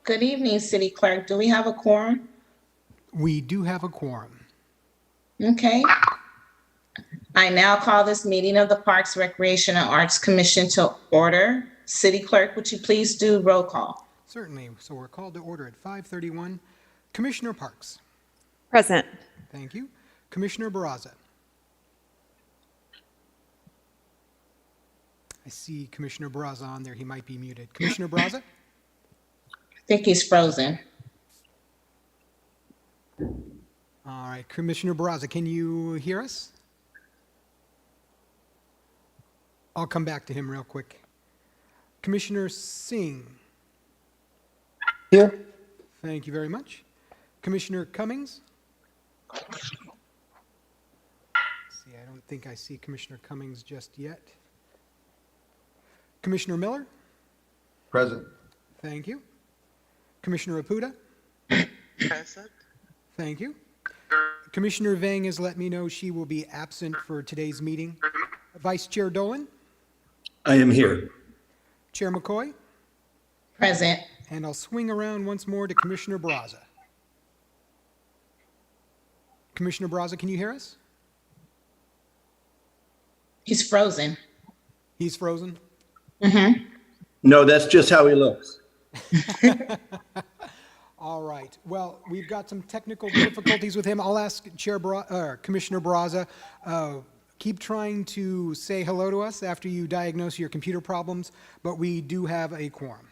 Good evening, City Clerk. Do we have a quorum? We do have a quorum. Okay. I now call this meeting of the Parks, Recreation, and Arts Commission to order. City Clerk, would you please do roll call? Certainly. So we're called to order at 5:31. Commissioner Parks. Present. Thank you. Commissioner Barraza. I see Commissioner Barraza on there. He might be muted. Commissioner Barraza? I think he's frozen. All right. Commissioner Barraza, can you hear us? I'll come back to him real quick. Commissioner Singh. Here. Thank you very much. Commissioner Cummings? See, I don't think I see Commissioner Cummings just yet. Commissioner Miller? Present. Thank you. Commissioner Apuda? Present. Thank you. Commissioner Vang has let me know she will be absent for today's meeting. Vice Chair Dolan? I am here. Chair McCoy? Present. And I'll swing around once more to Commissioner Barraza. Commissioner Barraza, can you hear us? He's frozen. He's frozen. No, that's just how he looks. All right. Well, we've got some technical difficulties with him. I'll ask Commissioner Barraza, keep trying to say hello to us after you diagnose your computer problems, but we do have a quorum.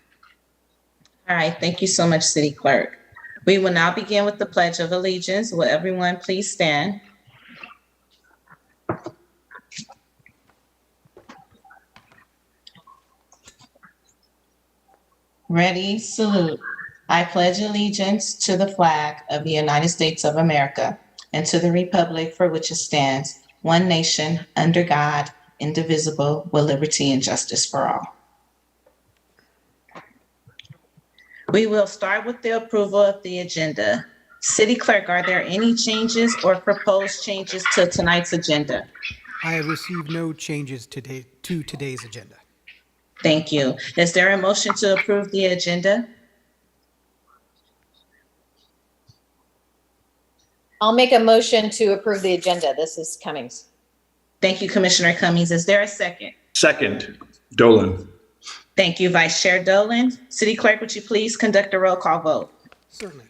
All right. Thank you so much, City Clerk. We will now begin with the Pledge of Allegiance. Will everyone please stand? Ready, salute. I pledge allegiance to the flag of the United States of America and to the republic for which it stands, one nation, under God, indivisible, with liberty and justice for all. We will start with the approval of the agenda. City Clerk, are there any changes or proposed changes to tonight's agenda? I have received no changes to today's agenda. Thank you. Is there a motion to approve the agenda? I'll make a motion to approve the agenda. This is Cummings. Thank you, Commissioner Cummings. Is there a second? Second, Dolan. Thank you, Vice Chair Dolan. City Clerk, would you please conduct a roll call vote? Certainly.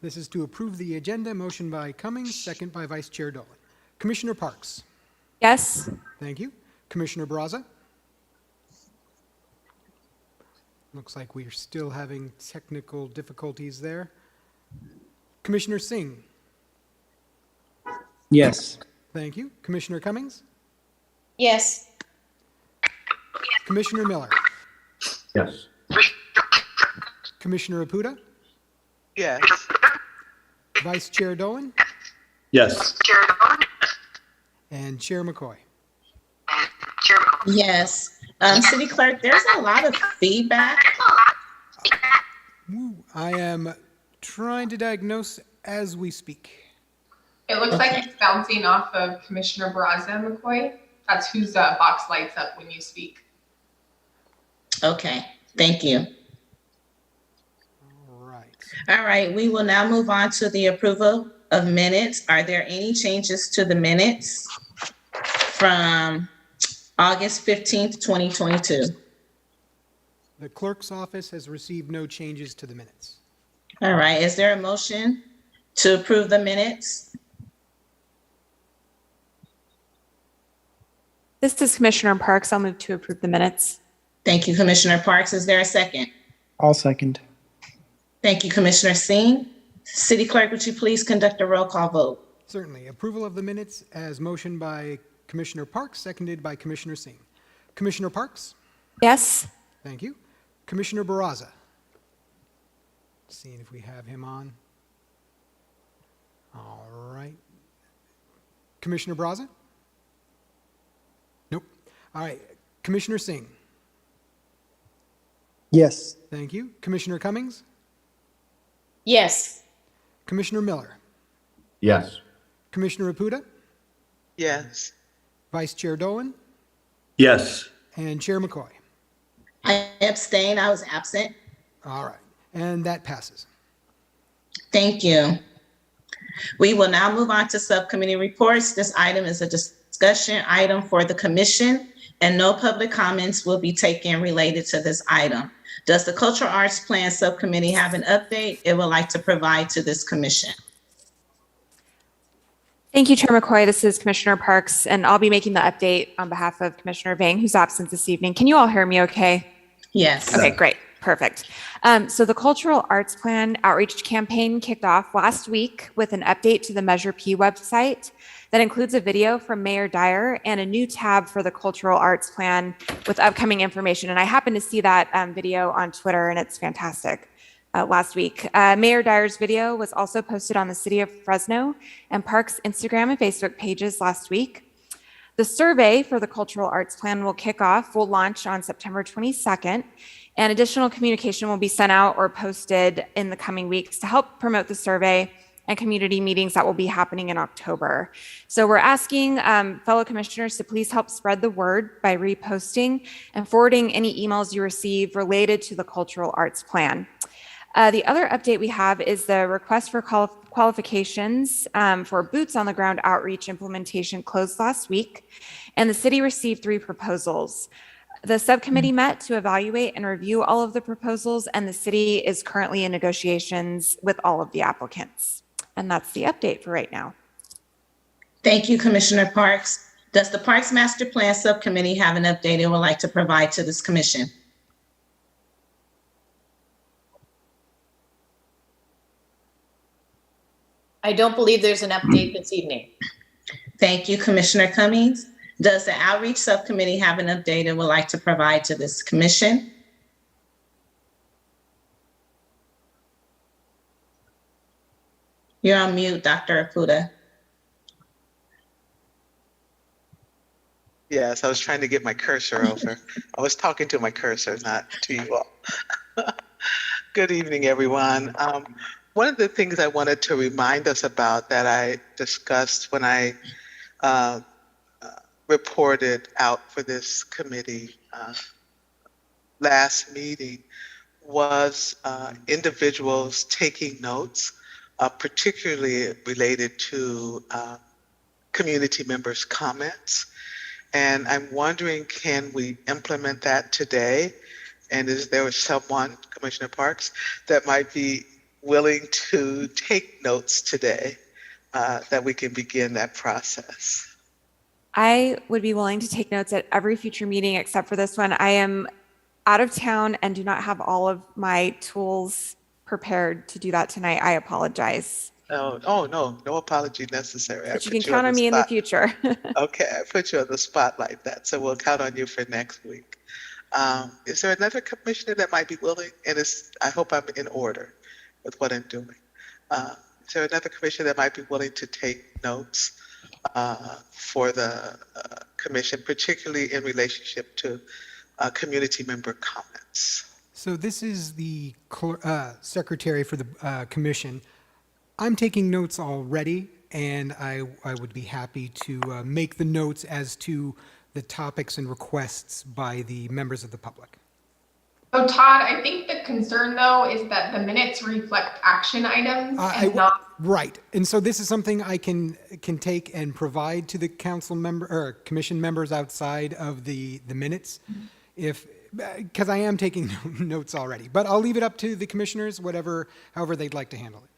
This is to approve the agenda. Motion by Cummings, second by Vice Chair Dolan. Commissioner Parks. Yes. Thank you. Commissioner Barraza. Looks like we are still having technical difficulties there. Commissioner Singh. Yes. Thank you. Commissioner Cummings. Yes. Commissioner Miller. Yes. Commissioner Apuda. Yes. Vice Chair Dolan. Yes. And Chair McCoy. Yes. City Clerk, there's a lot of feedback. Woo. I am trying to diagnose as we speak. It looks like it's bouncing off of Commissioner Barraza and McCoy. That's whose box lights up when you speak. Okay, thank you. All right. All right, we will now move on to the approval of minutes. Are there any changes to the minutes from August 15th, 2022? The clerk's office has received no changes to the minutes. All right, is there a motion to approve the minutes? This is Commissioner Parks. I'll move to approve the minutes. Thank you, Commissioner Parks. Is there a second? I'll second. Thank you, Commissioner Singh. City Clerk, would you please conduct a roll call vote? Certainly. Approval of the minutes as motioned by Commissioner Parks, seconded by Commissioner Singh. Commissioner Parks? Yes. Thank you. Commissioner Barraza? Seeing if we have him on. All right. Commissioner Barraza? Nope. All right. Commissioner Singh? Yes. Thank you. Commissioner Cummings? Yes. Commissioner Miller? Yes. Commissioner Apuda? Yes. Vice Chair Dolan? Yes. And Chair McCoy? I abstain. I was absent. All right. And that passes. Thank you. We will now move on to subcommittee reports. This item is a discussion item for the commission, and no public comments will be taken related to this item. Does the Cultural Arts Plan Subcommittee have an update it would like to provide to this commission? Thank you, Chair McCoy. This is Commissioner Parks, and I'll be making the update on behalf of Commissioner Vang, who's absent this evening. Can you all hear me okay? Yes. Okay, great. Perfect. So the Cultural Arts Plan outreach campaign kicked off last week with an update to the Measure P website that includes a video from Mayor Dyer and a new tab for the Cultural Arts Plan with upcoming information. And I happened to see that video on Twitter, and it's fantastic. Last week, Mayor Dyer's video was also posted on the City of Fresno and Parks Instagram and Facebook pages last week. The survey for the Cultural Arts Plan will launch on September 22nd, and additional communication will be sent out or posted in the coming weeks to help promote the survey and community meetings that will be happening in October. So we're asking fellow commissioners to please help spread the word by reposting and forwarding any emails you receive related to the Cultural Arts Plan. The other update we have is the request for qualifications for boots on the ground outreach implementation closed last week, and the city received 3 proposals. The subcommittee met to evaluate and review all of the proposals, and the city is currently in negotiations with all of the applicants. And that's the update for right now. Thank you, Commissioner Parks. Does the Parks Master Plan Subcommittee have an update it would like to provide to this commission? I don't believe there's an update this evening. Thank you, Commissioner Cummings. Does the Outreach Subcommittee have an update it would like to provide to this commission? You're on mute, Dr. Apuda. Yes, I was trying to get my cursor over. I was talking to my cursor, not to you all. Good evening, everyone. One of the things I wanted to remind us about that I discussed when I reported out for this committee last meeting was individuals taking notes, particularly related to community members' comments. And I'm wondering, can we implement that today? And is there someone, Commissioner Parks, that might be willing to take notes today that we can begin that process? I would be willing to take notes at every future meeting except for this one. I am out of town and do not have all of my tools prepared to do that tonight. I apologize. Oh, no apology necessary. But you can count on me in the future. Okay, I put you on the spot like that, so we'll count on you for next week. Is there another commissioner that might be willing? And I hope I'm in order with what I'm doing. Is there another commissioner that might be willing to take notes for the commission, particularly in relationship to community member comments? So this is the secretary for the commission. I'm taking notes already, and I would be happy to make the notes as to the topics and requests by the members of the public. So Todd, I think the concern though is that the minutes reflect action items and not. Right, and so this is something I can take and provide to the council member or commission members outside of the minutes, because I am taking notes already. But I'll leave it up to the commissioners, however they'd like to handle it.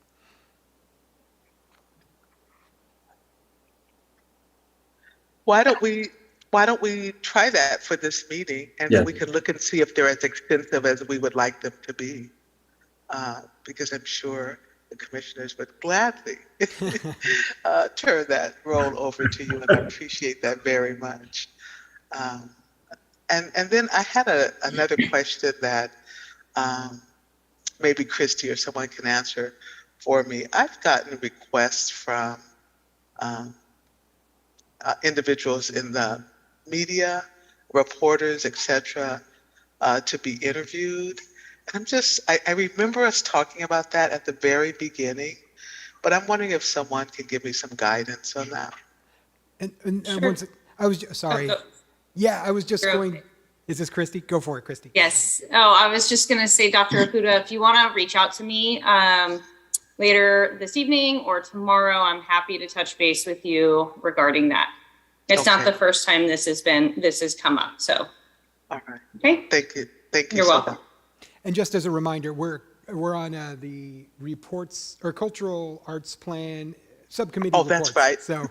Why don't we try that for this meeting, and then we can look and see if they're as extensive as we would like them to be, because I'm sure the commissioners would gladly turn that role over to you, and I appreciate that very much. And then I had another question that maybe Christy or someone can answer for me. I've gotten requests from individuals in the media, reporters, etc., to be interviewed. And I remember us talking about that at the very beginning, but I'm wondering if someone can give me some guidance on that. And sure. I was sorry. Yeah, I was just going. Is this Christy? Go for it, Christy. Yes. Oh, I was just going to say, Dr. Okuda, if you want to reach out to me later this evening or tomorrow, I'm happy to touch base with you regarding that. It's not Okay. the first time this has come up. So, All right. okay. Thank you. Thank you. You're so welcome. much. And just as a reminder, we're on the reports or cultural arts plan subcommittee Oh, reports. that's right. So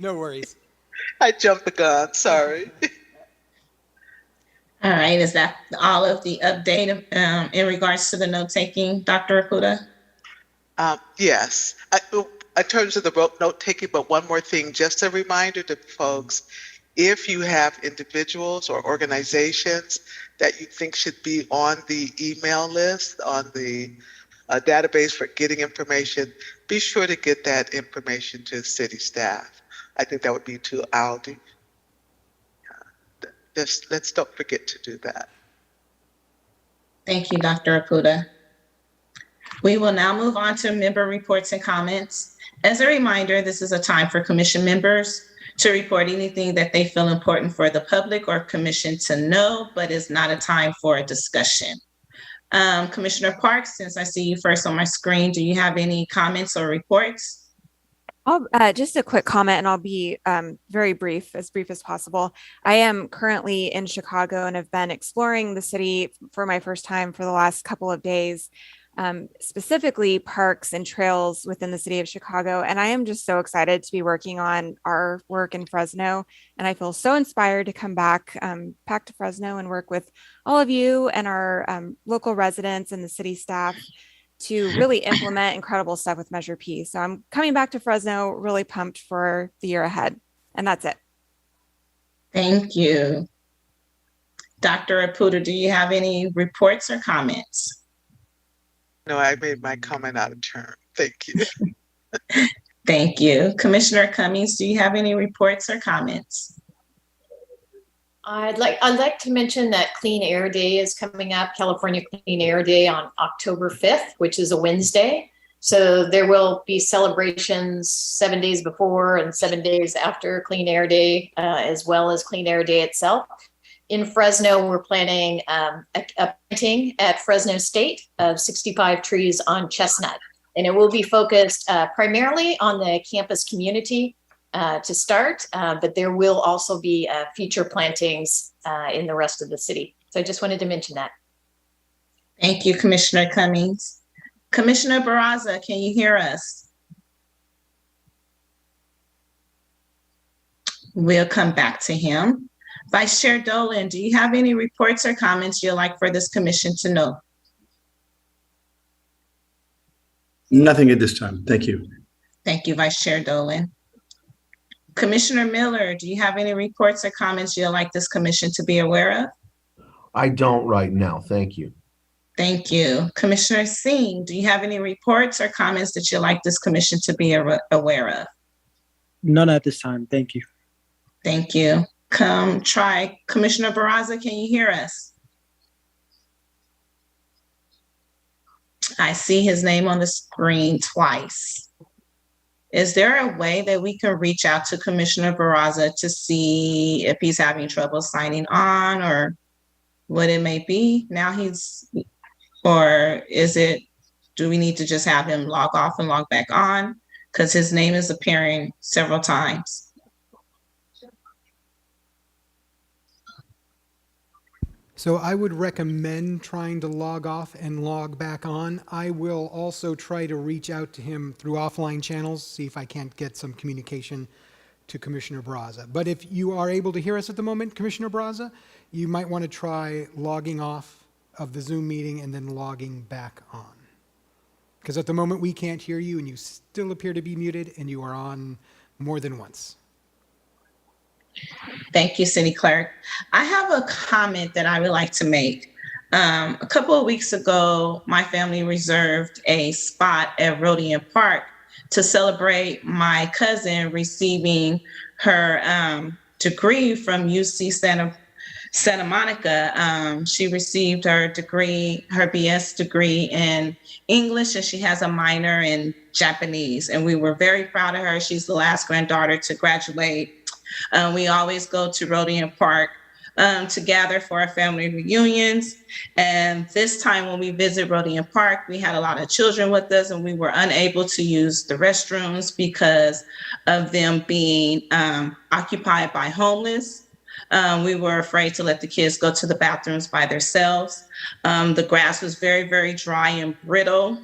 no worries. I jumped the gun. Sorry. All right, is that all of the update in regards to the note-taking, Dr. Akuda? Yes. In terms of the note taking, but one more thing, just a reminder to folks, if you have individuals or organizations that you think should be on the email list, on the database for getting information, be sure to get that information to city staff. I think that would be to Aldi. Let's don't forget to do that. Thank you, Dr. Akuda. We will now move on to member reports and comments. As a reminder, this is a time for commission members to report anything that they feel important for the public or commission to know, but it's not a time for a discussion. Commissioner Parks, since I see you first on my screen, do you have any comments or reports? Just a quick comment, and I'll be very brief as possible. I am currently in Chicago and have been exploring the city for my first time for the last couple of days, specifically parks and trails within the city of Chicago. And I am just so excited to be working on our work in Fresno. And I feel so inspired to come back to Fresno and work with all of you and our local residents and the city staff to really implement incredible stuff with Measure P. So I'm coming back to Fresno, really pumped for the year ahead. And that's it. Thank you. Dr. Akuda, do you have any reports or comments? No, I made my comment out of turn. Thank you. Thank you. Commissioner Cummings, do you have any reports or comments? I'd like to mention that Clean Air Day is coming up, California Clean Air Day on October 5th, which is a Wednesday. So there will be celebrations 7 days before and 7 days after Clean Air Day, as well as Clean Air Day itself. In Fresno, we're planning a planting at Fresno State of 65 trees on Chestnut. And it will be focused primarily on the campus community to start, but there will also be future plantings in the rest of the city. So I just wanted to mention that. Thank you, Commissioner Cummings. Commissioner Barraza, can you hear us? We'll come back to him. Vice Chair Dolan, do you have any reports or comments you'd like for this commission to know? Nothing at this time. Thank you. Thank you, Vice Chair Dolan. Commissioner Miller, do you have any reports or comments you'd like this commission to be aware of? I don't right now. Thank you. Thank you. Commissioner Singh, do you have any reports or comments that you'd like this commission to be aware of? None at this time. Thank you. Thank you. Commissioner Barraza, can you hear us? I see his name on the screen twice. Is there a way that we can reach out to Commissioner Barraza to see if he's having trouble signing on or what it may be? Or do we need to just have him log off and log back on? Because his name is appearing several times. So I would recommend trying to log off and log back on. I will also try to reach out to him through offline channels, see if I can't get some communication to Commissioner Barraza. But if you are able to hear us at the moment, Commissioner Barraza, you might want to try logging off of the Zoom meeting and then logging back on. Because at the moment we can't hear you and you still appear to be muted and you are on more than once. Thank you, City Clerk. I have a comment that I would like to make. A couple of weeks ago, my family reserved a spot at Rodian Park to celebrate my cousin receiving her degree from UC Santa Monica. She received her degree, her BS degree in English, and she has a minor in Japanese. And we were very proud of her. She's the last granddaughter to graduate. We always go to Rodian Park to gather for our family reunions. And this time when we visited Rodian Park, we had a lot of children with us and we were unable to use the restrooms because of them being occupied by homeless. We were afraid to let the kids go to the bathrooms by themselves. The grass was very, very dry and brittle.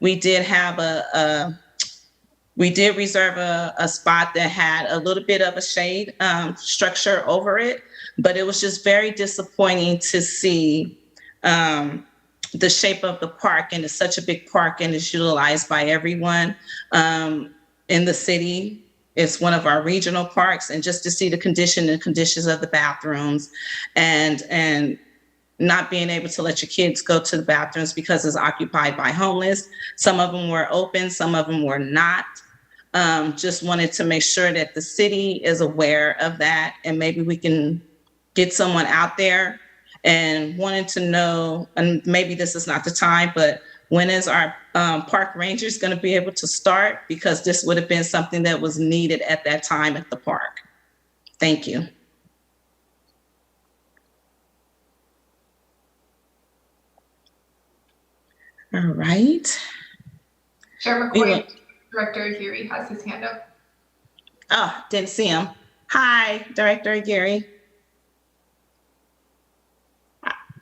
We did have we did reserve a spot that had a little bit of a shade structure over it, but it was just very disappointing to see the shape of the park, and it's such a big park and it's utilized by everyone in the city. It's one of our regional parks, and just to see the conditions of the bathrooms and not being able to let your kids go to the bathrooms because it's occupied by homeless. Some of them were open, some of them were not. Just wanted to make sure that the city is aware of that, and maybe we can get someone out there, and wanted to know, and maybe this is not the time, but when is our park rangers going to be able to start? Because this would have been something that was needed at that time at the park. Thank you. All right. Chair McCoy, Director Aguirre has his hand up. Oh, didn't see him. Hi, Director Aguirre.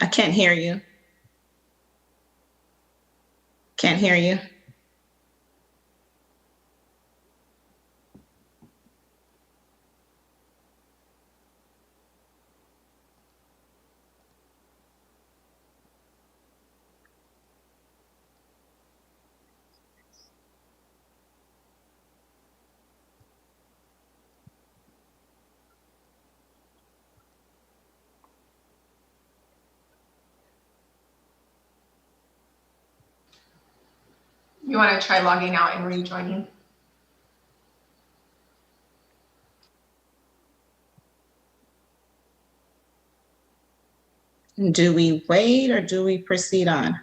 I can't hear you. Can't hear you. You want to try logging out and rejoining? Do we wait or do we proceed on?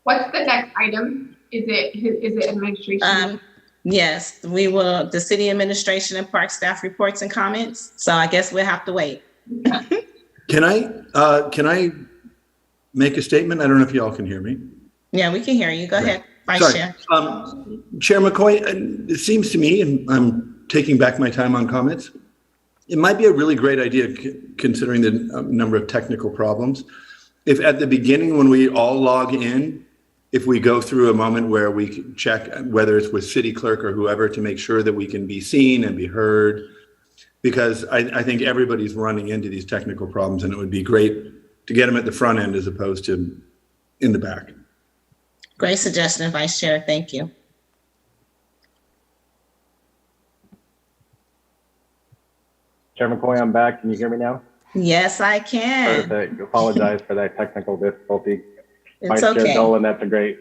What's the next item? Is it administration? Yes, we will, the city administration and park staff reports and comments. So I guess we'll have to wait. Can I make a statement? I don't know if y'all can hear me. Yeah, we can hear you. Go ahead, Vice Sorry. Chair. Chair McCoy, it seems to me, and I'm taking back my time on comments, it might be a really great idea, considering the number of technical problems, if at the beginning when we all log in, if we go through a moment where we can check whether it's with city clerk or whoever to make sure that we can be seen and be heard, because I think everybody's running into these technical problems, and it would be great to get them at the front end as opposed to in the back. Great suggestion, Vice Chair. Thank you. Chair McCoy, I'm back. Can you hear me now? Yes, I can. Perfect. Apologize for that technical difficulty. It's Vice okay. Chair Dolan, that's a great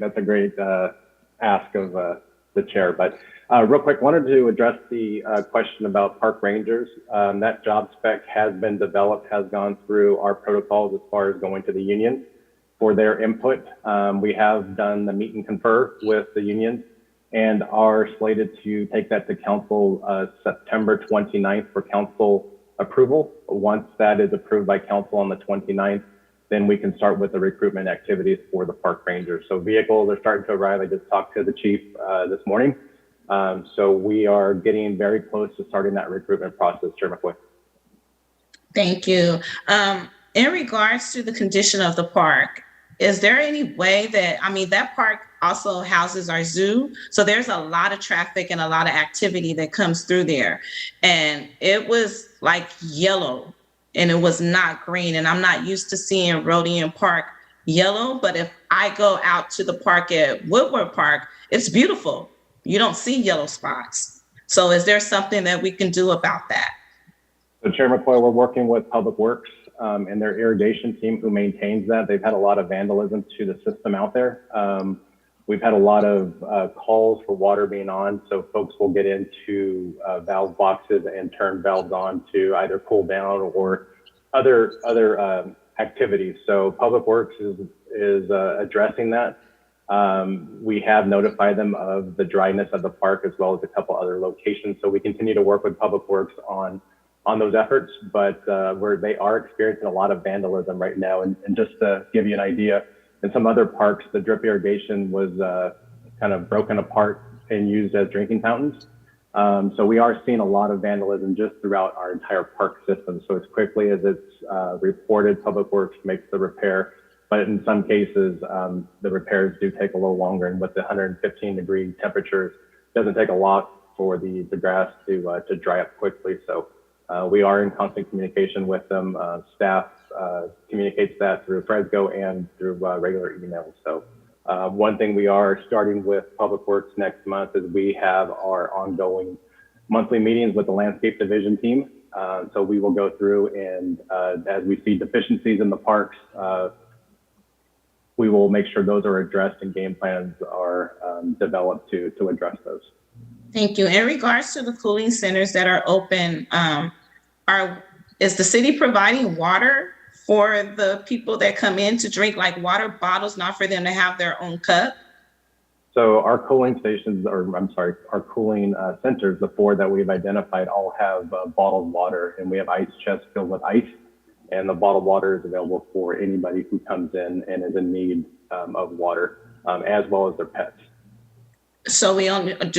ask of the chair. But real quick, wanted to address the question about park rangers. That job spec has been developed, has gone through our protocols as far as going to the union for their input. We have done the meet and confer with the unions and are slated to take that to council September 29th for council approval. Once that is approved by council on the 29th, then we can start with the recruitment activities for the park rangers. So vehicles are starting to arrive. I just talked to the chief this morning. So we are getting very close to starting that recruitment process, Chair McCoy. Thank you. In regards to the condition of the park, is there any way that, I mean, that park also houses our zoo. So there's a lot of traffic and a lot of activity that comes through there. And it was like yellow and it was not green. And I'm not used to seeing Rodian Park yellow, but if I go out to the park at Woodward Park, it's beautiful. You don't see yellow spots. So is there something that we can do about that? So Chair McCoy, we're working with Public Works and their irrigation team who maintains that. They've had a lot of vandalism to the system out there. We've had a lot of calls for water being on, so folks will get into valve boxes and turn valves on to either cool down or other activities. So Public Works is addressing that. We have notified them of the dryness of the park as well as a couple other locations. So we continue to work with Public Works on on those efforts, but where they are experiencing a lot of vandalism right now. And just to give you an idea, in some other parks, the drip irrigation was kind of broken apart and used as drinking fountains. So we are seeing a lot of vandalism just throughout our entire park system. So as quickly as it's reported, Public Works makes the repair. But in some cases, the repairs do take a little longer. And with the 115-degree temperatures, it doesn't take a lot for the grass to dry up quickly. So we are in constant communication with them. Staff communicates that through Fresno and through regular emails. So one thing we are starting with Public Works next month is we have our ongoing monthly meetings with the landscape division team. So we will go through and as we see deficiencies in the parks, we will make sure those are addressed and game plans are developed to address those. Thank you. In regards to the cooling centers that are open, is the city providing water for the people that come in to drink, like water bottles, not for them to have their own cup? So our cooling stations, or I'm sorry, our cooling centers, the 4 that we've identified, all have bottled water, and we have ice chests filled with ice, and the bottled water is available for anybody who comes in and is in need of water, as well as their pets. So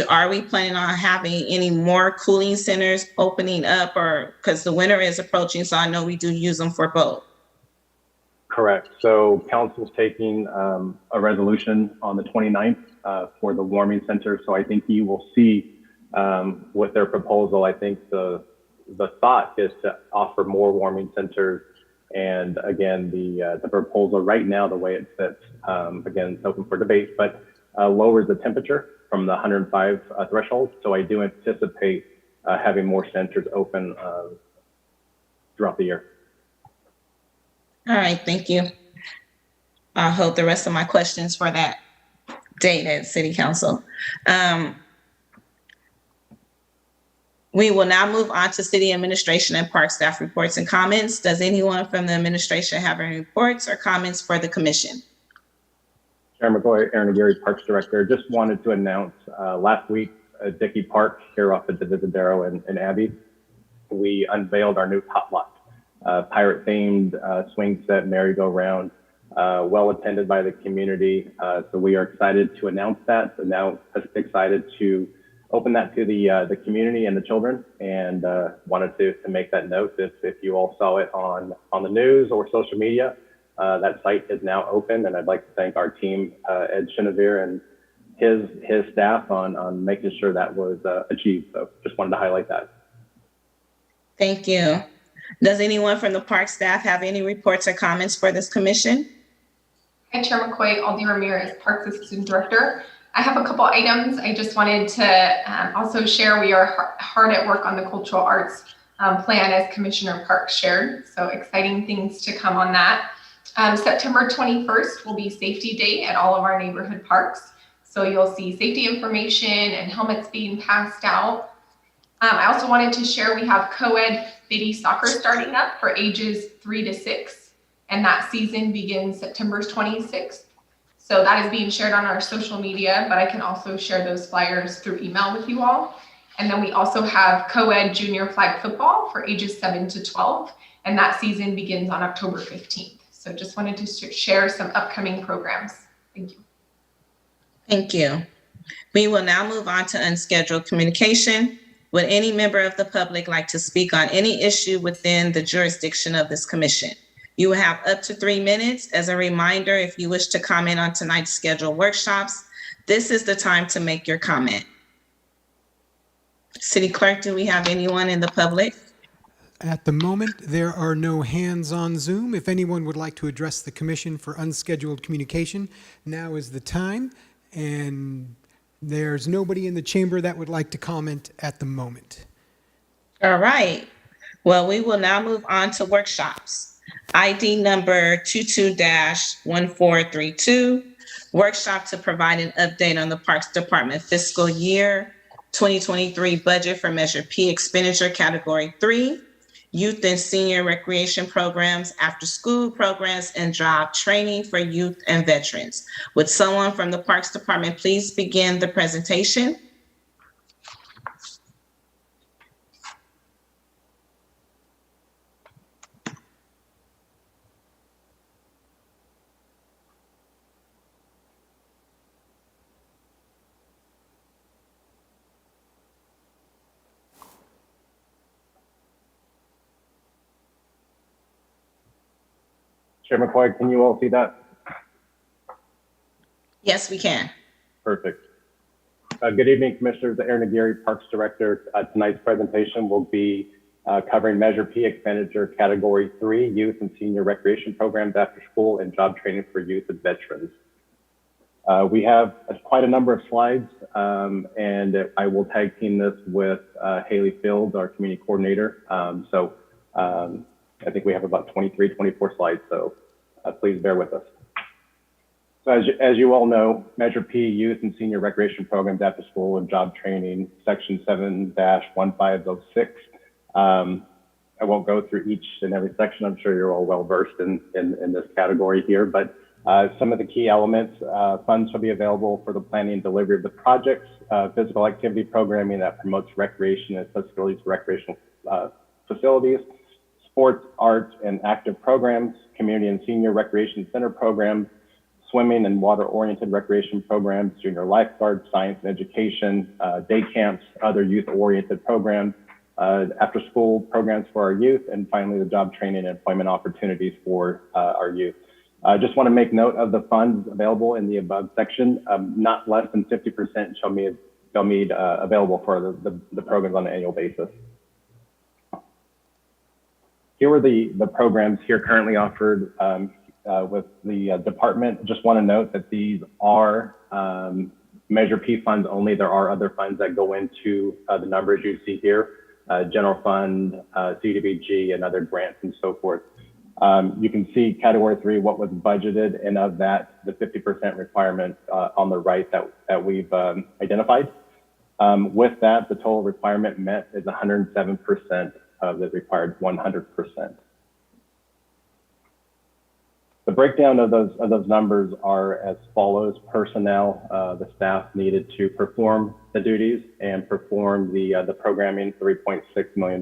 are we planning on having any more cooling centers opening up, or because the winter is approaching, so I know we do use them for both? Correct. So council's taking a resolution on the 29th for the warming center. So I think you will see with their proposal, I think the thought is to offer more warming centers. And again, the proposal right now, the way it sits, again, it's open for debate, but lowers the temperature from the 105 threshold. So I do anticipate having more centers open throughout the year. All right, thank you. I'll hold the rest of my questions for that date at City Council. We will now move on to City Administration and Park Staff reports and comments. Does anyone from the administration have any reports or comments for the commission? Chair McCoy, Aaron Aguirre, Parks Director. Just wanted to announce last week at Dickey Park here off at the Divisadero and Abbey, we unveiled our new Top Lot. Pirate-themed swing set merry-go-round, well attended by the community. So we are excited to announce that. So now excited to open that to the community and the children, and wanted to make that note. If you all saw it on the news or social media, that site is now open, and I'd like to thank our team, Ed Chenevere and his staff on making sure that was achieved. So just wanted to highlight that. Thank you. Does anyone from the park staff have any reports or comments for this commission? Hi, Chair McCoy, Aldi Ramirez, Parks Assistant Director. I have a couple items I just wanted to also share. We are hard at work on the cultural arts plan, as Commissioner Parks shared. So exciting things to come on that. September 21st will be Safety Day at all of our neighborhood parks. So you'll see safety information and helmets being passed out. I also wanted to share we have co-ed biddy soccer starting up for ages 3 to 6, and that season begins September 26th. So that is being shared on our social media, but I can also share those flyers through email with you all. And then we also have co-ed junior flag football for ages 7 to 12, and that season begins on October 15th. So just wanted to share some upcoming programs. Thank you. Thank you. We will now move on to unscheduled communication. Would any member of the public like to speak on any issue within the jurisdiction of this commission? You will have up to 3 minutes. As a reminder, if you wish to comment on tonight's scheduled workshops, this is the time to make your comment. City Clerk, do we have anyone in the public? At the moment, there are no hands on Zoom. If anyone would like to address the commission for unscheduled communication, now is the time. And there's nobody in the chamber that would like to comment at the moment. All right. Well, we will now move on to workshops. ID number 22-1432, workshop to provide an update on the Parks Department fiscal year 2023 budget for Measure P expenditure category 3, youth and senior recreation programs, after school programs, and job training for youth and veterans. Would someone from the Parks Department please begin the presentation? Chair McCoy, can you all see that? Yes, we can. Perfect. Good evening, Commissioners. Aaron Aguirre, Parks Director. Tonight's presentation will be covering Measure P expenditure Category 3, Youth and Senior Recreation Programs After School and Job Training for Youth and Veterans. We have quite a number of slides, and I will tag team this with Haley Fields, our community coordinator. I think we have about 23, 24 slides, so please bear with us. So as you all know, Measure P, Youth and Senior Recreation Programs After School and Job Training, Section 7-1506. I won't go through each and every section. I'm sure you're all well versed in this category here, but some of the key elements, funds will be available for the planning and delivery of the projects, physical activity programming that promotes recreation and accessibility to recreational facilities, sports, arts, and active programs, community and senior recreation center programs, swimming and water-oriented recreation programs, junior lifeguard, science and education, day camps, other youth-oriented programs, after-school programs for our youth, and finally the job training and employment opportunities for our youth. I just want to make note of the funds available in the above section. Not less than 50% shall be available for the programs on an annual basis. Here are the programs here currently offered with the department. Just want to note that these are Measure P funds only. There are other funds that go into the numbers you see here, general fund, CDBG, and other grants and so forth. You can see Category 3, what was budgeted, and of that, the 50% requirement on the right that we've identified. With that, the total requirement met is 107% of the required 100%. The breakdown of those numbers are as follows. Personnel, the staff needed to perform the duties and perform the programming, $3.6 million.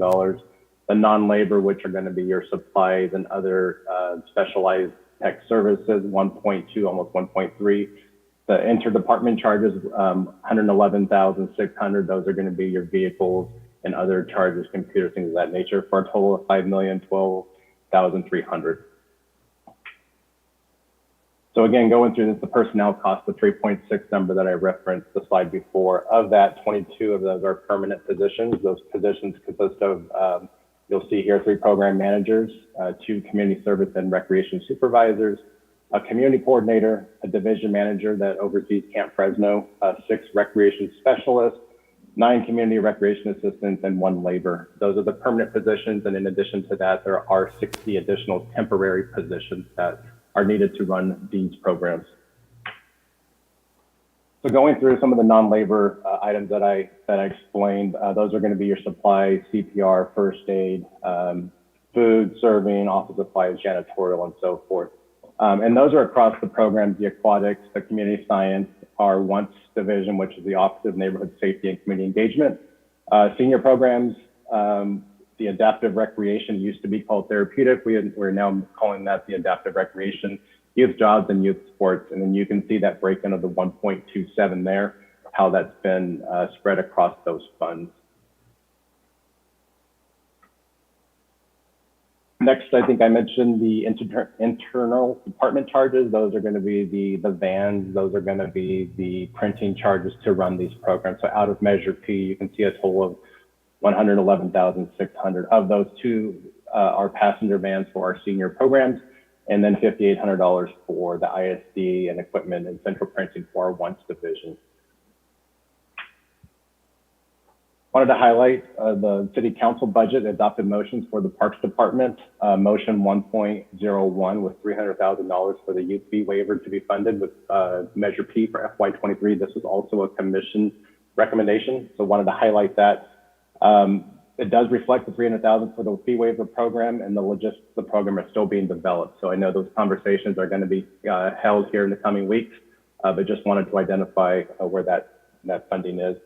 The non-labor, which are going to be your supplies and other specialized tech services, 1.2, almost 1.3. The interdepartment charges, 111,600. Those are going to be your vehicles and other charges, computer, things of that nature, for a total of 5,012,300. So again, going through this, the personnel cost, the 3.6 number that I referenced the slide before, of that, 22 of those are permanent positions. Those positions consist of, you'll see here, 3 program managers, 2 community service and recreation supervisors, a community coordinator, a division manager that oversees Camp Fresno, 6 recreation specialists, 9 community recreation assistants, and 1 labor. Those are the permanent positions. And in addition to that, there are 60 additional temporary positions that are needed to run these programs. So going through some of the non-labor items that I explained, those are going to be your supplies, CPR, first aid, food, serving, office supplies, janitorial, and so forth. And those are across the programs, the aquatics, the community science, our once division, which is the Office of Neighborhood Safety and Community Engagement. Senior programs, the adaptive recreation used to be called therapeutic. We're now calling that the adaptive recreation, youth jobs and youth sports. And then you can see that breakdown of the 1.27 there, how that's been spread across those funds. Next, I think I mentioned the internal department charges. Those are going to be the vans. Those are going to be the printing charges to run these programs. So out of Measure P, you can see a total of 111,600. Of those, 2 are passenger vans for our senior programs, and then $5,800 for the ISD and equipment and central printing for our once division. Wanted to highlight the City Council budget adopted motions for the Parks Department. Motion 1.01 with $300,000 for the youth fee waiver to be funded with Measure P for FY23. This was also a commission recommendation, so wanted to highlight that. It does reflect the $300,000 for the fee waiver program, and the logistics of the program are still being developed. So I know those conversations are going to be held here in the coming weeks, but just wanted to identify where that funding is.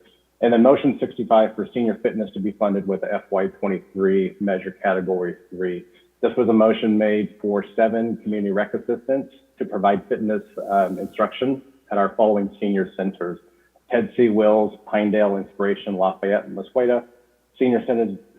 And then motion 65 for senior fitness to be funded with FY23 measure category 3. This was a motion made for 7 community rec assistants to provide fitness instruction at our following senior centers: Ted C. Wills, Pinedale, Inspiration, Lafayette, and Mosqueda. Senior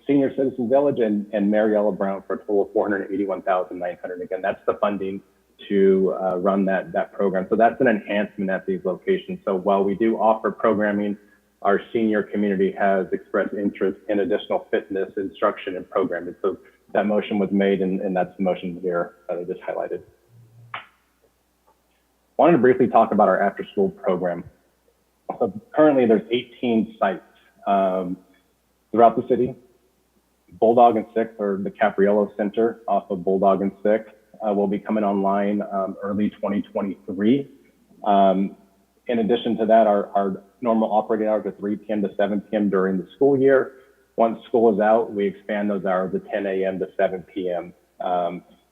Senior Citizen Village and Mariella Brown for a total of $481,900. Again, that's the funding to run that program. So that's an enhancement at these locations. So while we do offer programming, our senior community has expressed interest in additional fitness, instruction, and programming. So that motion was made, and that's the motion here that I just highlighted. Wanted to briefly talk about our after-school program. So currently, there's 18 sites throughout the city. Bulldog and 6th, or the Capriello Center off of Bulldog and 6th, will be coming online early 2023. In addition to that, our normal operating hours are 3 p.m. to 7 p.m. during the school year. Once school is out, we expand those hours to 10 a.m. to 7 p.m.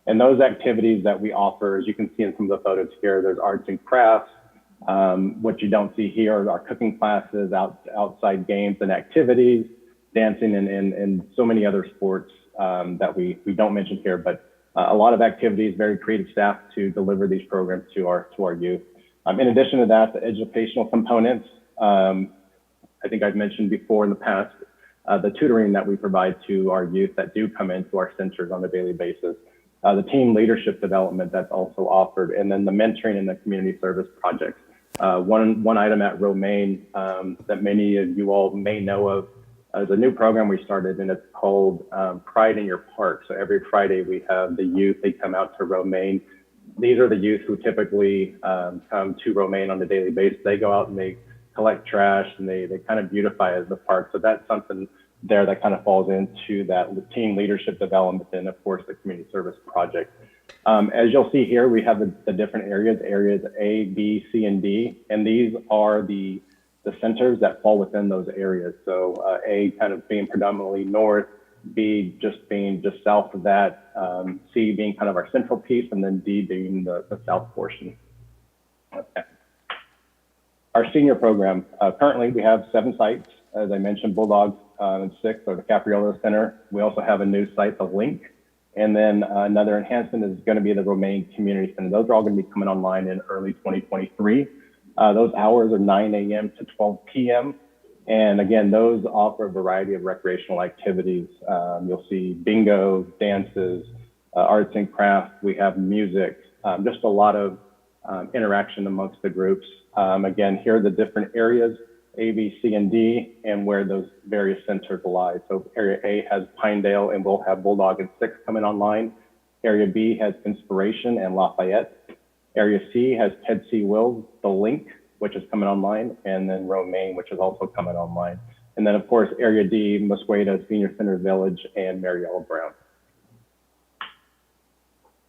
And those activities that we offer, as you can see in some of the photos here, there's arts and crafts. What you don't see here are cooking classes, outside games and activities, dancing, and so many other sports that we don't mention here, but a lot of activities, very creative staff to deliver these programs to our youth. In addition to that, the educational components, I think I've mentioned before in the past, the tutoring that we provide to our youth that do come into our centers on a daily basis, the team leadership development that's also offered, and then the mentoring and the community service projects. One item at Romaine that many of you all may know of is a new program we started, and it's called Pride in Your Park. So every Friday we have the youth, they come out to Romaine. These are the youth who typically come to Romaine on a daily basis. They go out and they collect trash and they kind of beautify the park. So that's something there that kind of falls into that team leadership development and of course the community service project. As you'll see here, we have the different areas A, B, C, and D, and these are the centers that fall within those areas. So A kind of being predominantly north, B just being just south of that, C being kind of our central piece, and then D being the south portion. Okay. Our senior program, currently we have 7 sites. As I mentioned, Bulldog and 6th, or the Capriello Center. We also have a new site, the Link. And then another enhancement is going to be the Romaine Community Center. Those are all going to be coming online in early 2023. Those hours are 9 a.m. to 12 p.m. And again, those offer a variety of recreational activities. You'll see bingo, dances, arts and crafts. We have music, just a lot of interaction amongst the groups. Again, here are the different areas, A, B, C, and D, and where those various centers lie. So Area A has Pinedale, and we'll have Bulldog and 6 coming online. Area B has Inspiration and Lafayette. Area C has Ted C. Wills, The Link, which is coming online, and then Romaine, which is also coming online. And then, of course, Area D, Musqueda, Senior Center Village, and Mariella Brown.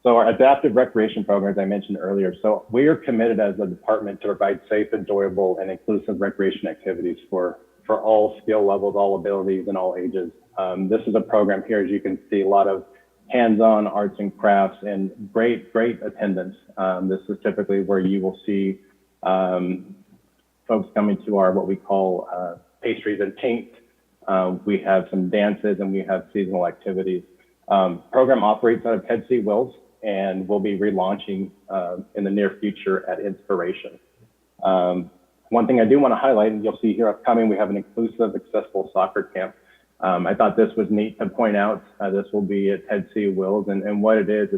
So our adaptive recreation programs I mentioned earlier. So we are committed as a department to provide safe, enjoyable, and inclusive recreation activities for all skill levels, all abilities, and all ages. This is a program here, as you can see, a lot of hands-on arts and crafts and great attendance. This is typically where you will see folks coming to our what we call pastries and paint. We have some dances and we have seasonal activities. Program operates out of Ted C. Wills, and we'll be relaunching in the near future at Inspiration. One thing I do want to highlight, and you'll see here upcoming, we have an inclusive, accessible soccer camp. I thought this was neat to point out. This will be at Ted C. Wills, and what it is,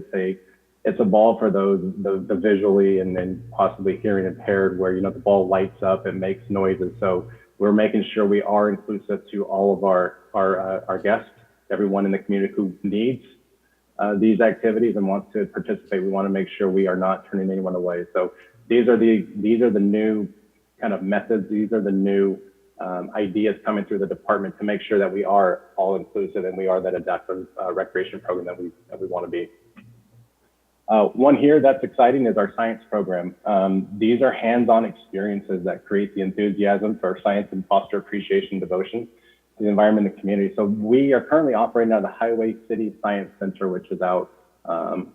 it's a ball for those the visually and then possibly hearing impaired, where the ball lights up and makes noises. So we're making sure we are inclusive to all of our guests, everyone in the community who needs these activities and wants to participate. We want to make sure we are not turning anyone away. So these are the new kind of methods. These are the new ideas coming through the department to make sure that we are all inclusive and we are that adaptive recreation program that we want to be. One here that's exciting is our science program. These are hands-on experiences that create the enthusiasm for science and foster appreciation and devotion to the environment and community. So we are currently operating out of the Highway City Science Center, which is out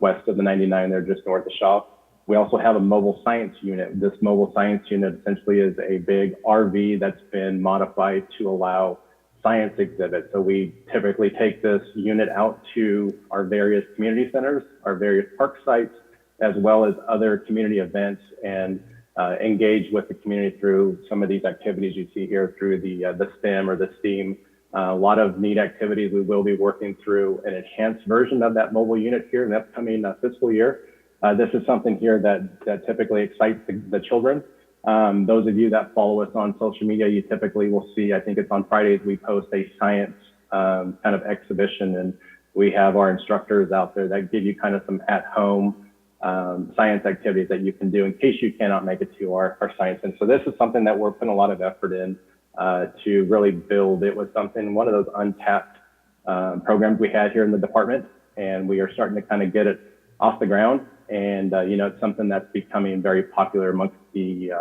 west of the 99 there, just north of Shaw. We also have a mobile science unit. This mobile science unit essentially is a big RV that's been modified to allow science exhibits. So we typically take this unit out to our various community centers, our various park sites, as well as other community events, and engage with the community through some of these activities you see here through the STEM or the STEAM A lot of neat activities. We will be working through an enhanced version of that mobile unit here in the upcoming fiscal year. This is something here that typically excites the children. Those of you that follow us on social media, you typically will see, I think it's on Fridays, we post a science kind of exhibition, and we have our instructors out there that give you kind of some at-home science activities that you can do in case you cannot make it to our science. And so this is something that we're putting a lot of effort in to really build. It was one of those untapped programs we had here in the department, and we are starting to kind of get it off the ground. And it's something that's becoming very popular amongst the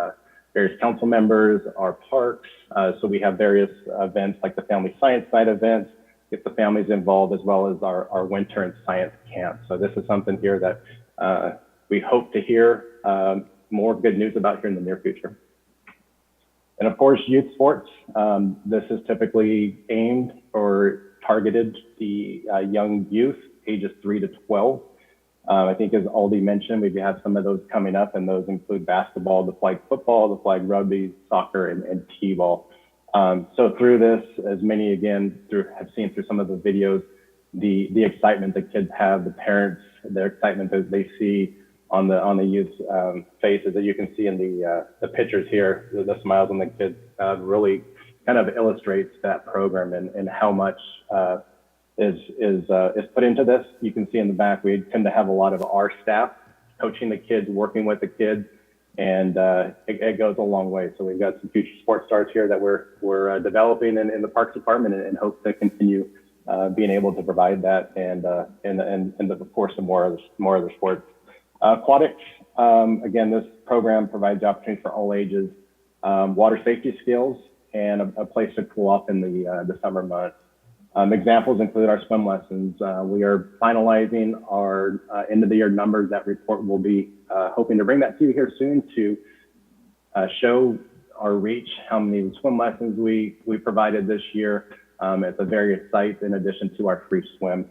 various council members, our parks. So we have various events like the Family Science Night events, get the families involved, as well as our winter and science camp. So this is something here that we hope to hear more good news about here in the near future. And of course, youth sports. This is typically aimed or targeted the young youth, ages 3 to 12. I think as Aldi mentioned, we have some of those coming up, and those include basketball, the flag football, the flag rugby, soccer, and t-ball. So through this, as many again have seen through some of the videos, the excitement the kids have, the parents, their excitement that they see on the youth's faces, that you can see in the pictures here, the smiles on the kids really kind of illustrates that program and how much is put into this. You can see in the back, we tend to have a lot of our staff coaching the kids, working with the kids, and it goes a long way. So we've got some future sports stars here that we're developing in the Parks Department, and hope to continue being able to provide that, and of course some more other sports. Aquatics, again, this program provides the opportunity for all ages, water safety skills, and a place to cool off in the summer months. Examples include our swim lessons. We are finalizing our end of the year numbers. That report will be hoping to bring that to you here soon to show our reach, how many swim lessons we provided this year at the various sites, in addition to our free swim.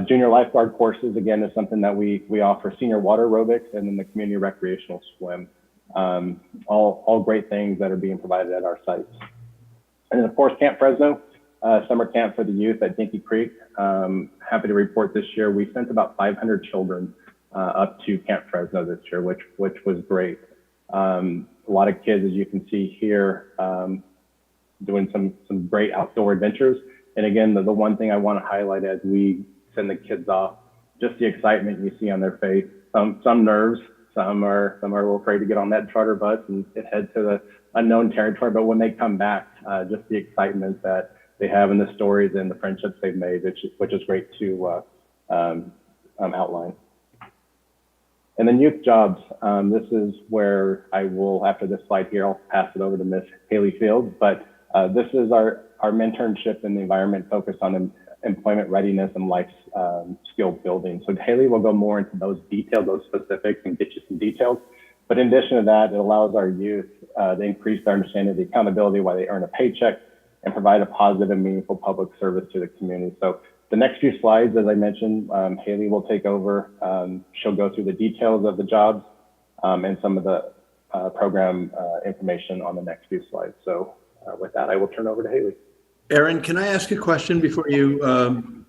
Junior lifeguard courses, again, is something that we offer, senior water aerobics, and then the community recreational swim. All great things that are being provided at our sites. And then of course, Camp Fresno, summer camp for the youth at Dinky Creek. Happy to report this year, we sent about 500 children up to Camp Fresno this year, which was great. A lot of kids, as you can see here, doing some great outdoor adventures. And again, the one thing I want to highlight as we send the kids off, just the excitement you see on their face. Some nerves, some are a little afraid to get on that charter bus and head to the unknown territory. But when they come back, just the excitement that they have, and the stories and the friendships they've made, which is great to outline. And then youth jobs. This is where I will, after this slide here, I'll pass it over to Ms. Haley Fields. But this is our mentorship in the environment focused on employment readiness and life skill building. So Haley will go more into those details, those specifics, and get you some details. But in addition to that, it allows our youth to increase their understanding of the accountability while they earn a paycheck, and provide a positive and meaningful public service to the community. So the next few slides, as I mentioned, Haley will take over. She'll go through the details of the jobs and some of the program information on the next few slides. So with that, I will turn over to Haley. Aaron, can I ask a question before you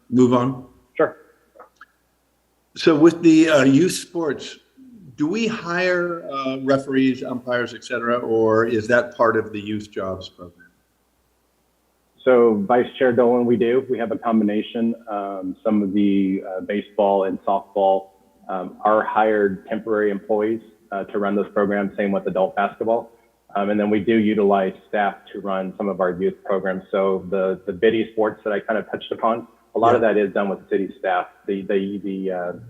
move on? Sure. So with the youth sports, do we hire referees, umpires, et cetera, or is that part of the youth jobs program? So Vice Chair Dolan, we do. We have a combination. Some of the baseball and softball are hired temporary employees to run those programs, same with adult basketball. And then we do utilize staff to run some of our youth programs. So the biddy sports that I kind of touched upon, a lot of that is done with city staff. The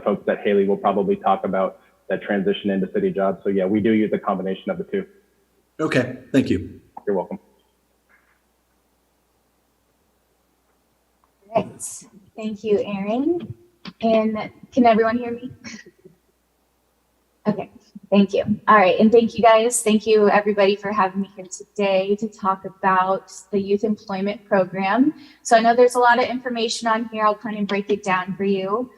folks that Haley will probably talk about that transition into city jobs. So yeah, we do use a combination of the two. Okay, thank you. You're welcome. Right. Thank you, Aaron. And can everyone hear me? Okay, thank you. All right, and thank you guys. Thank you everybody for having me here today to talk about the Youth Employment Program. So I know there's a lot of information on here. I'll kind of break it down for you.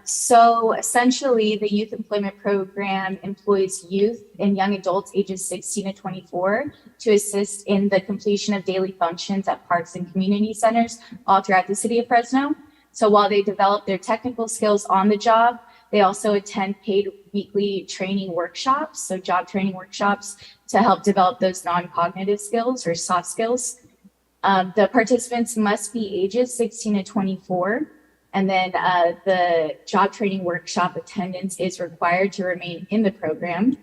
So essentially, the youth employment program employs youth and young adults ages 16 to 24 to assist in the completion of daily functions at parks and community centers all throughout the city of Fresno. So while they develop their technical skills on the job, they also attend paid weekly training workshops, so job training workshops, to help develop those non-cognitive skills or soft skills. The participants must be ages 16 to 24. And then the job training workshop attendance is required to remain in the program.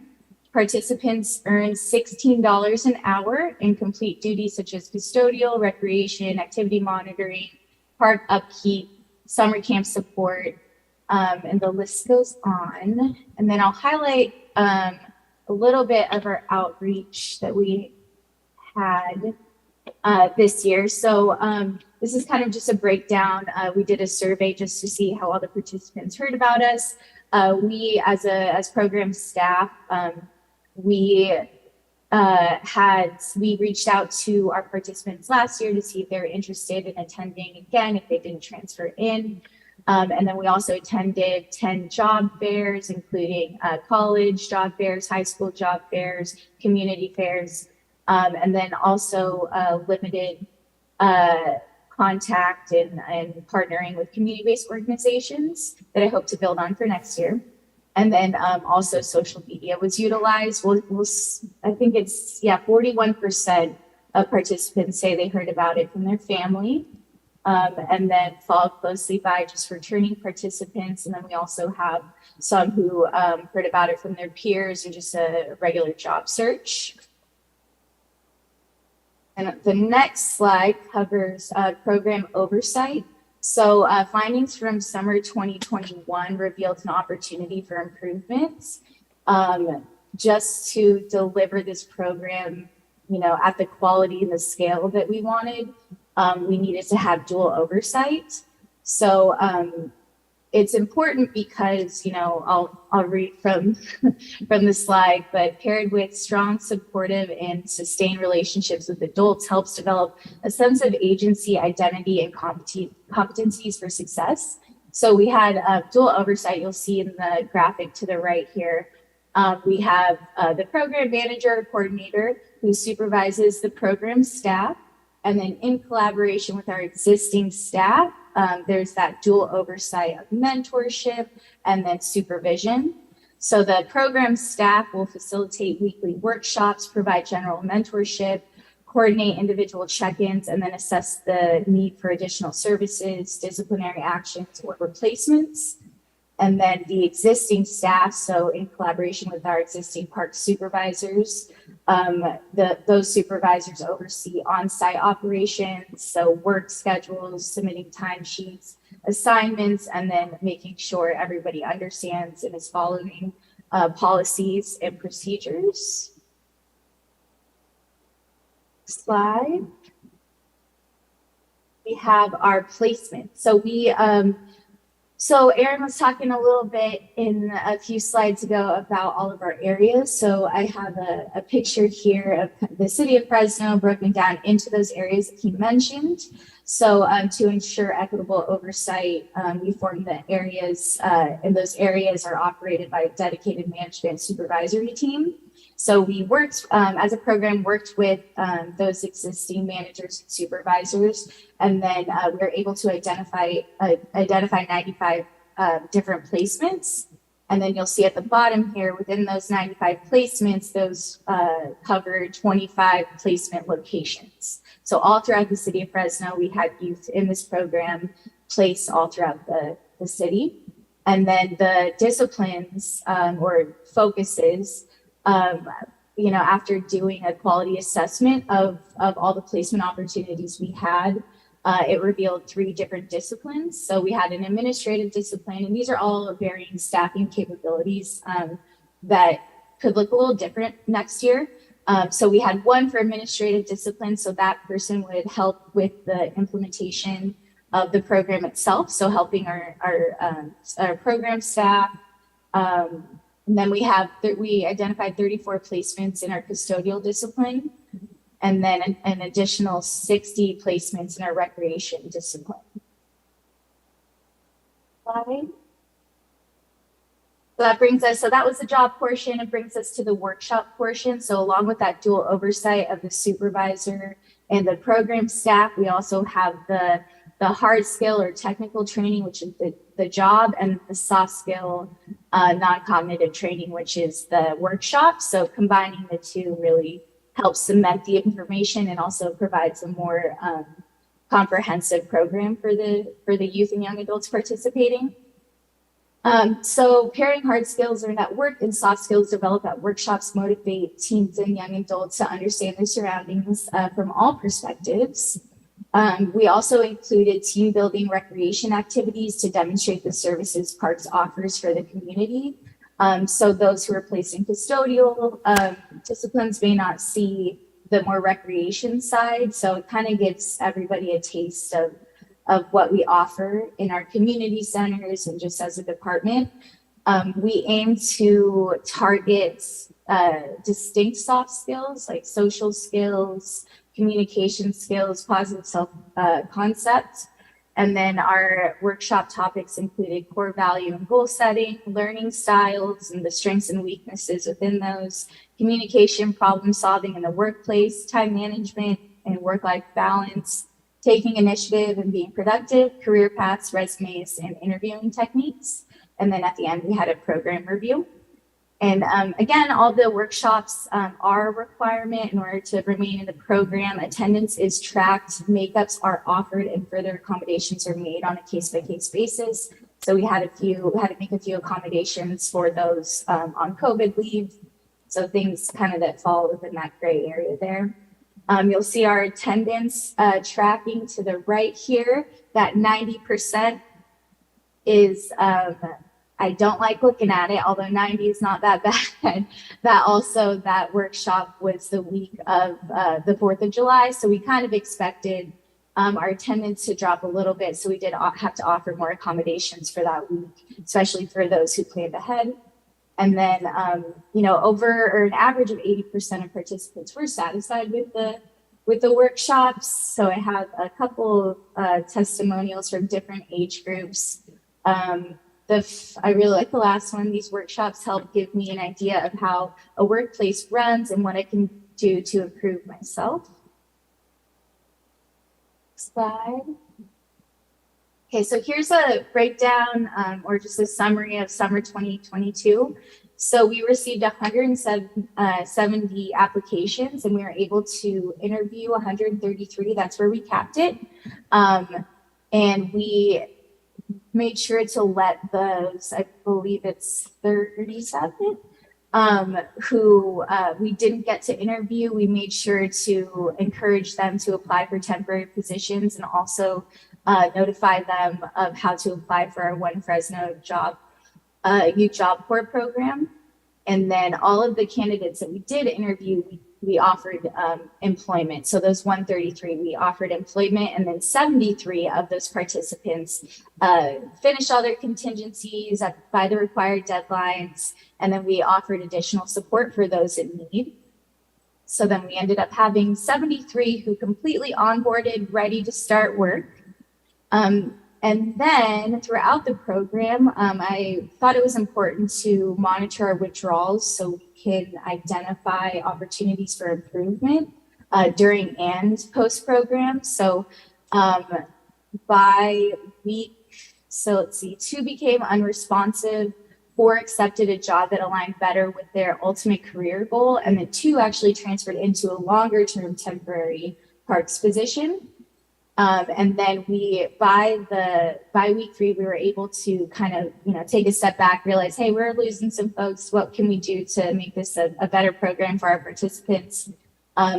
Participants earn $16 an hour and complete duties such as custodial, recreation, activity monitoring, park upkeep, summer camp support, and the list goes on. And then I'll highlight a little bit of our outreach that we had this year. So this is kind of just a breakdown. We did a survey just to see how all the participants heard about us. We, as program staff, we reached out to our participants last year to see if they were interested in attending again, if they didn't transfer in. And then we also attended 10 job fairs, including college job fairs, high school job fairs, community fairs, and then also limited contact and partnering with community-based organizations that I hope to build on for next year. And then also social media was utilized. I think it's 41% of participants say they heard about it from their family, and then followed closely by just returning participants. And then we also have some who heard about it from their peers and just a regular job search. And the next slide covers program oversight. So findings from summer 2021 revealed an opportunity for improvements. Just to deliver this program, at the quality and the scale that we wanted, we needed to have dual oversight. So it's important because, I'll read from the slide, but paired with strong, supportive, and sustained relationships with adults helps develop a sense of agency, identity, and competencies for success. So we had dual oversight. You'll see in the graphic to the right here. We have the program manager or coordinator who supervises the program staff. And then in collaboration with our existing staff, there's that dual oversight of mentorship and then supervision. So the program staff will facilitate weekly workshops, provide general mentorship, coordinate individual check-ins, and then assess the need for additional services, disciplinary actions, or replacements. And then the existing staff, so in collaboration with our existing park supervisors, those supervisors oversee on-site operations, so work schedules, submitting timesheets, assignments, and then making sure everybody understands and is following policies and procedures. Slide. We have our placement. So Erin was talking a little bit in a few slides ago about all of our areas. So I have a picture here of the city of Fresno broken down into those areas that he mentioned. So to ensure equitable oversight, we formed the areas, and those areas are operated by a dedicated management supervisory team. So we worked, as a program, worked with those existing managers and supervisors, and then we were able to identify 95 different placements. And then you'll see at the bottom here, within those 95 placements, those covered 25 placement locations. So all throughout the city of Fresno, we had youth in this program placed all throughout the city. And then the disciplines or focuses, after doing a quality assessment of all the placement opportunities we had, it revealed 3 different disciplines. So we had an administrative discipline, and these are all varying staffing capabilities that could look a little different next year. So we had one for administrative discipline. So that person would help with the implementation of the program itself. So helping our program staff. And then we identified 34 placements in our custodial discipline, and then an additional 60 placements in our recreation discipline. slide. So that brings us, so that was the job portion. It brings us to the workshop portion. So along with that dual oversight of the supervisor and the program staff, we also have the hard skill or technical training, which is the job, and the soft skill non-cognitive training, which is the workshop. So combining the two really helps cement the information and also provides a more comprehensive program for the youth and young adults participating. So pairing hard skills learned at work and soft skills developed at workshops motivate teens and young adults to understand their surroundings from all perspectives. We also included team building recreation activities to demonstrate the services parks offers for the community. So those who are placed in custodial disciplines may not see the more recreation side. So it kind of gives everybody a taste of what we offer in our community centers and just as a department. We aim to target distinct soft skills like social skills, communication skills, positive self-concept. And then our workshop topics included core value and goal setting, learning styles and the strengths and weaknesses within those, communication, problem solving in the workplace, time management and work-life balance, taking initiative and being productive, career paths, resumes, and interviewing techniques. And then at the end, we had a program review. And again, all the workshops are a requirement in order to remain in the program. Attendance is tracked, makeups are offered, and further accommodations are made on a case-by-case basis. So we had to make a few accommodations for those on COVID leave. So things kind of that fall within that gray area there. You'll see our attendance tracking to the right here. That 90% is, I don't like looking at it, although 90 is not that bad. That workshop was the week of the 4th of July. So we kind of expected our attendance to drop a little bit. So we did have to offer more accommodations for that week, especially for those who planned ahead. And then, over an average of 80% of participants were satisfied with the workshops. So I have a couple testimonials from different age groups. I really like the last one. These workshops help give me an idea of how a workplace runs and what I can do to improve myself. Slide. Okay, so here's a breakdown or just a summary of summer 2022. So we received 170 applications and we were able to interview 133. That's where we capped it. And we made sure to let those, I believe it's 37, who we didn't get to interview. We made sure to encourage them to apply for temporary positions and also notify them of how to apply for our One Fresno Youth Job Corps program. And then all of the candidates that we did interview, we offered employment. So those 133, we offered employment, and then 73 of those participants finished all their contingencies by the required deadlines. And then we offered additional support for those in need. So then we ended up having 73 who completely onboarded, ready to start work. And then throughout the program, I thought it was important to monitor our withdrawals so we can identify opportunities for improvement during and post-program. So by week, so let's see, 2 became unresponsive, 4 accepted a job that aligned better with their ultimate career goal, and then 2 actually transferred into a longer-term temporary parks position. And then by week 3, we were able to kind of, take a step back, realize, hey, we're losing some folks. What can we do to make this a better program for our participants?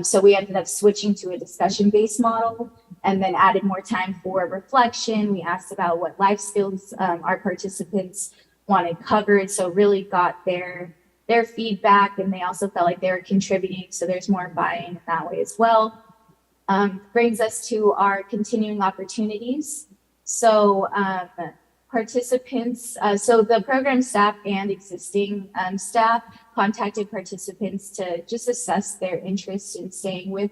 So we ended up switching to a discussion-based model and then added more time for reflection. We asked about what life skills our participants wanted covered. So really got their feedback, and they also felt like they were contributing. So there's more buy-in that way as well. Brings us to our continuing opportunities. So participants, so the program staff and existing staff contacted participants to just assess their interest in staying with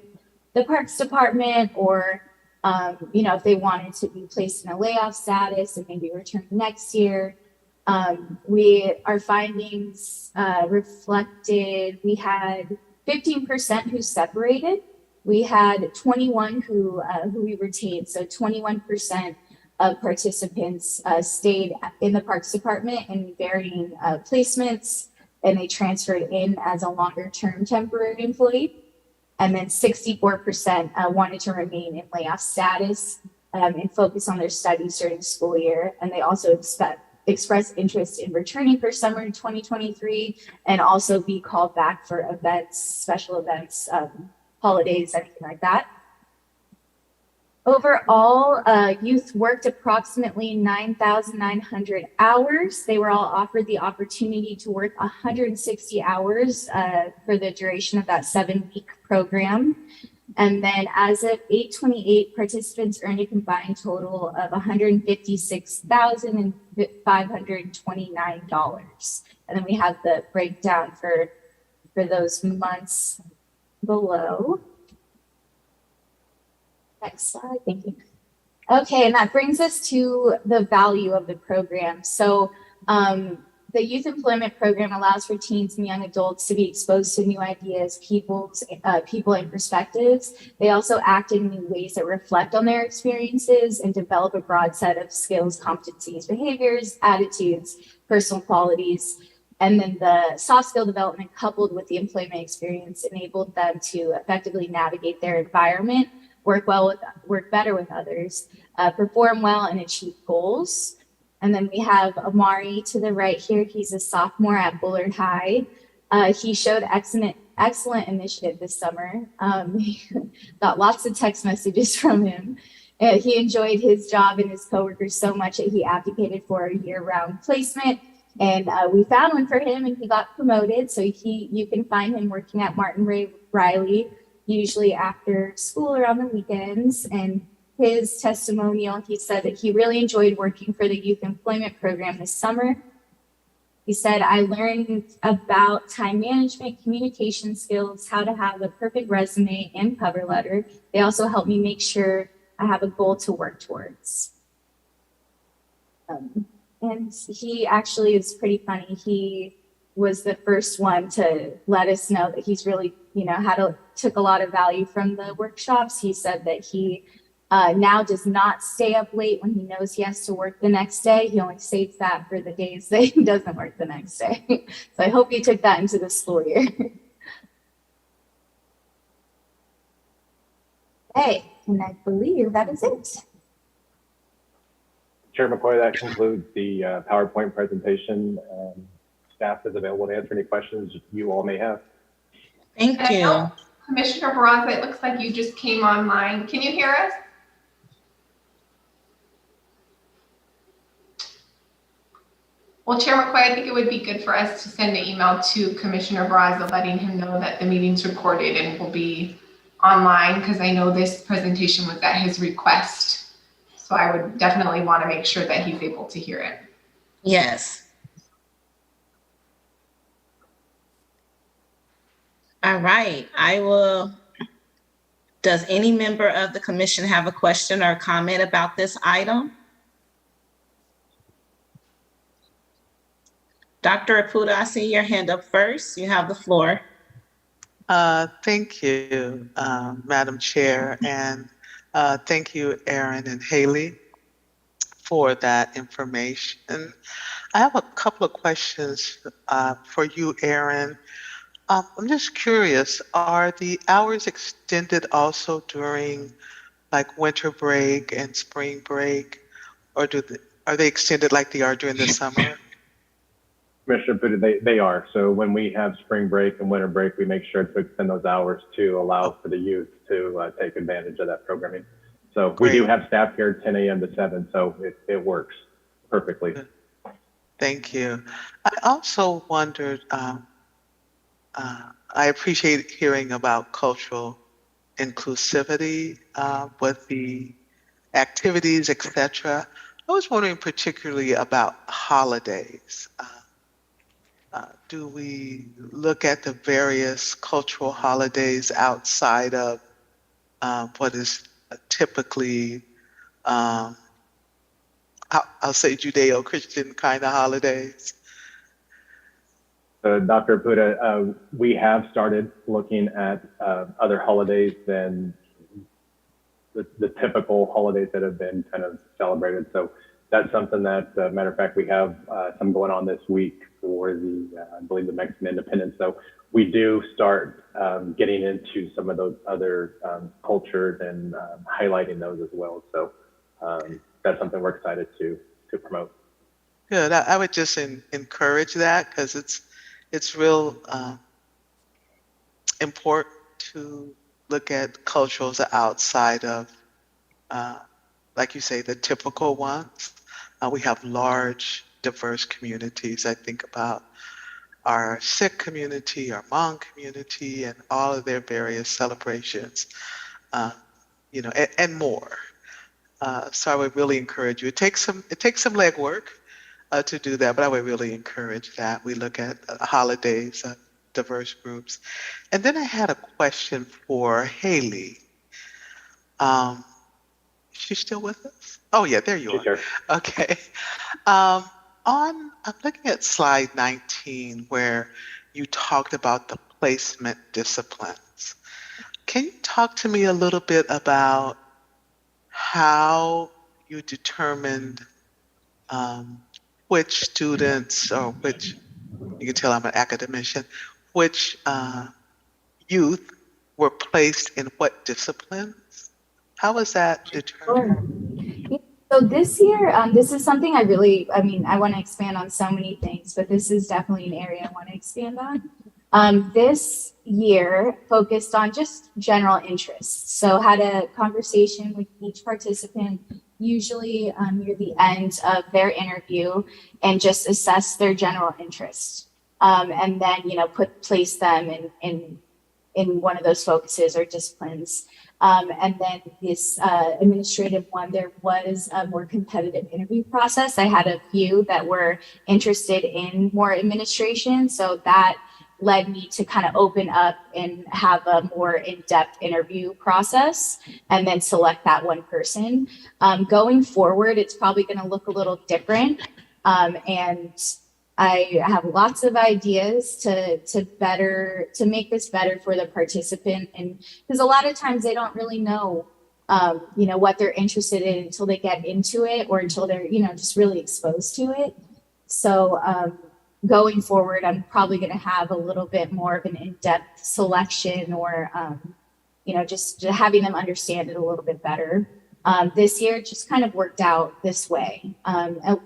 the Parks Department or if they wanted to be placed in a layoff status and maybe return next year. Our findings reflected, we had 15% who separated. We had 21 who we retained. So 21% of participants stayed in the Parks Department in varying placements, and they transferred in as a longer-term temporary employee. And then 64% wanted to remain in layoff status and focus on their studies during the school year. And they also express interest in returning for summer 2023 and also be called back for events, special events, holidays, anything like that. Overall, youth worked approximately 9,900 hours. They were all offered the opportunity to work 160 hours for the duration of that 7-week program. And then as of 8/28, participants earned a combined total of $156,529. And then we have the breakdown for those months below. Next slide, thank you. Okay, and that brings us to the value of the program. So the Youth Employment Program allows for teens and young adults to be exposed to new ideas, people and perspectives. They also act in new ways that reflect on their experiences and develop a broad set of skills, competencies, behaviors, attitudes, personal qualities. And then the soft skill development coupled with the employment experience enabled them to effectively navigate their environment, work better with others, perform well, and achieve goals. And then we have Amari to the right here. He's a sophomore at Bullard High. He showed excellent initiative this summer. Got lots of text messages from him. He enjoyed his job and his coworkers so much that he advocated for a year-round placement. And we found one for him, and he got promoted. So you can find him working at Martin Riley, usually after school or on the weekends. And his testimonial, he said that he really enjoyed working for the Youth Employment Program this summer. He said, I learned about time management, communication skills, how to have the perfect resume and cover letter. They also helped me make sure I have a goal to work towards. And he actually is pretty funny. He was the first one to let us know that he's really, took a lot of value from the workshops. He said that he now does not stay up late when he knows he has to work the next day. He only saves that for the days that he doesn't work the next day. So I hope you took that into the school year. Okay, and I believe that is it. Chair McCoy, that concludes the PowerPoint presentation. Staff is available to answer any questions you all may have. Thank you. Commissioner Barraza, it looks like you just came online. Can you hear us? Well, Chair McCoy, I think it would be good for us to send an email to Commissioner Barraza letting him know that the meeting's recorded and will be online, because I know this presentation was at his request. So I would definitely want to make sure that he's able to hear it. Yes. All right, I will. Does any member of the commission have a question or comment about this item? Dr. Apuda, I see your hand up first. You have the floor. Thank you, Madam Chair, and thank you, Aaron and Haley, for that information. I have a couple of questions for you, Aaron. I'm just curious, are the hours extended also during like winter break and spring break, or are they extended like they are during the summer? Commissioner Buda, they are. So when we have spring break and winter break, we make sure to extend those hours to allow for the youth to take advantage of that programming. So we do have staff here 10 a.m. to 7, so it works perfectly. Thank you. I also wondered, I appreciate hearing about cultural inclusivity with the activities, etc. I was wondering particularly about holidays. Do we look at the various cultural holidays outside of what is typically, um, I'll say Judeo-Christian kind of holidays? Dr. Apuda, we have started looking at other holidays than the typical holidays that have been kind of celebrated. So that's something that, matter of fact, we have some going on this week for the, I believe, the Mexican independence. So we do start getting into some of those other cultures and highlighting those as well. So that's something we're excited to promote. Good. I would just encourage that, because it's real important to look at cultures outside of, like you say, the typical ones. We have large, diverse communities. I think about our Sikh community, our Hmong community, and all of their various celebrations, and more. So I would really encourage you. It takes some legwork to do that, but I would really encourage that. We look at holidays, diverse groups. And then I had a question for Haley. She's still with us? Oh yeah, there you are. Sure. Okay. I'm looking at slide 19 where you talked about the placement disciplines. Can you talk to me a little bit about how you determined which students, or which, you can tell I'm an academician, which youth were placed in what disciplines? How was that determined? Sure. So this year, this is something I want to expand on so many things, but this is definitely an area I want to expand on. This year focused on just general interests. So had a conversation with each participant, usually near the end of their interview, and just assess their general interests. And then, place them in one of those focuses or disciplines. And then this administrative one, there was a more competitive interview process. I had a few that were interested in more administration. So that led me to kind of open up and have a more in-depth interview process and then select that one person. Going forward, it's probably going to look a little different. And I have lots of ideas to make this better for the participant, and because a lot of times they don't really know, what they're interested in until they get into it, or until they're, just really exposed to it. So going forward, I'm probably going to have a little bit more of an in-depth selection, or just having them understand it a little bit better. This year just kind of worked out this way. I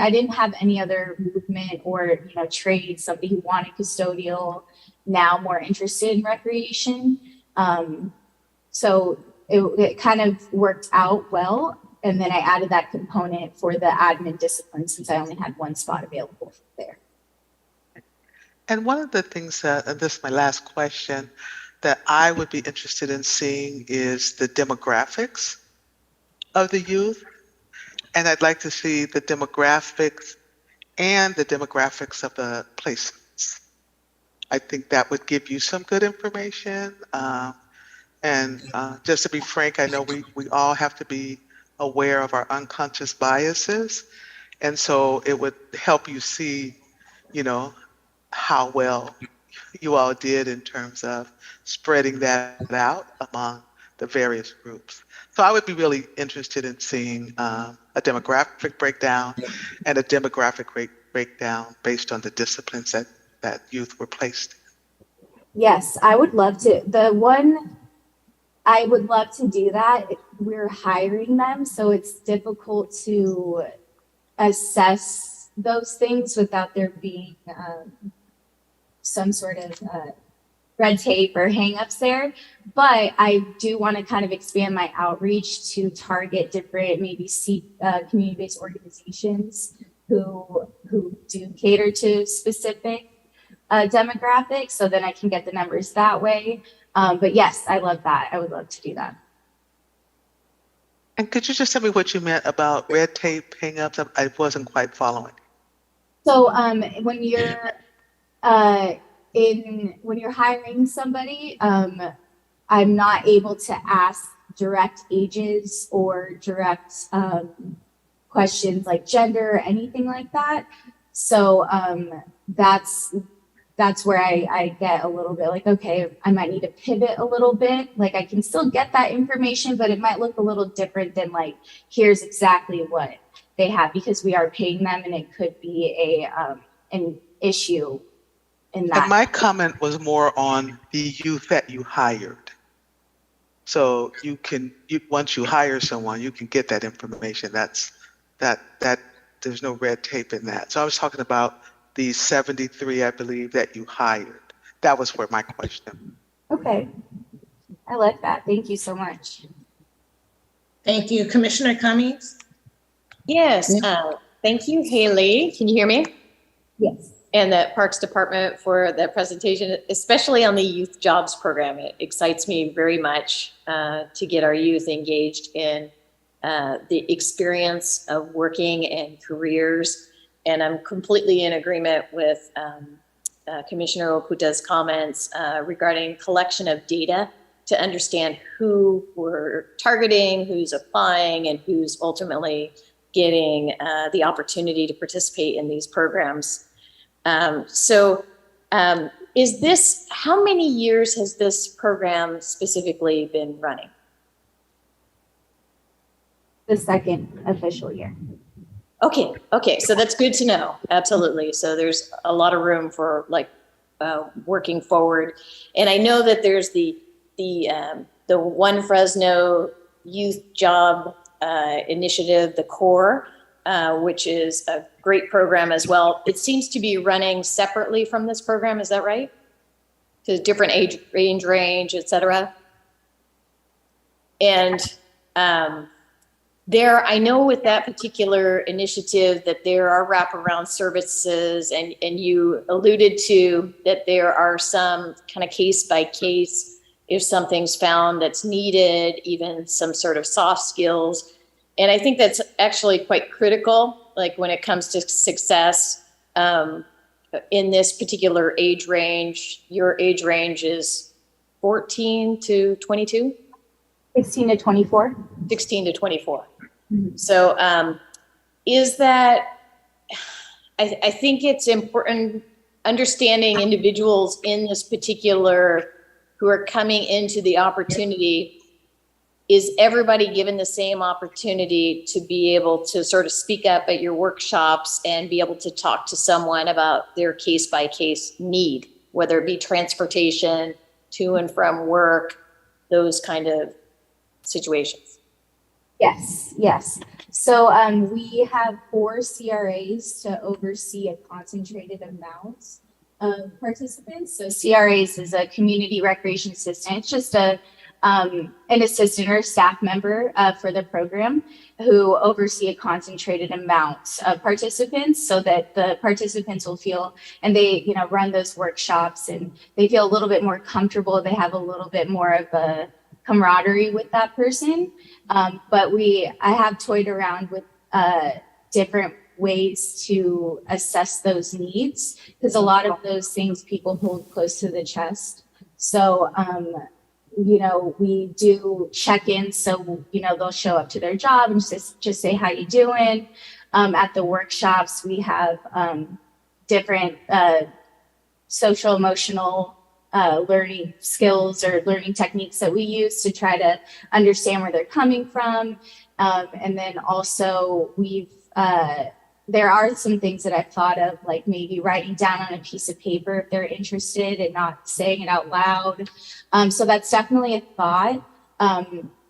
didn't have any other movement or, trade, somebody who wanted custodial, now more interested in recreation. So it kind of worked out well. And then I added that component for the admin discipline, since I only had one spot available there. And one of the things and this is my last question, that I would be interested in seeing is the demographics of the youth. And I'd like to see the demographics and the demographics of the placements. I think that would give you some good information. And just to be frank, I know we all have to be aware of our unconscious biases. And so it would help you see, how well you all did in terms of spreading that out among the various groups. So I would be really interested in seeing a demographic breakdown and a demographic breakdown based on the disciplines that youth were placed in. Yes, I would love to. I would love to do that. We're hiring them, so it's difficult to assess those things without there being some sort of red tape or hangups there. But I do want to kind of expand my outreach to target different, maybe community-based organizations who do cater to specific demographics, so then I can get the numbers that way. But yes, I love that. I would love to do that. And could you just tell me what you meant about red tape hangups? I wasn't quite following. So when you're when you're hiring somebody, I'm not able to ask direct ages or direct questions like gender or anything like that. So that's where I get a little bit like, okay, I might need to pivot a little bit. Like I can still get that information, but it might look a little different than like, here's exactly what they have, because we are paying them and it could be an issue in that. And my comment was more on the youth that you hired. So once you hire someone, you can get that information. That there's no red tape in that. So I was talking about the 73, I believe, that you hired. That was where my question. Okay. I like that. Thank you so much. Thank you. Commissioner Cummings? Yes, thank you, Haley. Can you hear me? Yes. And the Parks Department for that presentation, especially on the Youth Jobs Program. It excites me very much to get our youth engaged in the experience of working and careers. And I'm completely in agreement with Commissioner Okuta's comments regarding collection of data to understand who we're targeting, who's applying, and who's ultimately getting the opportunity to participate in these programs. Is this, how many years has this program specifically been running? The second official year. Okay, so that's good to know. Absolutely. So there's a lot of room for like working forward. And I know that there's the One Fresno Youth Job Initiative, the CORE, which is a great program as well. It seems to be running separately from this program. Is that right? To different age range, et cetera. And I know with that particular initiative that there are wraparound services, and you alluded to that there are some kind of case by case, if something's found that's needed, even some sort of soft skills. And I think that's actually quite critical, like when it comes to success in this particular age range. Your age range is 14 to 22? 16 to 24. 16 to 24. Mm-hmm. So is that, I think it's important understanding individuals in this particular who are coming into the opportunity. Is everybody given the same opportunity to be able to sort of speak up at your workshops and be able to talk to someone about their case by case need, whether it be transportation, to and from work, those kind of situations? Yes. So we have 4 CRAs to oversee a concentrated amount of participants. So CRAs is a community recreation assistant. It's just an assistant or staff member for the program who oversee a concentrated amount of participants so that the participants will feel, and they run those workshops and they feel a little bit more comfortable. They have a little bit more of a camaraderie with that person. But I have toyed around with different ways to assess those needs, because a lot of those things people hold close to the chest. So, we do check-ins. So, they'll show up to their job and just say, how you doing? At the workshops, we have different social emotional learning skills or learning techniques that we use to try to understand where they're coming from. And then also there are some things that I've thought of, like maybe writing down on a piece of paper if they're interested and not saying it out loud. So that's definitely a thought.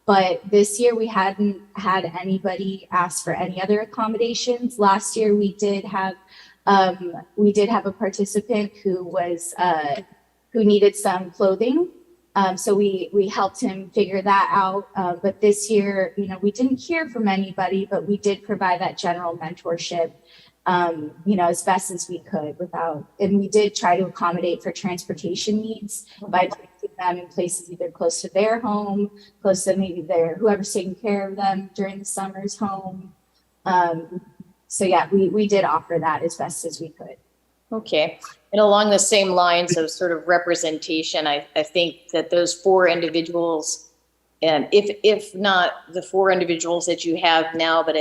But this year we hadn't had anybody ask for any other accommodations. Last year we did have a participant who needed some clothing. So we helped him figure that out. But this year, we didn't hear from anybody, but we did provide that general mentorship, as best as we could and we did try to accommodate for transportation needs by placing them in places either close to their home, close to maybe whoever's taking care of them during the summer's home. So yeah, we did offer that as best as we could. Okay. And along the same lines of sort of representation, I think that those 4 individuals And if not the 4 individuals that you have now, but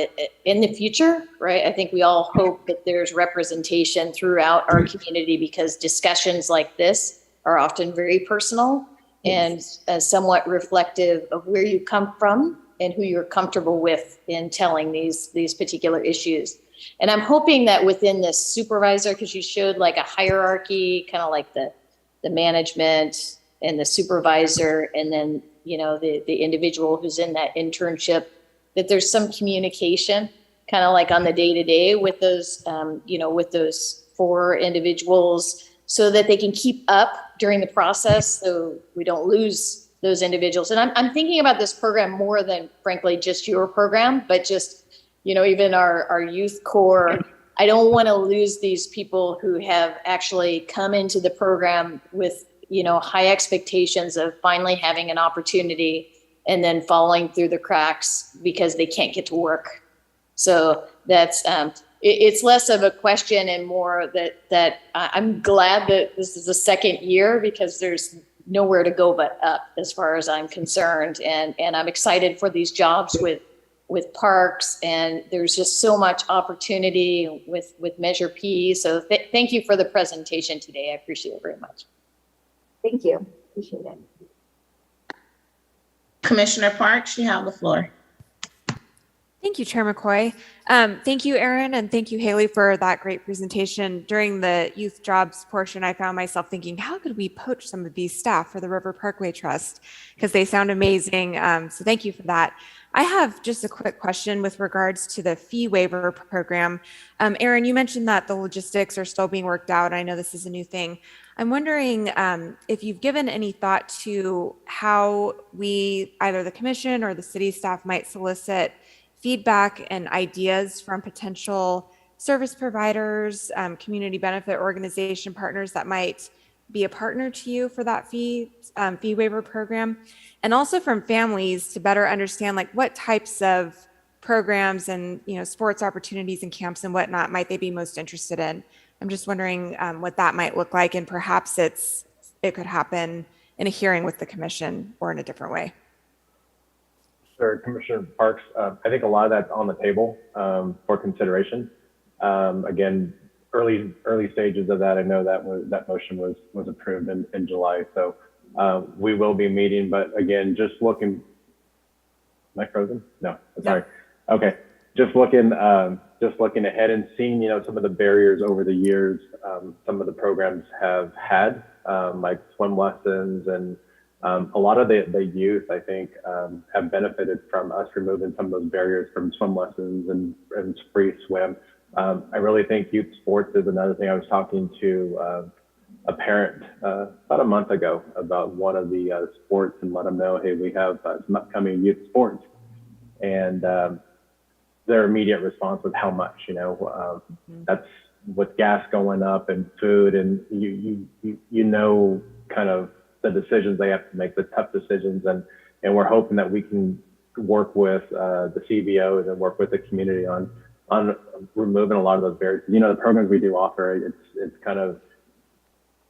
in the future, right? I think we all hope that there's representation throughout our community, because discussions like this are often very personal and somewhat reflective of where you come from and who you're comfortable with in telling these particular issues. And I'm hoping that within this supervisor, because you showed like a hierarchy, kind of like the management and the supervisor, and then the individual who's in that internship, that there's some communication kind of like on the day-to-day with those with those 4 individuals, so that they can keep up during the process, so we don't lose those individuals. And I'm thinking about this program more than, frankly, just your program, but just even our youth corps. I don't want to lose these people who have actually come into the program with high expectations of finally having an opportunity, and then falling through the cracks because they can't get to work. So that's it's less of a question and more that I'm glad that this is the second year, because there's nowhere to go but up as far as I'm concerned. And I'm excited for these jobs with parks, and there's just so much opportunity with Measure P. So thank you for the presentation today. I appreciate it very much. Thank you. Appreciate it. Commissioner Parks, you have the floor. Thank you, Chair McCoy. Thank you, Erin, and thank you, Haley, for that great presentation. During the youth jobs portion, I found myself thinking, how could we poach some of these staff for the River Parkway Trust? Because they sound amazing. So thank you for that. I have just a quick question with regards to the fee waiver program. Erin, you mentioned that the logistics are still being worked out. I know this is a new thing. I'm wondering if you've given any thought to how we, either the commission or the city staff, might solicit feedback and ideas from potential service providers, community benefit organization partners that might be a partner to you for that fee waiver program, and also from families to better understand like what types of programs and sports opportunities and camps and whatnot might they be most interested in. I'm just wondering what that might look like, and perhaps it could happen in a hearing with the commission or in a different way. Sure, Commissioner Parks. I think a lot of that's on the table for consideration. Again, early stages of that. I know that motion was approved in July, so we will be meeting. But again, just looking. Am I frozen? No, sorry. Okay, just looking ahead and seeing some of the barriers over the years. Some of the programs have had like swim lessons, and a lot of the youth, I think, have benefited from us removing some of those barriers from swim lessons and free swim. I really think youth sports is another thing. I was talking to a parent about a month ago about one of the sports, and let them know, hey, we have some upcoming youth sports, and their immediate response was how much. That's with gas going up and food, and kind of the decisions they have to make, the tough decisions, and we're hoping that we can work with the CBOs and work with the community on removing a lot of those barriers. The programs we do offer,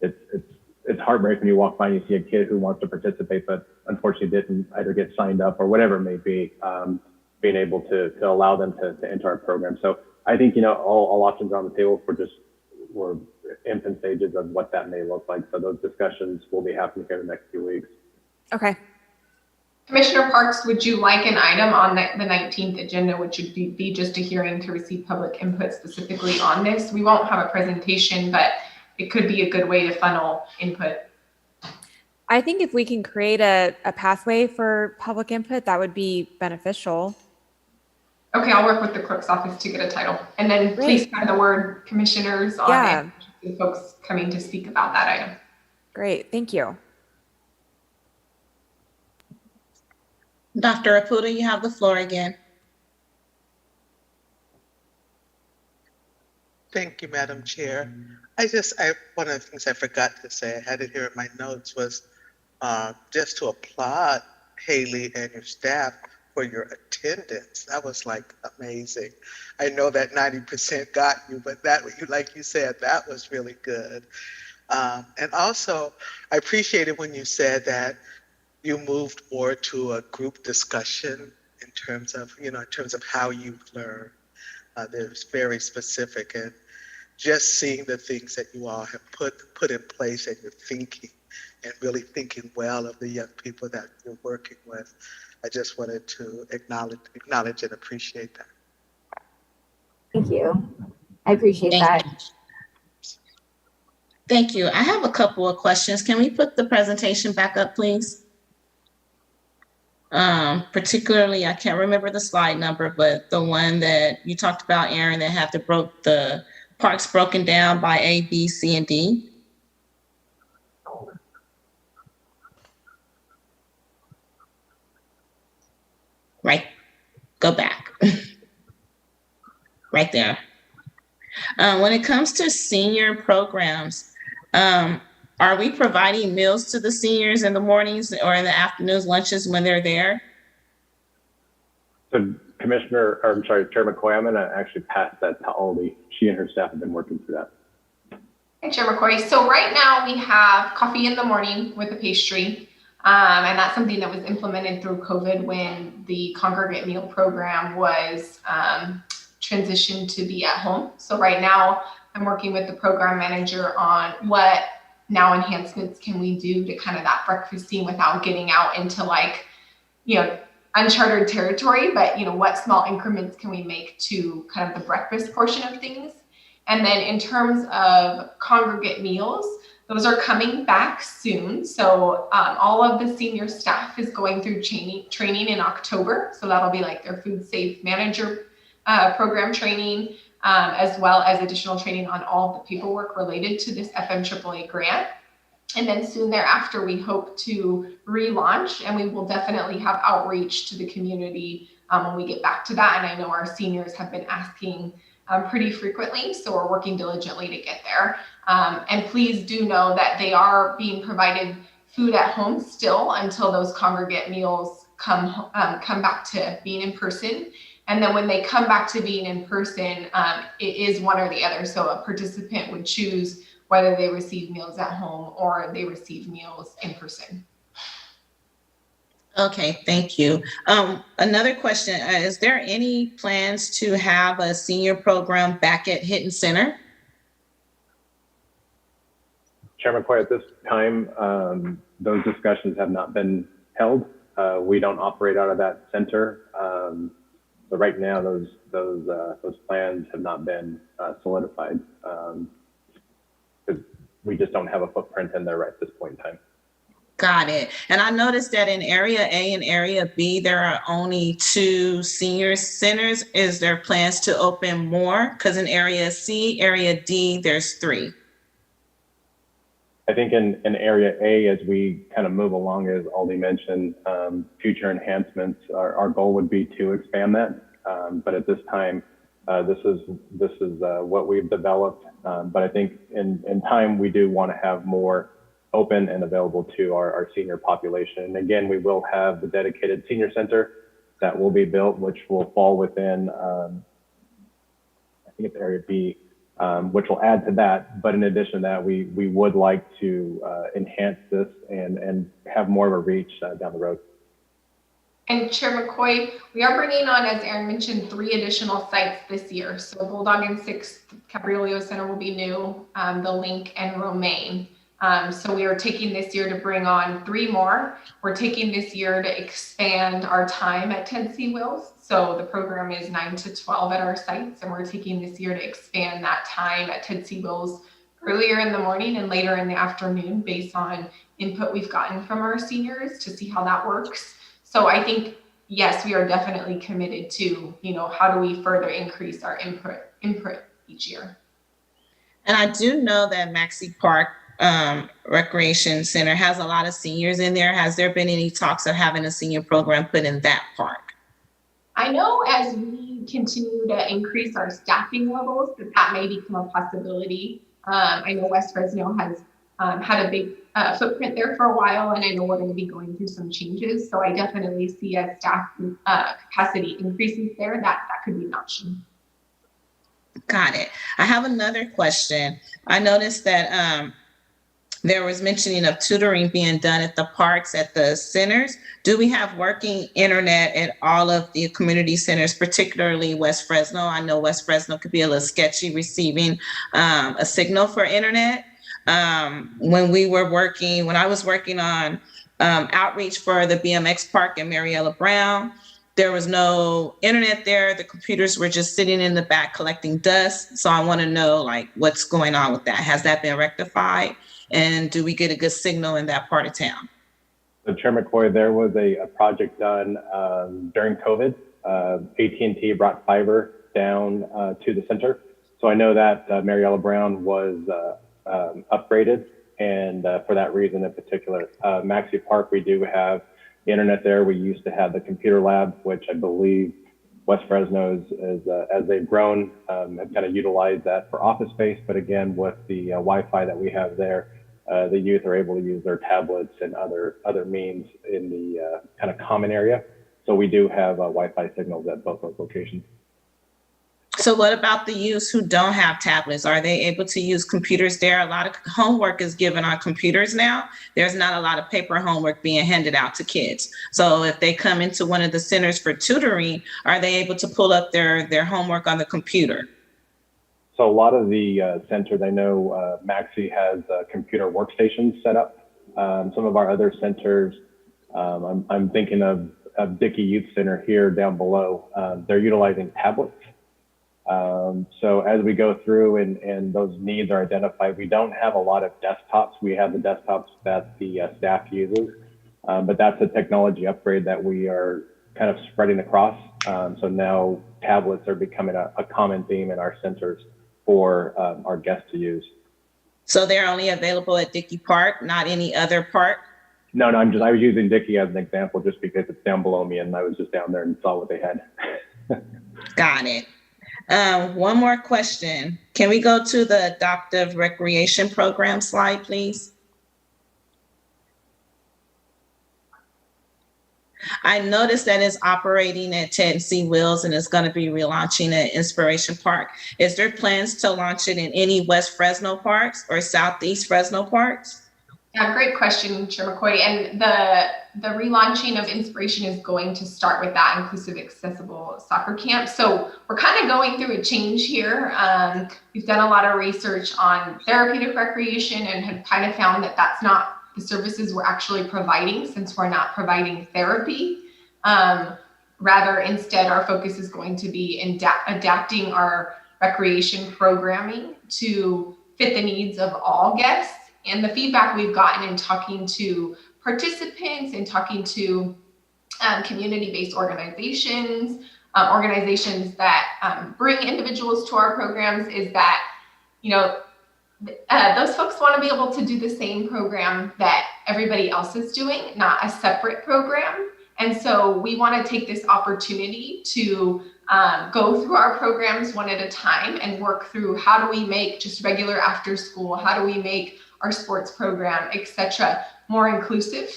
it's heartbreaking when you walk by and you see a kid who wants to participate, but unfortunately didn't either get signed up or whatever it may be, being able to allow them to enter our program. So I think, all options are on the table. We're infant stages of what that may look like. So those discussions will be happening here in the next few weeks. Okay. Commissioner Parks, would you like an item on the 19th agenda, which would be just a hearing to receive public input specifically on this? We won't have a presentation, but it could be a good way to funnel input. I think if we can create a pathway for public input, that would be beneficial. Okay, I'll work with the clerk's office to get a title. And then please add the word commissioners on it, the folks coming to speak about that item. Great, thank you. Dr. Apuda, you have the floor again. Thank you, Madam Chair. One of the things I forgot to say, I had it here in my notes, was just to applaud Haley and your staff for your attendance. That was like amazing. I know that 90% got you, but that, like you said, that was really good. And also, I appreciated when you said that you moved more to a group discussion in terms of, in terms of how you learn. There's very specific, and just seeing the things that you all have put in place, and you're thinking and really thinking well of the young people that you're working with. I just wanted to acknowledge and appreciate that. Thank you. I appreciate Thank that. Thank you. I have a couple of questions. Can we put the presentation back up, please? Particularly, I can't remember the slide number, but the one that you talked about, Aaron, that had the parks broken down by A, B, C, and D. Right, go back. Right there. When it comes to senior programs, are we providing meals to the seniors in the mornings or in the afternoons, lunches when they're there? So Chair McCoy, I'm gonna actually pass that to Aldi. She and her staff have been working through that. Hey, Chair McCoy. So right now we have coffee in the morning with a pastry. And that's something that was implemented through COVID when the congregate meal program was transitioned to be at home. So right now I'm working with the program manager on what now enhancements can we do to kind of that breakfast scene without getting out into like, uncharted territory, but what small increments can we make to kind of the breakfast portion of things. And then in terms of congregate meals, those are coming back soon. So all of the senior staff is going through training in October. So that'll be like their food safe manager program training, as well as additional training on all of the paperwork related to this FMAAA grant. And then soon thereafter, we hope to relaunch, and we will definitely have outreach to the community when we get back to that. And I know our seniors have been asking pretty frequently, so we're working diligently to get there. And please do know that they are being provided food at home still until those congregate meals come back to being in person. And then when they come back to being in person, it is one or the other. So a participant would choose whether they receive meals at home or they receive meals in person. Okay, thank you. Another question, is there any plans to have a senior program back at Hinton Center? Chair McCoy, at this time, those discussions have not been held. We don't operate out of that center. So right now, those plans have not been solidified. We just don't have a footprint in there right at this point in time. Got it. And I noticed that in Area A and Area B, there are only 2 senior centers. Is there plans to open more? Because in Area C, Area D, there's 3. I think in Area A, as we kind of move along, as Aldi mentioned, future enhancements, our goal would be to expand that. But at this time, this is what we've developed. But I think in time, we do want to have more open and available to our senior population. And again, we will have the dedicated senior center that will be built, which will fall within, I think it's Area B, which will add to that. But in addition to that, we would like to enhance this and have more of a reach down the road. And Chair McCoy, we are bringing on, as Aaron mentioned, 3 additional sites this year. So Bulldog and 6th Cabrillo Center will be new, the Link and Romaine. So we are taking this year to bring on 3 more. We're taking this year to expand our time at Tennessee Wheels. So the program is 9 to 12 at our sites, and we're taking this year to expand that time at Tennessee Wheels earlier in the morning and later in the afternoon based on input we've gotten from our seniors to see how that works. So I think, yes, we are definitely committed to, how do we further increase our input each year. And I do know that Maxey Park Recreation Center has a lot of seniors in there. Has there been any talks of having a senior program put in that park? I know as we continue to increase our staffing levels, that may become a possibility. I know West Fresno has had a big footprint there for a while, and I know we're going to be going through some changes. So I definitely see as staff capacity increases there, that could be an option. Got it. I have another question. I noticed that there was mentioning of tutoring being done at the parks, at the centers. Do we have working internet at all of the community centers, particularly West Fresno? I know West Fresno could be a little sketchy receiving a signal for internet. When I was working on outreach for the BMX park in Mariella Brown, there was no internet there. The computers were just sitting in the back collecting dust. So I want to know like what's going on with that. Has that been rectified? And do we get a good signal in that part of town? So Chair McCoy, there was a project done during COVID. AT&T brought fiber down to the center. So I know that Mariella Brown was upgraded. And for that reason in particular, Maxey Park, we do have the internet there. We used to have the computer lab, which I believe West Fresno is as they've grown, have kind of utilized that for office space. But again, with the Wi-Fi that we have there, the youth are able to use their tablets and other means in the kind of common area. So we do have Wi-Fi signals at both those locations. So what about the youth who don't have tablets? Are they able to use computers there? A lot of homework is given on computers now. There's not a lot of paper homework being handed out to kids. So if they come into one of the centers for tutoring, are they able to pull up their homework on the computer? So a lot of the centers, I know Maxey has computer workstations set up. Some of our other centers, I'm thinking of Dickey Youth Center here down below. They're utilizing tablets. So as we go through and those needs are identified, we don't have a lot of desktops. We have the desktops that the staff uses, but that's a technology upgrade that we are kind of spreading across. So now tablets are becoming a common theme in our centers for our guests to use. So they're only available at Dickey Park, not any other park? No, I was using Dickey as an example just because it's down below me and I was just down there and saw what they had. Got it. One more question. Can we go to the adoptive recreation program slide, please? I noticed that it's operating at Tennessee Wheels and it's going to be relaunching at Inspiration Park. Is there plans to launch it in any West Fresno parks or Southeast Fresno parks? Yeah, great question, Chair McCoy. And the relaunching of Inspiration is going to start with that inclusive, accessible soccer camp. So we're kind of going through a change here. We've done a lot of research on therapeutic recreation and have kind of found that that's not the services we're actually providing, since we're not providing therapy. Rather, instead, our focus is going to be in adapting our recreation programming to fit the needs of all guests. And the feedback we've gotten in talking to participants and talking to community-based organizations, organizations that bring individuals to our programs is that, those folks want to be able to do the same program that everybody else is doing, not a separate program. And so we want to take this opportunity to go through our programs one at a time and work through how do we make just regular after school, how do we make our sports program, etc., more inclusive.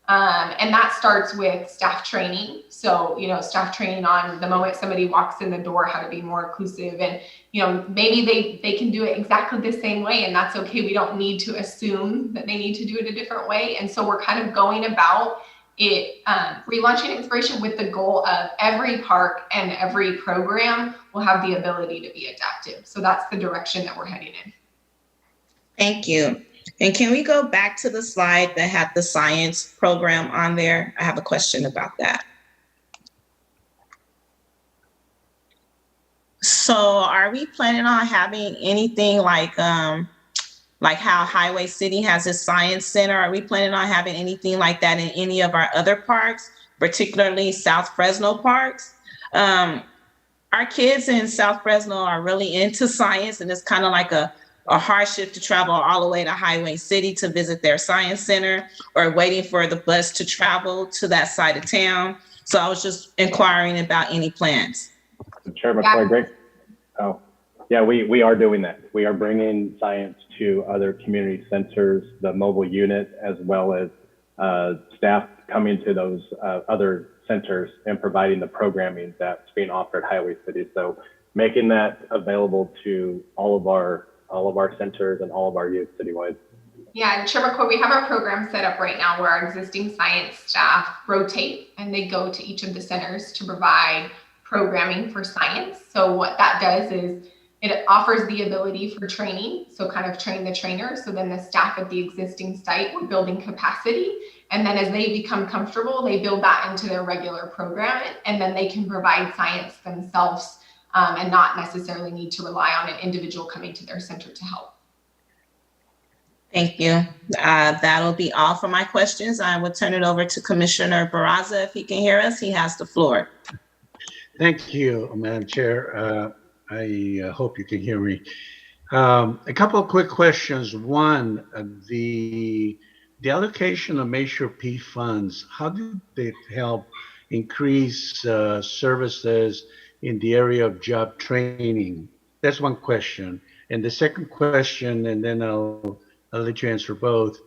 And that starts with staff training. So, staff training on the moment somebody walks in the door, how to be more inclusive. And, maybe they can do it exactly the same way, and that's okay. We don't need to assume that they need to do it a different way. And so we're kind of going about it, relaunching Inspiration with the goal of every park and every program will have the ability to be adaptive. So that's the direction that we're heading in. Thank you. And can we go back to the slide that had the science program on there? I have a question about that. So are we planning on having anything like how Highway City has a science center? Are we planning on having anything like that in any of our other parks, particularly South Fresno parks? Our kids in South Fresno are really into science, and it's kind of like a hardship to travel all the way to Highway City to visit their science center or waiting for the bus to travel to that side of town. So I was just inquiring about any plans. Chair McCoy, great. Oh, yeah, we are doing that. We are bringing science to other community centers, the mobile unit, as well as staff coming to those other centers and providing the programming that's being offered at Highway City. So making that available to all of our centers and all of our youth citywide. Yeah, and Chair McCoy, we have a program set up right now where our existing science staff rotate and they go to each of the centers to provide programming for science. So what that does is it offers the ability for training, so kind of train the trainer. So then the staff at the existing site, we're building capacity. And then as they become comfortable, they build that into their regular program, and then they can provide science themselves and not necessarily need to rely on an individual coming to their center to help. Thank you. That'll be all for my questions. I will turn it over to Commissioner Barraza if he can hear us. He has the floor. Thank you, Madam Chair. I hope you can hear me. A couple of quick questions. One, the allocation of Measure P funds, how did it help increase services in the area of job training? That's one question. And the second question, and then I'll let you answer both.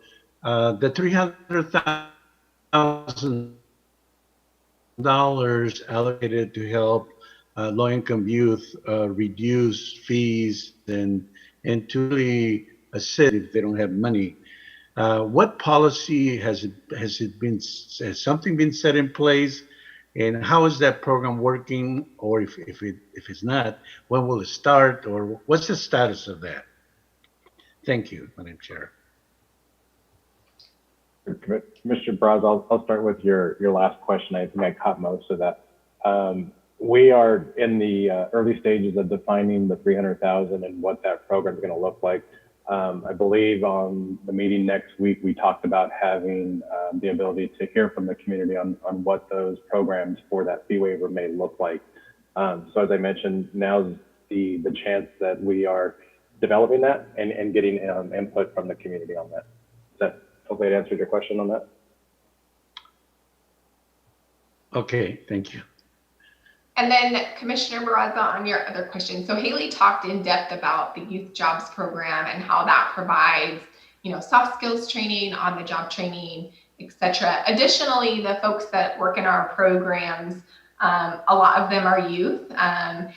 The $300,000 allocated to help low-income youth reduce fees and to really assist if they don't have money. What policy has something been set in place, and how is that program working? Or if it's not, when will it start, or what's the status of that? Thank you, Madam Chair. Mr. Braz, I'll start with your last question. I think I caught most of that. We are in the early stages of defining the 300,000 and what that program is going to look like. I believe on the meeting next week, we talked about having the ability to hear from the community on what those programs for that fee waiver may look like. So as I mentioned, now's the chance that we are developing that and getting input from the community on that. Hopefully it answered your question on that. Okay, thank you. And then Commissioner Barraza, on your other question. So Haley talked in depth about the Youth Jobs Program and how that provides, soft skills training, on the job training, etc. Additionally, the folks that work in our programs, a lot of them are youth, and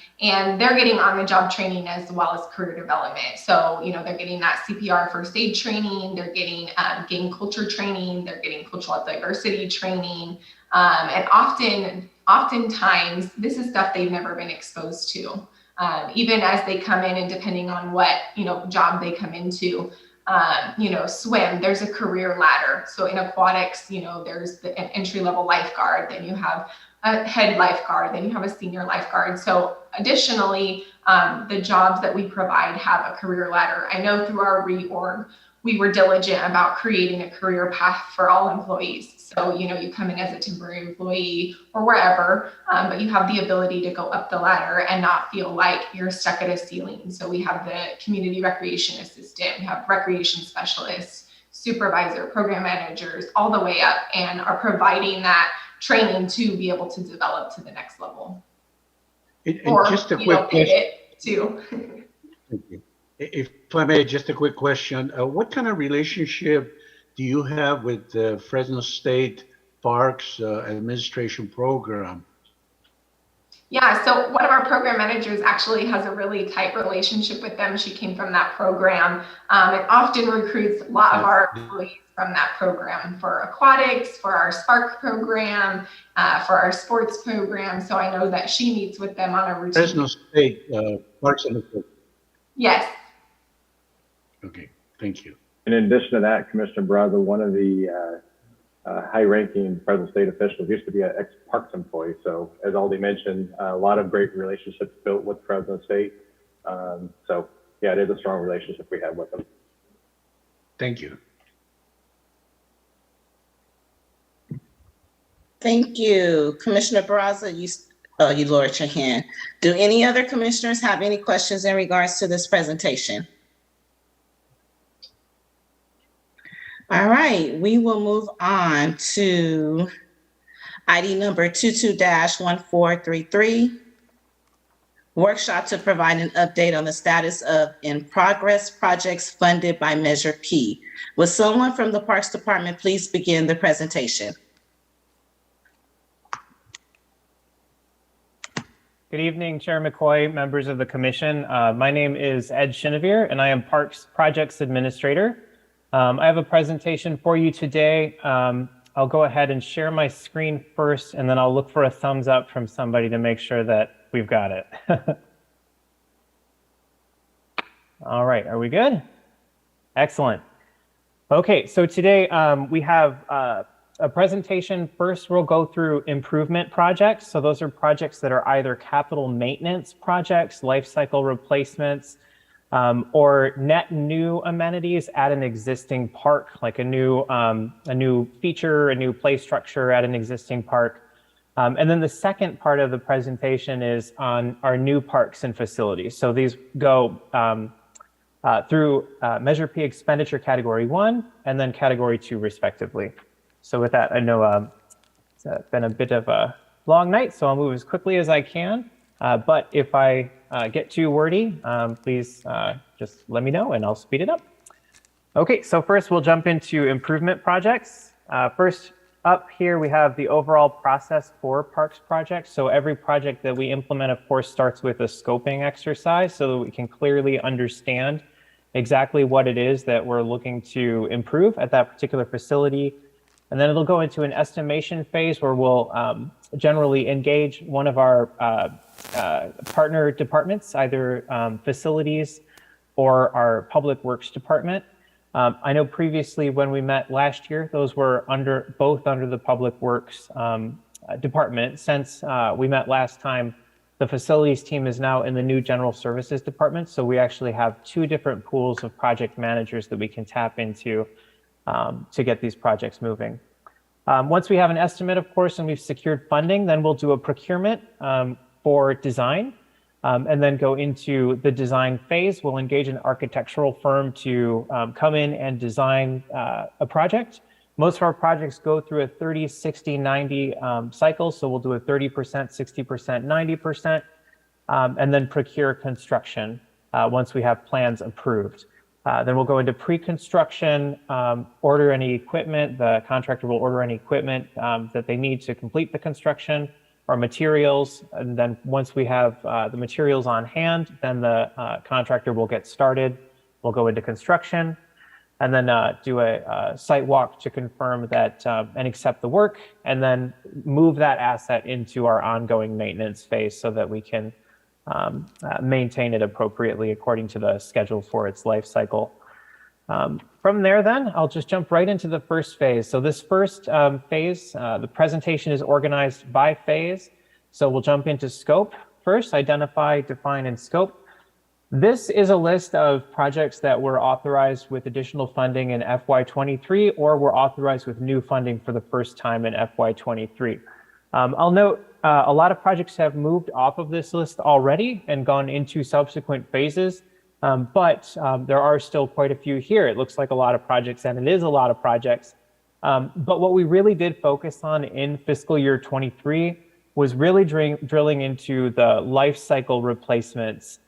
they're getting on-the-job training as well as career development. So, they're getting that CPR first aid training, they're getting gang culture training, they're getting cultural diversity training, and oftentimes this is stuff they've never been exposed to. Even as they come in and depending on what, job they come into, swim, there's a career ladder. So in aquatics, there's an entry-level lifeguard, then you have a head lifeguard, then you have a senior lifeguard. So additionally, the jobs that we provide have a career ladder. I know through our reorg, we were diligent about creating a career path for all employees. So, you come in as a temporary employee or wherever, but you have the ability to go up the ladder and not feel like you're stuck at a ceiling. So we have the community recreation assistant, we have recreation specialists, supervisor, program managers, all the way up, and are providing that training to be able to develop to the next level. Or just a quick question too. Thank you. If I may, just a quick question. What kind of relationship do you have with the Fresno State Parks Administration Program? Yeah, so one of our program managers actually has a really tight relationship with them. She came from that program and often recruits a lot of our employees from that program for aquatics, for our Spark program, for our sports program. So I know that she meets with them on a routine. Fresno State Parks and Recreation. Yes. Okay, thank you. In addition to that, Commissioner Barraza, one of the high-ranking Fresno State officials used to be an ex-Parks employee. So as Aldi mentioned, a lot of great relationships built with Fresno State. So yeah, it is a strong relationship we have with them. Thank you. Thank you. Commissioner Barraza, you lowered your hand. Do any other commissioners have any questions in regards to this presentation? All right, we will move on to ID number 22-1433, workshop to provide an update on the status of in-progress projects funded by Measure P. Will someone from the Parks Department please begin the presentation? Good evening, Chair McCoy, members of the commission. My name is Ed Shinevere, and I am Parks Projects Administrator. I have a presentation for you today. I'll go ahead and share my screen first, and then I'll look for a thumbs up from somebody to make sure that we've got it. All right, are we good? Excellent. Okay, so today we have a presentation. First, we'll go through improvement projects. So those are projects that are either capital maintenance projects, life cycle replacements, or net new amenities at an existing park, like a new feature, a new play structure at an existing park. And then the second part of the presentation is on our new parks and facilities. So these go through Measure P expenditure category 1 and then category 2 respectively. So with that, I know it's been a bit of a long night, so I'll move as quickly as I can. But if I get too wordy, please just let me know and I'll speed it up. Okay, so first we'll jump into improvement projects. First up here, we have the overall process for parks projects. So every project that we implement, of course, starts with a scoping exercise so that we can clearly understand exactly what it is that we're looking to improve at that particular facility. And then it'll go into an estimation phase where we'll generally engage one of our partner departments, either facilities or our public works department. I know previously when we met last year, those were both under the public works department. Since we met last time, the facilities team is now in the new general services department. So we actually have 2 different pools of project managers that we can tap into to get these projects moving. Once we have an estimate, of course, and we've secured funding, then we'll do a procurement for design and then go into the design phase. We'll engage an architectural firm to come in and design a project. Most of our projects go through a 30, 60, 90 cycle. So we'll do a 30%, 60%, 90%, and then procure construction once we have plans approved. Then we'll go into pre-construction, order any equipment. The contractor will order any equipment that they need to complete the construction, or materials. And then once we have the materials on hand, then the contractor will get started. We'll go into construction and then do a site walk to confirm that and accept the work, and then move that asset into our ongoing maintenance phase so that we can maintain it appropriately according to the schedule for its life cycle. From there, then, I'll just jump right into the first phase. So this first phase, the presentation is organized by phase. So we'll jump into scope first, identify, define, and scope. This is a list of projects that were authorized with additional funding in FY23 or were authorized with new funding for the first time in FY23. I'll note a lot of projects have moved off of this list already and gone into subsequent phases, but there are still quite a few here. It looks like a lot of projects, and it is a lot of projects. But what we really did focus on in fiscal year 23 was really drilling into the life cycle replacements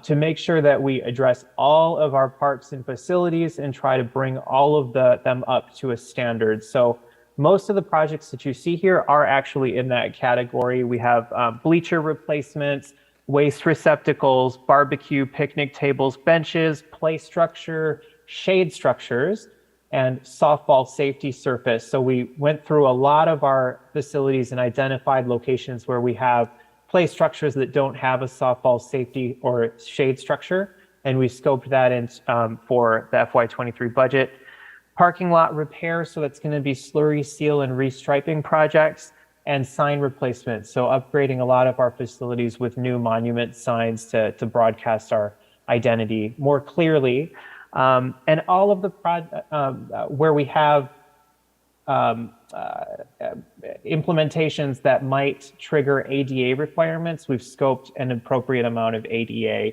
to make sure that we address all of our parks and facilities and try to bring all of them up to a standard. So most of the projects that you see here are actually in that category. We have bleacher replacements, waste receptacles, barbecue, picnic tables, benches, play structure, shade structures, and softball safety surface. So we went through a lot of our facilities and identified locations where we have play structures that don't have a softball safety or shade structure, and we scoped that in for the FY23 budget. Parking lot repair, so that's going to be slurry seal and restriping projects, and sign replacement, so upgrading a lot of our facilities with new monument signs to broadcast our identity more clearly. And all of the where we have implementations that might trigger ADA requirements, we've scoped an appropriate amount of ADA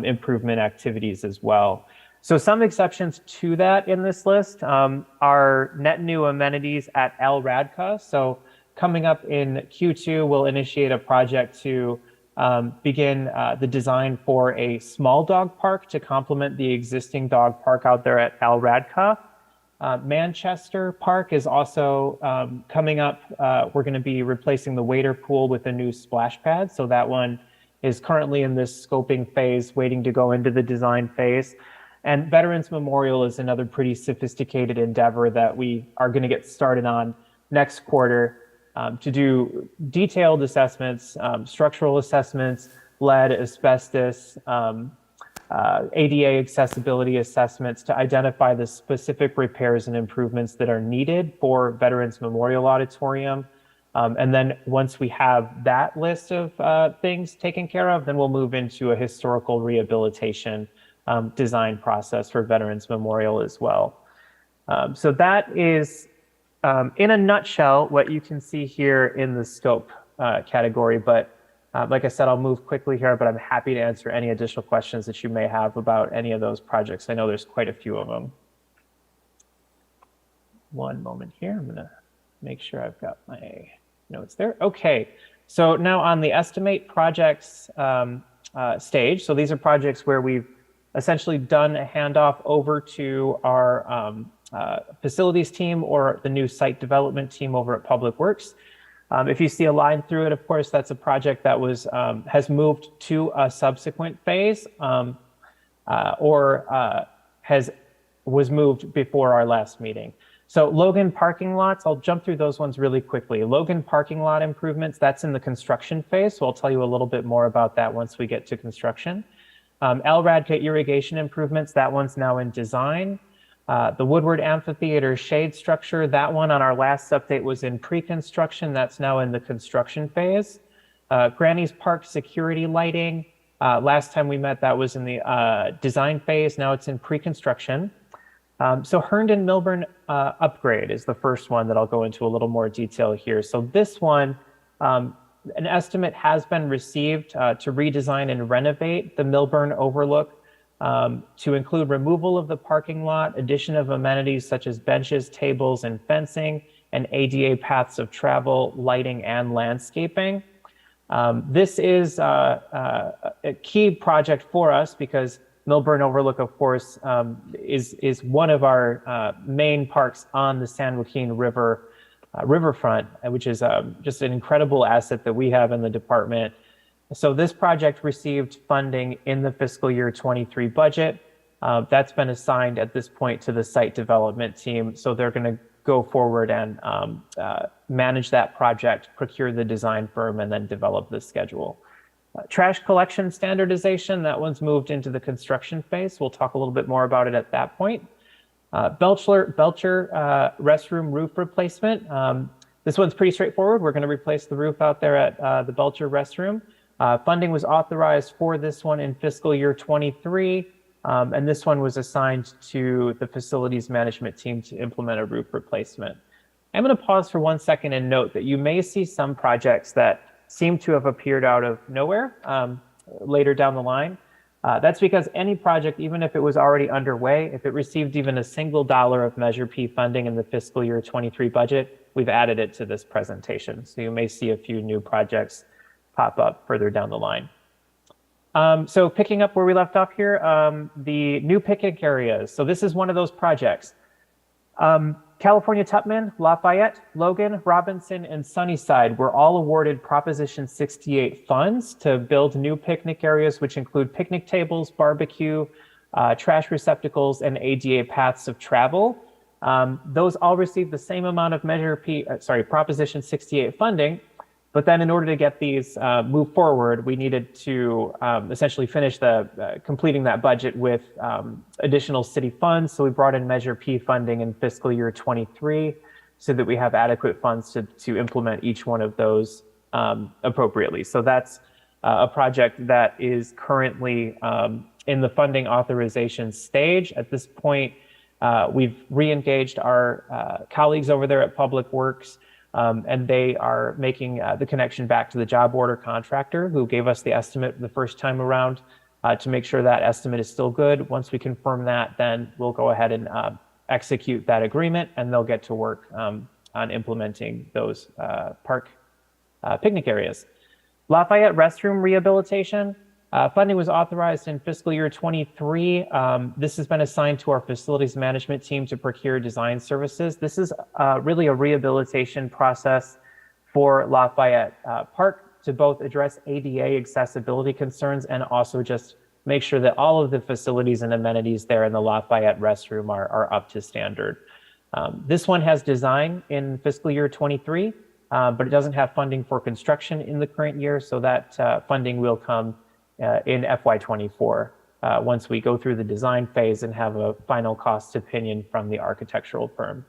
improvement activities as well. So some exceptions to that in this list are net new amenities at El Radca. So coming up in Q2, we'll initiate a project to begin the design for a small dog park to complement the existing dog park out there at El Radca. Manchester Park is also coming up. We're going to be replacing the wader pool with a new splash pad. So that one is currently in this scoping phase, waiting to go into the design phase. And Veterans Memorial is another pretty sophisticated endeavor that we are going to get started on next quarter to do detailed assessments, structural assessments, lead, asbestos, ADA accessibility assessments to identify the specific repairs and improvements that are needed for Veterans Memorial Auditorium. And then once we have that list of things taken care of, then we'll move into a historical rehabilitation design process for Veterans Memorial as well. So that is, in a nutshell, what you can see here in the scope category. But like I said, I'll move quickly here, but I'm happy to answer any additional questions that you may have about any of those projects. I know there's quite a few of them. One moment here. I'm going to make sure I've got my notes there. Okay. So now on the estimate projects stage. So these are projects where we've essentially done a handoff over to our facilities team or the new site development team over at Public Works. If you see a line through it, of course, that's a project that was has moved to a subsequent phase or was moved before our last meeting. So Logan parking lots, I'll jump through those ones really quickly. Logan parking lot improvements, that's in the construction phase. So I'll tell you a little bit more about that once we get to construction. El Radka irrigation improvements, that one's now in design. The Woodward Amphitheater shade structure, that one on our last update was in pre-construction. That's now in the construction phase. Granny's Park security lighting, last time we met, that was in the design phase. Now it's in pre-construction. So Herndon Milburn upgrade is the first one that I'll go into a little more detail here. So this one, an estimate has been received to redesign and renovate the Milburn Overlook to include removal of the parking lot, addition of amenities such as benches, tables, and fencing, and ADA paths of travel, lighting, and landscaping. This is a key project for us because Milburn Overlook, of course, is one of our main parks on the San Joaquin River riverfront, which is just an incredible asset that we have in the department. So this project received funding in the fiscal year 23 budget. That's been assigned at this point to the site development team. So they're going to go forward and manage that project, procure the design firm, and then develop the schedule. Trash collection standardization, that one's moved into the construction phase. We'll talk a little bit more about it at that point. Belcher restroom roof replacement. This one's pretty straightforward. We're going to replace the roof out there at the Belcher restroom. Funding was authorized for this one in fiscal year 23, and this one was assigned to the facilities management team to implement a roof replacement. I'm going to pause for 1 second and note that you may see some projects that seem to have appeared out of nowhere later down the line. That's because any project, even if it was already underway, if it received even a single dollar of Measure P funding in the fiscal year 23 budget, we've added it to this presentation. So you may see a few new projects pop up further down the line. So picking up where we left off here, the new picnic areas. So this is one of those projects. California Tupman, Lafayette, Logan, Robinson, and Sunnyside were all awarded Proposition 68 funds to build new picnic areas, which include picnic tables, barbecue, trash receptacles, and ADA paths of travel. Those all received the same amount of Proposition 68 funding. But then in order to get these move forward, we needed to essentially finish completing that budget with additional city funds. So we brought in Measure P funding in fiscal year 23 so that we have adequate funds to implement each one of those appropriately. So that's a project that is currently in the funding authorization stage. At this point, we've re-engaged our colleagues over there at Public Works. And they are making the connection back to the job order contractor who gave us the estimate the first time around to make sure that estimate is still good. Once we confirm that, then we'll go ahead and execute that agreement, and they'll get to work on implementing those park picnic areas. Lafayette restroom rehabilitation. Funding was authorized in fiscal year 23. This has been assigned to our facilities management team to procure design services. This is really a rehabilitation process for Lafayette Park to both address ADA accessibility concerns and also just make sure that all of the facilities and amenities there in the Lafayette restroom are up to standard. This one has design in fiscal year 23, but it doesn't have funding for construction in the current year, so that funding will come in FY24 once we go through the design phase and have a final cost opinion from the architectural firm.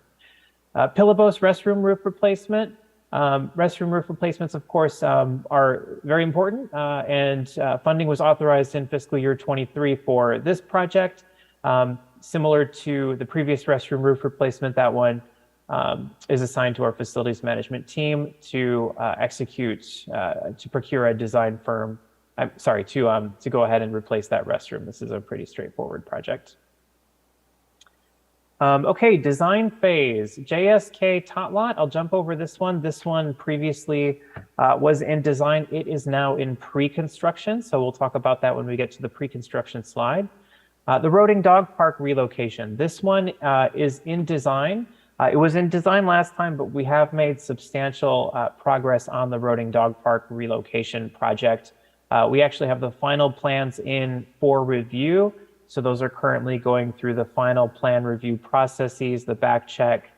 Pillabos restroom roof replacement. Restroom roof replacements, of course, are very important, and funding was authorized in fiscal year 23 for this project. Similar to the previous restroom roof replacement, that one is assigned to our facilities management team to to procure a design firm. I'm sorry, to go ahead and replace that restroom. This is a pretty straightforward project. Okay, design phase, JSK tot lot. I'll jump over this one. This one previously was in design. It is now in pre-construction. So we'll talk about that when we get to the pre-construction slide. The Roding Dog Park relocation. This one is in design. It was in design last time, but we have made substantial progress on the Roding Dog Park relocation project. We actually have the final plans in for review. So those are currently going through the final plan review processes, the back check,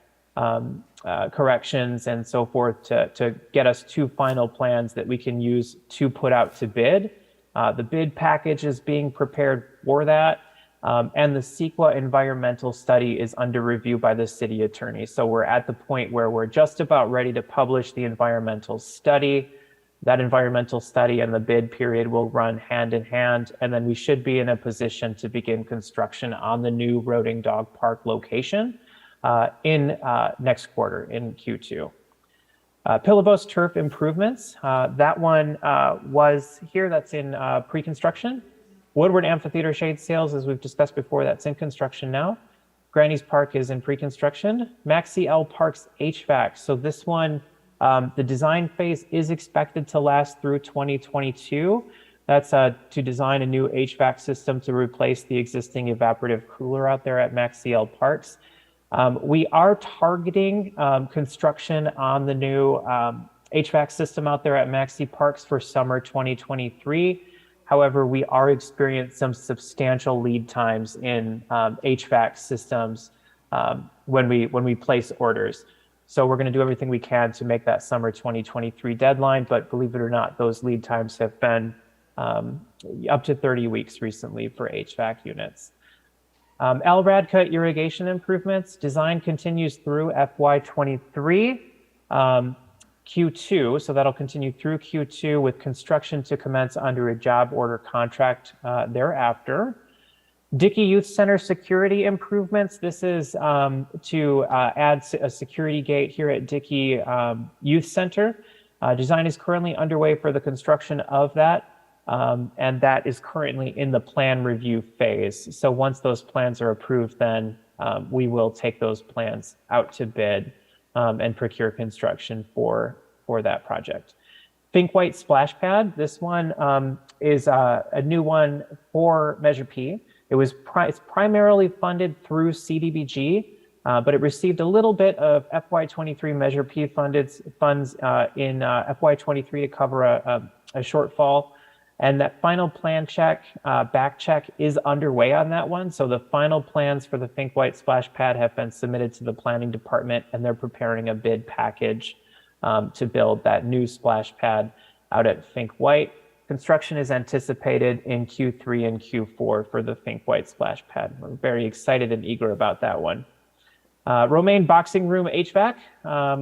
corrections, and so forth to get us to final plans that we can use to put out to bid. The bid package is being prepared for that. And the CEQA environmental study is under review by the city attorney. So we're at the point where we're just about ready to publish the environmental study. That environmental study and the bid period will run hand in hand, and then we should be in a position to begin construction on the new Roding Dog Park location in next quarter, in Q2. Pillabos turf improvements, that one was here, that's in pre-construction. Woodward Amphitheater shade sails, as we've discussed before, that's in construction now. Granny's Park is in pre-construction. Maxi L Park's HVAC, so this one, the design phase is expected to last through 2022. That's to design a new HVAC system to replace the existing evaporative cooler out there at Maxi L Parks. We are targeting construction on the new HVAC system out there at Maxi Parks for summer 2023. However, we are experiencing some substantial lead times in HVAC systems when we place orders. So we're going to do everything we can to make that summer 2023 deadline, but believe it or not, those lead times have been up to 30 weeks recently for HVAC units. LRADCA irrigation improvements, design continues through FY23, Q2, so that'll continue through Q2 with construction to commence under a job order contract thereafter. Dickey Youth Center security improvements. This is to add a security gate here at Dickey Youth Center. Design is currently underway for the construction of that, and that is currently in the plan review phase. So once those plans are approved, then we will take those plans out to bid and procure construction for that project. Think White Splash Pad. This one is a new one for Measure P. It's primarily funded through CDBG, but it received a little bit of FY23 Measure P funds in FY23 to cover a shortfall. And that final plan check, back check is underway on that one. So the final plans for the Think White Splash Pad have been submitted to the planning department, and they're preparing a bid package to build that new splash pad out at Think White. Construction is anticipated in Q3 and Q4 for the Think White Splash Pad. We're very excited and eager about that one. Romaine Boxing Room HVAC.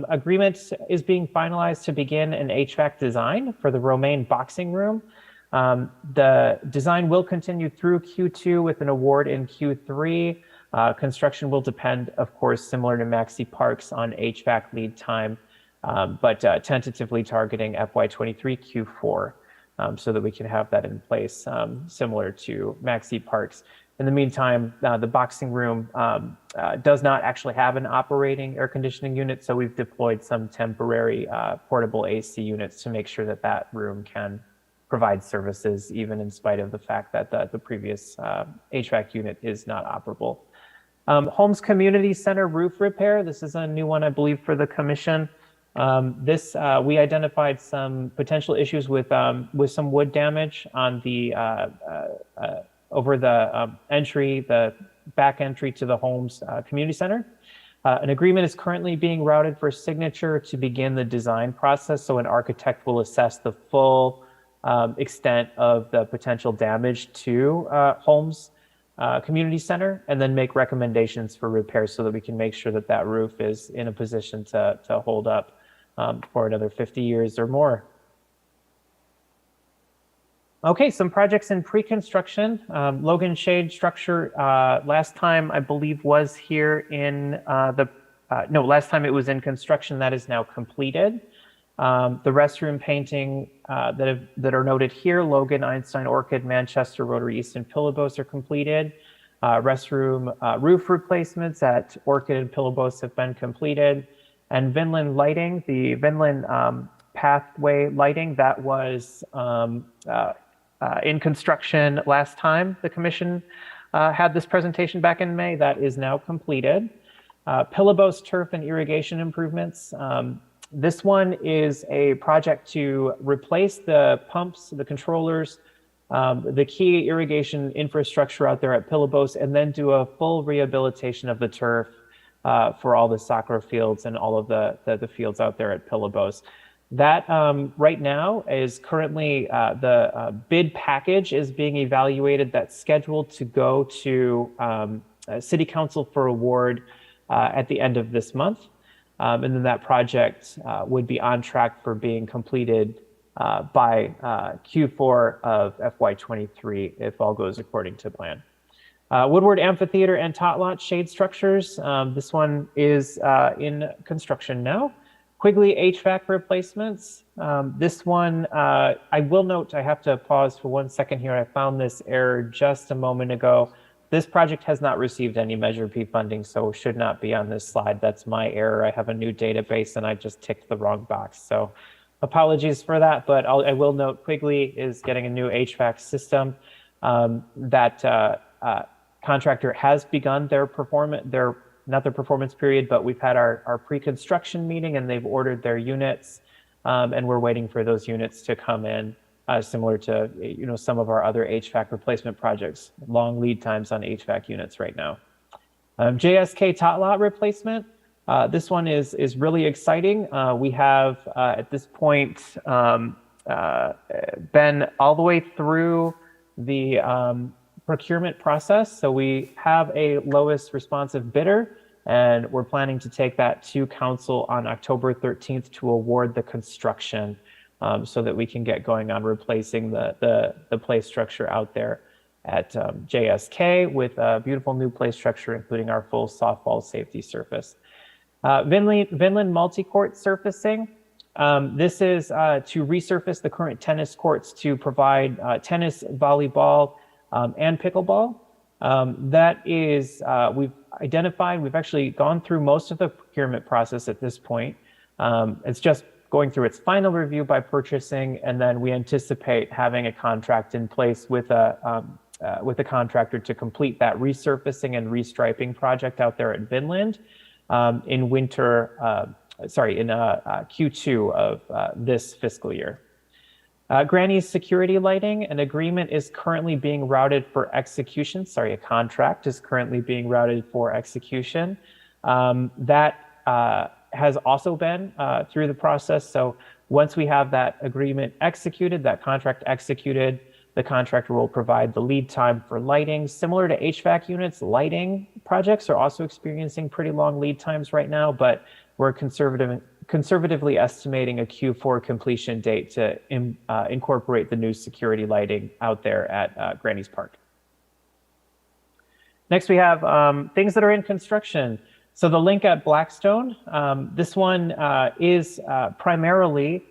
Agreement is being finalized to begin an HVAC design for the Romaine Boxing Room. The design will continue through Q2 with an award in Q3. Construction will depend, of course, similar to Maxi Parks, on HVAC lead time, but tentatively targeting FY23 Q4. So that we can have that in place, similar to Maxi Parks. In the meantime, the boxing room does not actually have an operating air conditioning unit, so we've deployed some temporary portable AC units to make sure that that room can provide services, even in spite of the fact that the previous HVAC unit is not operable. Holmes Community Center roof repair. This is a new one, I believe, for the commission. We identified some potential issues with some wood damage on the over the the back entry to the Holmes Community Center. An agreement is currently being routed for signature to begin the design process. So an architect will assess the full extent of the potential damage to Holmes Community Center and then make recommendations for repairs so that we can make sure that that roof is in a position to hold up for another 50 years or more. Okay, some projects in pre-construction. Logan Shade structure last time I believe was here in last time it was in construction. That is now completed. The restroom painting that are noted here, Logan, Einstein, Orchid, Manchester, Rotary East, and Pillowbos are completed. Restroom roof replacements at Orchid and Pillowbos have been completed. And Vinland lighting, the Vinland pathway lighting, that was in construction last time the commission had this presentation back in May. That is now completed. Pillowbos turf and irrigation improvements. This one is a project to replace the pumps, the controllers, the key irrigation infrastructure out there at Pillowbos, and then do a full rehabilitation of the turf for all the soccer fields and all of the fields out there at Pillowbos. That right now is currently the bid package is being evaluated. That's scheduled to go to City Council for award at the end of this month. And then that project would be on track for being completed by Q4 of FY23 if all goes according to plan. Woodward Amphitheater and Tot Lot shade structures. This one is in construction now. Quigley HVAC replacements. This one, I will note, I have to pause for 1 second here. I found this error just a moment ago. This project has not received any Measure P funding, so should not be on this slide. That's my error. I have a new database and I just ticked the wrong box. So apologies for that, but I will note Quigley is getting a new HVAC system. That contractor has begun their not their performance period, but we've had our pre-construction meeting and they've ordered their units, and we're waiting for those units to come in, similar to some of our other HVAC replacement projects. Long lead times on HVAC units right now. JSK Tot Lot replacement. This one is really exciting. We have at this point been all the way through the procurement process. So we have a lowest responsive bidder, and we're planning to take that to council on October 13th to award the construction, so that we can get going on replacing the play structure out there at JSK with a beautiful new play structure, including our full softball safety surface. Vinland multi-court surfacing. This is to resurface the current tennis courts to provide tennis, volleyball, and pickleball. That is, we've identified, we've actually gone through most of the procurement process at this point. It's just going through its final review by purchasing, and then we anticipate having a contract in place with a contractor to complete that resurfacing and restriping project out there at Vinland in Q2 of this fiscal year. Granny's security lighting, an agreement is currently being routed for execution. A contract is currently being routed for execution. That has also been through the process. So once we have that agreement executed, that contract executed, the contractor will provide the lead time for lighting. Similar to HVAC units, lighting projects are also experiencing pretty long lead times right now, but we're conservatively estimating a Q4 completion date to incorporate the new security lighting out there at Granny's Park. Next, we have things that are in construction. So the link at Blackstone, this one is primarily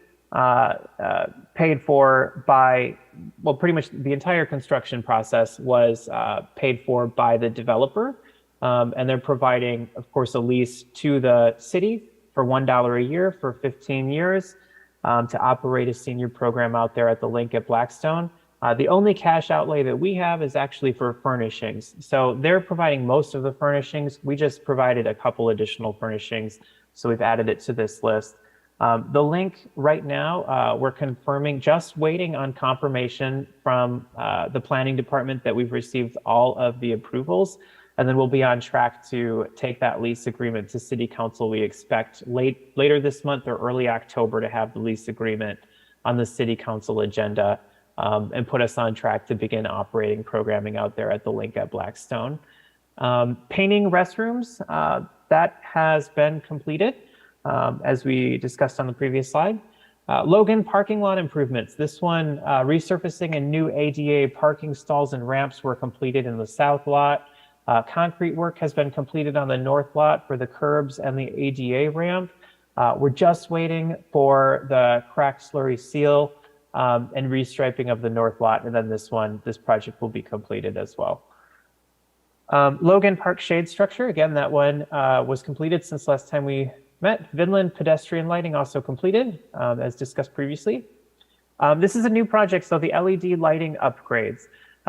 paid for by, well, pretty much the entire construction process was paid for by the developer. And they're providing, of course, a lease to the city for $1 a year for 15 years to operate a senior program out there at the link at Blackstone. The only cash outlay that we have is actually for furnishings. So they're providing most of the furnishings. We just provided a couple additional furnishings. So we've added it to this list. The link right now, we're confirming, just waiting on confirmation from the planning department that we've received all of the approvals. And then we'll be on track to take that lease agreement to City Council. We expect later this month or early October to have the lease agreement on the City Council agenda and put us on track to begin operating programming out there at the link at Blackstone. Painting restrooms, that has been completed, as we discussed on the previous slide. Logan parking lot improvements. This one, resurfacing and new ADA parking stalls and ramps were completed in the south lot. Concrete work has been completed on the north lot for the curbs and the ADA ramp. We're just waiting for the crack slurry seal and restriping of the north lot. And then this project will be completed as well. Logan Park shade structure, again, that one was completed since last time we met. Vinland pedestrian lighting also completed, as discussed previously. This is a new project, so the LED lighting upgrades.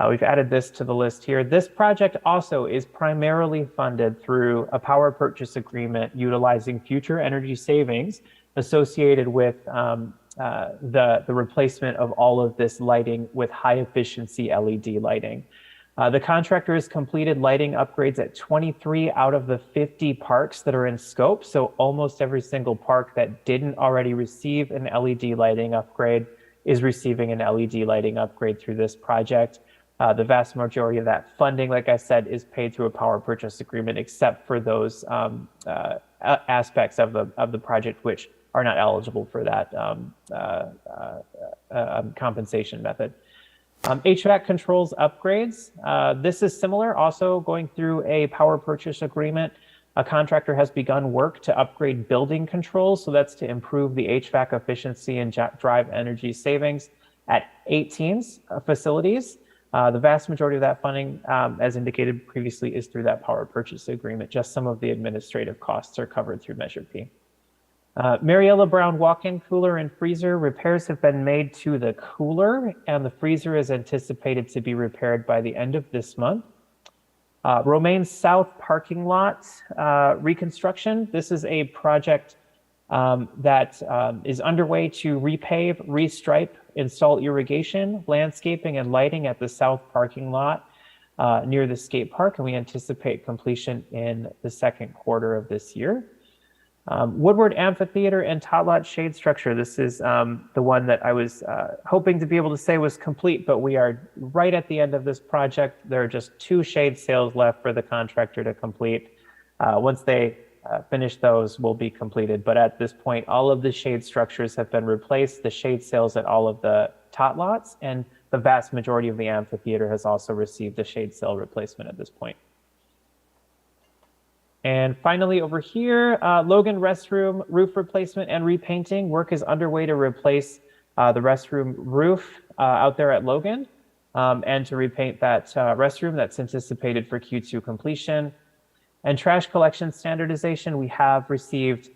We've added this to the list here. This project also is primarily funded through a power purchase agreement utilizing future energy savings associated with the replacement of all of this lighting with high efficiency LED lighting. The contractor has completed lighting upgrades at 23 out of the 50 parks that are in scope. So almost every single park that didn't already receive an LED lighting upgrade is receiving an LED lighting upgrade through this project. The vast majority of that funding, like I said, is paid through a power purchase agreement, except for those aspects of the project which are not eligible for that compensation method. HVAC controls upgrades. This is similar, also going through a power purchase agreement. A contractor has begun work to upgrade building controls, so that's to improve the HVAC efficiency and drive energy savings at 18 facilities. The vast majority of that funding, as indicated previously, is through that power purchase agreement. Just some of the administrative costs are covered through Measure P. Mariella Brown walk-in cooler and freezer repairs have been made to the cooler, and the freezer is anticipated to be repaired by the end of this month. Romaine South parking lot reconstruction. This is a project that is underway to repave, restripe, install irrigation, landscaping, and lighting at the south parking lot near the skate park, and we anticipate completion in the second quarter of this year. Woodward Amphitheater and Tot Lot shade structure. This is the one that I was hoping to be able to say was complete, but we are right at the end of this project. There are just 2 shade sails left for the contractor to complete. Once they finish those, will be completed. But at this point, all of the shade structures have been replaced, the shade sails at all of the tot lots, and the vast majority of the amphitheater has also received a shade sail replacement at this point. And finally, over here, Logan restroom roof replacement and repainting. Work is underway to replace the restroom roof out there at Logan and to repaint that restroom. That's anticipated for Q2 completion. And trash collection standardization, we have received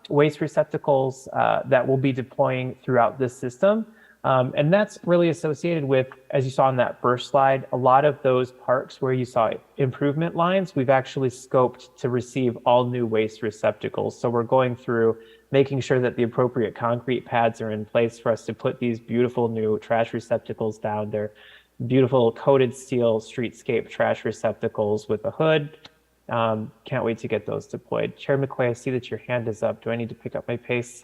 waste receptacles that we'll be deploying throughout this system. And that's really associated with, as you saw on that first slide, a lot of those parks where you saw improvement lines, we've actually scoped to receive all new waste receptacles. So we're going through making sure that the appropriate concrete pads are in place for us to put these beautiful new trash receptacles down. They're beautiful coated steel streetscape trash receptacles with a hood. Can't wait to get those deployed. Chair McQuay, I see that your hand is up. Do I need to pick up my pace?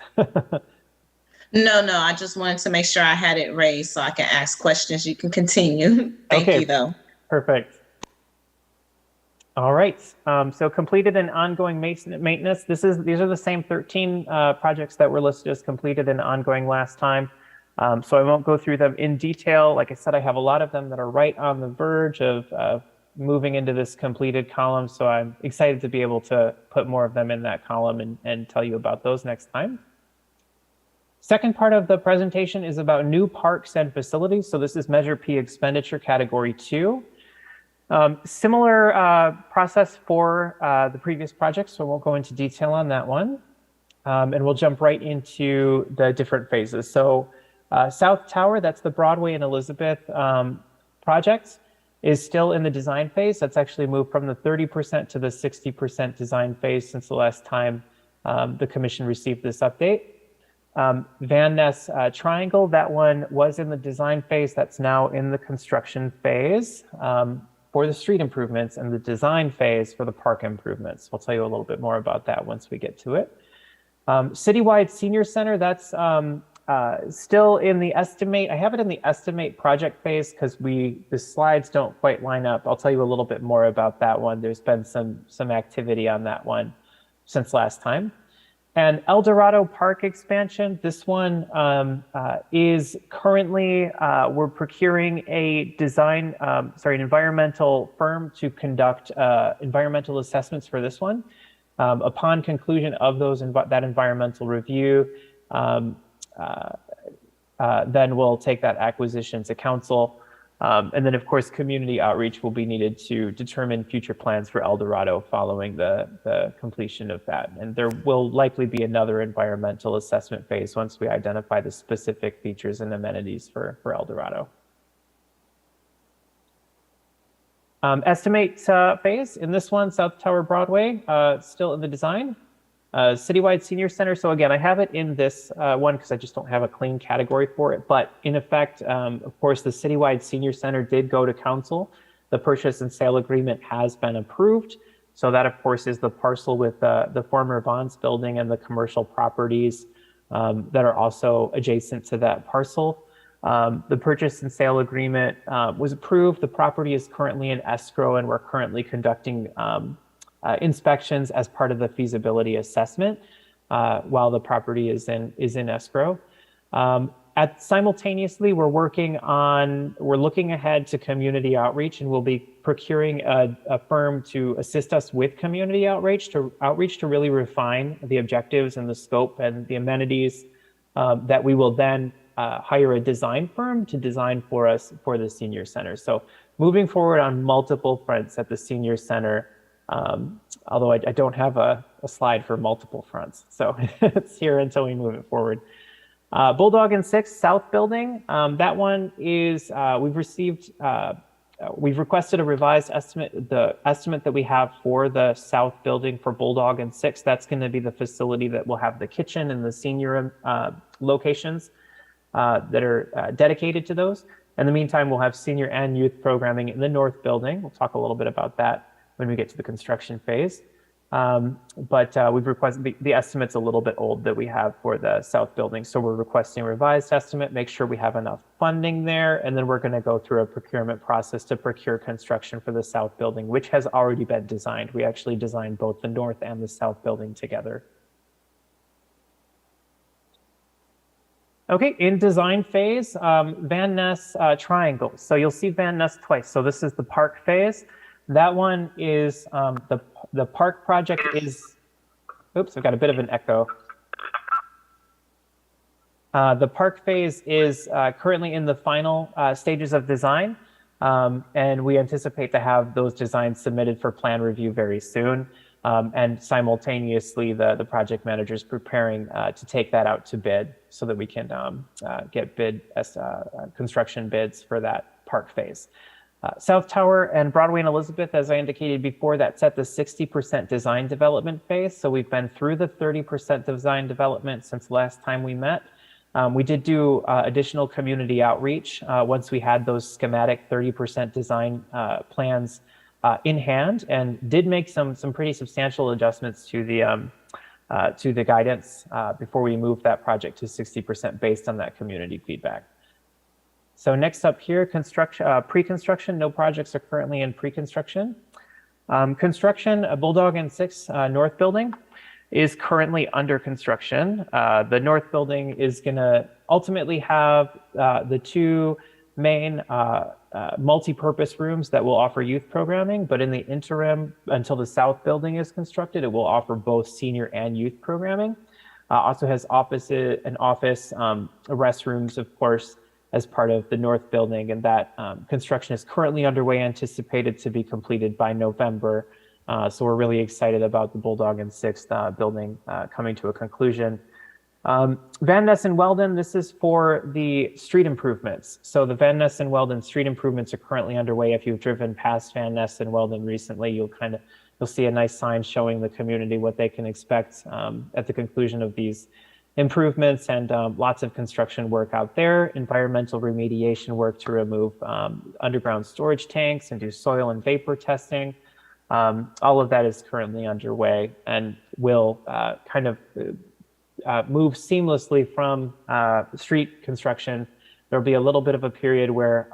No, I just wanted to make sure I had it raised so I can ask questions. You can continue. Thank you, though. Perfect. All right. So completed and ongoing maintenance. These are the same 13 projects that were listed as completed and ongoing last time. So I won't go through them in detail. Like I said, I have a lot of them that are right on the verge of moving into this completed column. So I'm excited to be able to put more of them in that column and tell you about those next time. Second part of the presentation is about new parks and facilities. So this is Measure P expenditure category 2. Similar process for the previous projects, so I won't go into detail on that one. And we'll jump right into the different phases. So South Tower, that's the Broadway and Elizabeth project, is still in the design phase. That's actually moved from the 30% to the 60% design phase since the last time the commission received this update. Van Ness Triangle, that one was in the design phase. That's now in the construction phase for the street improvements and the design phase for the park improvements. I'll tell you a little bit more about that once we get to it. Citywide Senior Center, that's still in the estimate. I have it in the estimate project phase because the slides don't quite line up. I'll tell you a little bit more about that one. There's been some activity on that one since last time. And El Dorado Park expansion, this one is currently, we're procuring an environmental firm to conduct environmental assessments for this one. Upon conclusion of that environmental review, then we'll take that acquisition to council. And then, of course, community outreach will be needed to determine future plans for El Dorado following the completion of that. And there will likely be another environmental assessment phase once we identify the specific features and amenities for El Dorado. Estimate phase in this one, South Tower Broadway, still in the design. Citywide Senior Center. So again, I have it in this one because I just don't have a clean category for it. But in effect, of course, the Citywide Senior Center did go to council. The purchase and sale agreement has been approved. So that, of course, is the parcel with the former Vons building and the commercial properties that are also adjacent to that parcel. The purchase and sale agreement was approved. The property is currently in escrow, and we're currently conducting inspections as part of the feasibility assessment while the property is in escrow. Simultaneously, we're looking ahead to community outreach, and we'll be procuring a firm to assist us with community outreach to really refine the objectives and the scope and the amenities that we will then hire a design firm to design for us for the senior center. So moving forward on multiple fronts at the senior center, although I don't have a slide for multiple fronts. So it's here until we move it forward. Bulldog and 6 South Building, that one is, we've requested a revised estimate. The estimate that we have for the South Building for Bulldog and 6, that's going to be the facility that will have the kitchen and the senior locations that are dedicated to those. In the meantime, we'll have senior and youth programming in the North Building. We'll talk a little bit about that when we get to the construction phase. But we've requested, the estimate's a little bit old that we have for the South Building. So we're requesting a revised estimate, make sure we have enough funding there. And then we're going to go through a procurement process to procure construction for the South Building, which has already been designed. We actually designed both the North and the South Building together. Okay, in design phase, Van Ness Triangle. So you'll see Van Ness twice. So this is the park phase. That one is the park project is, oops, I've got a bit of an echo. The park phase is currently in the final stages of design, and we anticipate to have those designs submitted for plan review very soon. And simultaneously, the project manager is preparing to take that out to bid so that we can get construction bids for that park phase. South Tower and Broadway and Elizabeth, as I indicated before, that's at the 60% design development phase. So we've been through the 30% design development since last time we met. We did do additional community outreach once we had those schematic 30% design plans in hand, and did make some pretty substantial adjustments to the guidance before we moved that project to 60% based on that community feedback. So next up here, pre-construction. No projects are currently in pre-construction. Construction, Bulldog and 6 North Building is currently under construction. The North Building is going to ultimately have the 2 main multi-purpose rooms that will offer youth programming, but in the interim, until the South Building is constructed, it will offer both senior and youth programming. Also has an office, restrooms, of course, as part of the North Building, and that construction is currently underway, anticipated to be completed by November. So we're really excited about the Bulldog and 6 Building coming to a conclusion. Van Ness and Weldon, this is for the street improvements. So the Van Ness and Weldon street improvements are currently underway. If you've driven past Van Ness and Weldon recently, you'll you'll see a nice sign showing the community what they can expect at the conclusion of these improvements, and lots of construction work out there, environmental remediation work to remove underground storage tanks and do soil and vapor testing. All of that is currently underway and will kind of move seamlessly from street construction. There'll be a little bit of a period where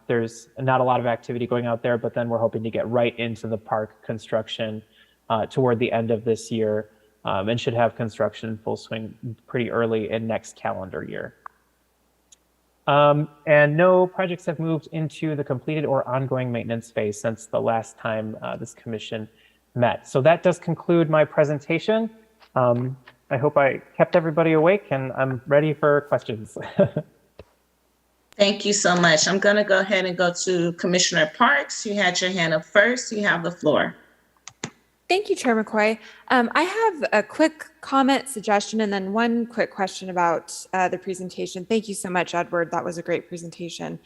there's not a lot of activity going out there, but then we're hoping to get right into the park construction toward the end of this year, and should have construction in full swing pretty early in next calendar year. And no projects have moved into the completed or ongoing maintenance phase since the last time this commission met. So that does conclude my presentation. I hope I kept everybody awake, and I'm ready for questions. Thank you so much. I'm going to go ahead and go to Commissioner Parks. You had your hand up first. You have the floor. Thank you, Chair McCoy. I have a quick comment, suggestion, and then one quick question about the presentation. Thank you so much, Edward. That was a great presentation.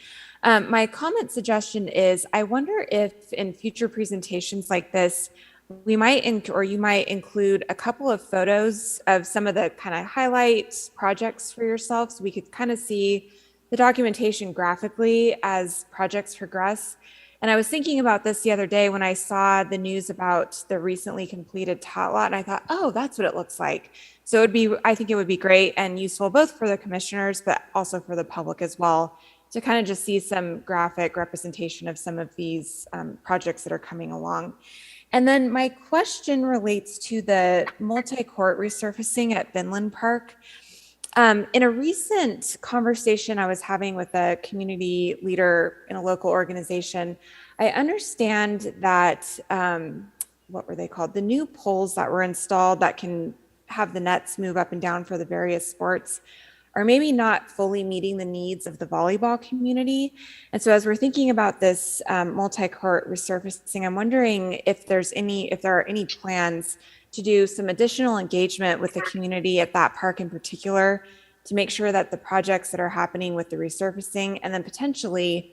My comment suggestion is, I wonder if in future presentations like this, we might, you might include a couple of photos of some of the kind of highlight projects for yourself, so we could kind of see the documentation graphically as projects progress. And I was thinking about this the other day when I saw the news about the recently completed tot lot, and I thought, oh, that's what it looks like. So it would be, I think it would be great and useful both for the commissioners, but also for the public as well, to kind of just see some graphic representation of some of these projects that are coming along. And then my question relates to the multi-court resurfacing at Vinland Park. In a recent conversation I was having with a community leader in a local organization, I understand that, what were they called? The new poles that were installed that can have the nets move up and down for the various sports are maybe not fully meeting the needs of the volleyball community. And so as we're thinking about this multi-court resurfacing, I'm wondering if there are any plans to do some additional engagement with the community at that park in particular, to make sure that the projects that are happening with the resurfacing and then potentially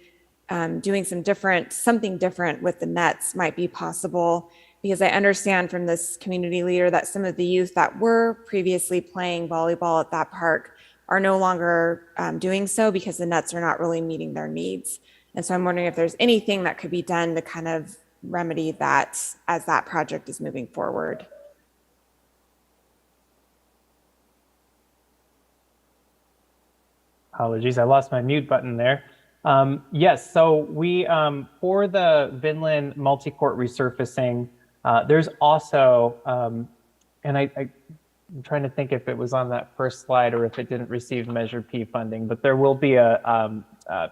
doing something different with the nets might be possible. Because I understand from this community leader that some of the youth that were previously playing volleyball at that park are no longer doing so because the nets are not really meeting their needs. And so I'm wondering if there's anything that could be done to kind of remedy that as that project is moving forward. Apologies, I lost my mute button there. Yes, so we, for the Vinland multi-court resurfacing, there's also, and I'm trying to think if it was on that first slide or if it didn't receive Measure P funding, but there will be a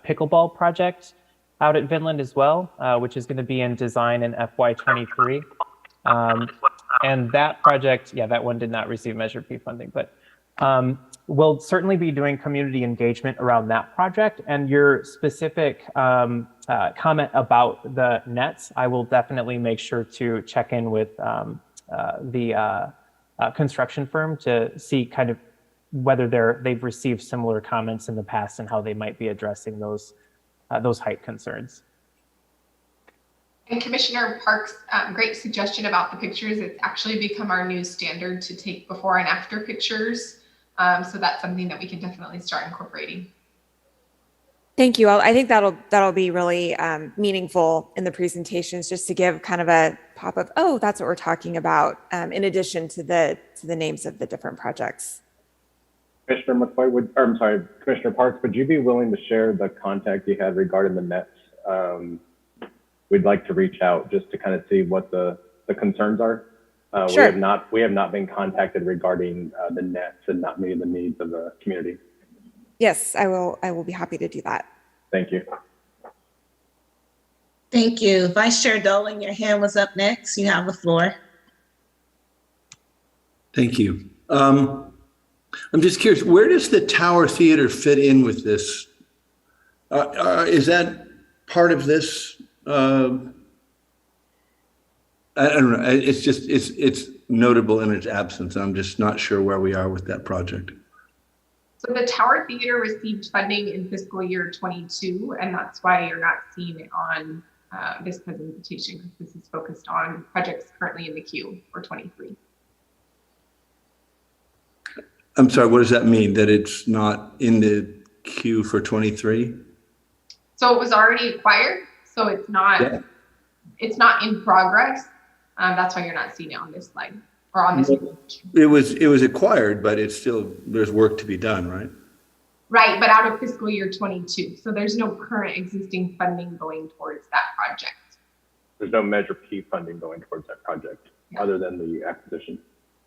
pickleball project out at Vinland as well, which is going to be in design in FY23. And that project, yeah, that one did not receive Measure P funding, but we'll certainly be doing community engagement around that project. And your specific comment about the nets, I will definitely make sure to check in with the construction firm to see kind of whether they've received similar comments in the past and how they might be addressing those height concerns. And Commissioner Parks, great suggestion about the pictures. It's actually become our new standard to take before and after pictures. So that's something that we can definitely start incorporating. Thank you. I think that'll be really meaningful in the presentations, just to give kind of a pop of, oh, that's what we're talking about, in addition to the names of the different projects. Commissioner McCoy, Commissioner Parks, would you be willing to share the contact you had regarding the nets? We'd like to reach out just to kind of see what the concerns are. Sure. We have not been contacted regarding the nets and not meeting the needs of the community. Yes, I will be happy to do that. Thank you. Thank you. Vice Chair Dolan, your hand was up next. You have the floor. Thank you. I'm just curious, where does the Tower Theater fit in with this? Is that part of this? I don't know. It's just, it's notable in its absence. I'm just not sure where we are with that project. So the Tower Theater received funding in fiscal year 22, and that's why you're not seeing it on this presentation, because this is focused on projects currently in the queue for 23. I'm sorry, what does that mean? That it's not in the queue for 23? So it was already acquired, so it's not in progress. That's why you're not seeing it on this slide or on this. It was acquired, but it's still, there's work to be done, right? Right, but out of fiscal year 22. So there's no current existing funding going towards that project. There's no Measure P funding going towards that project other than the acquisition.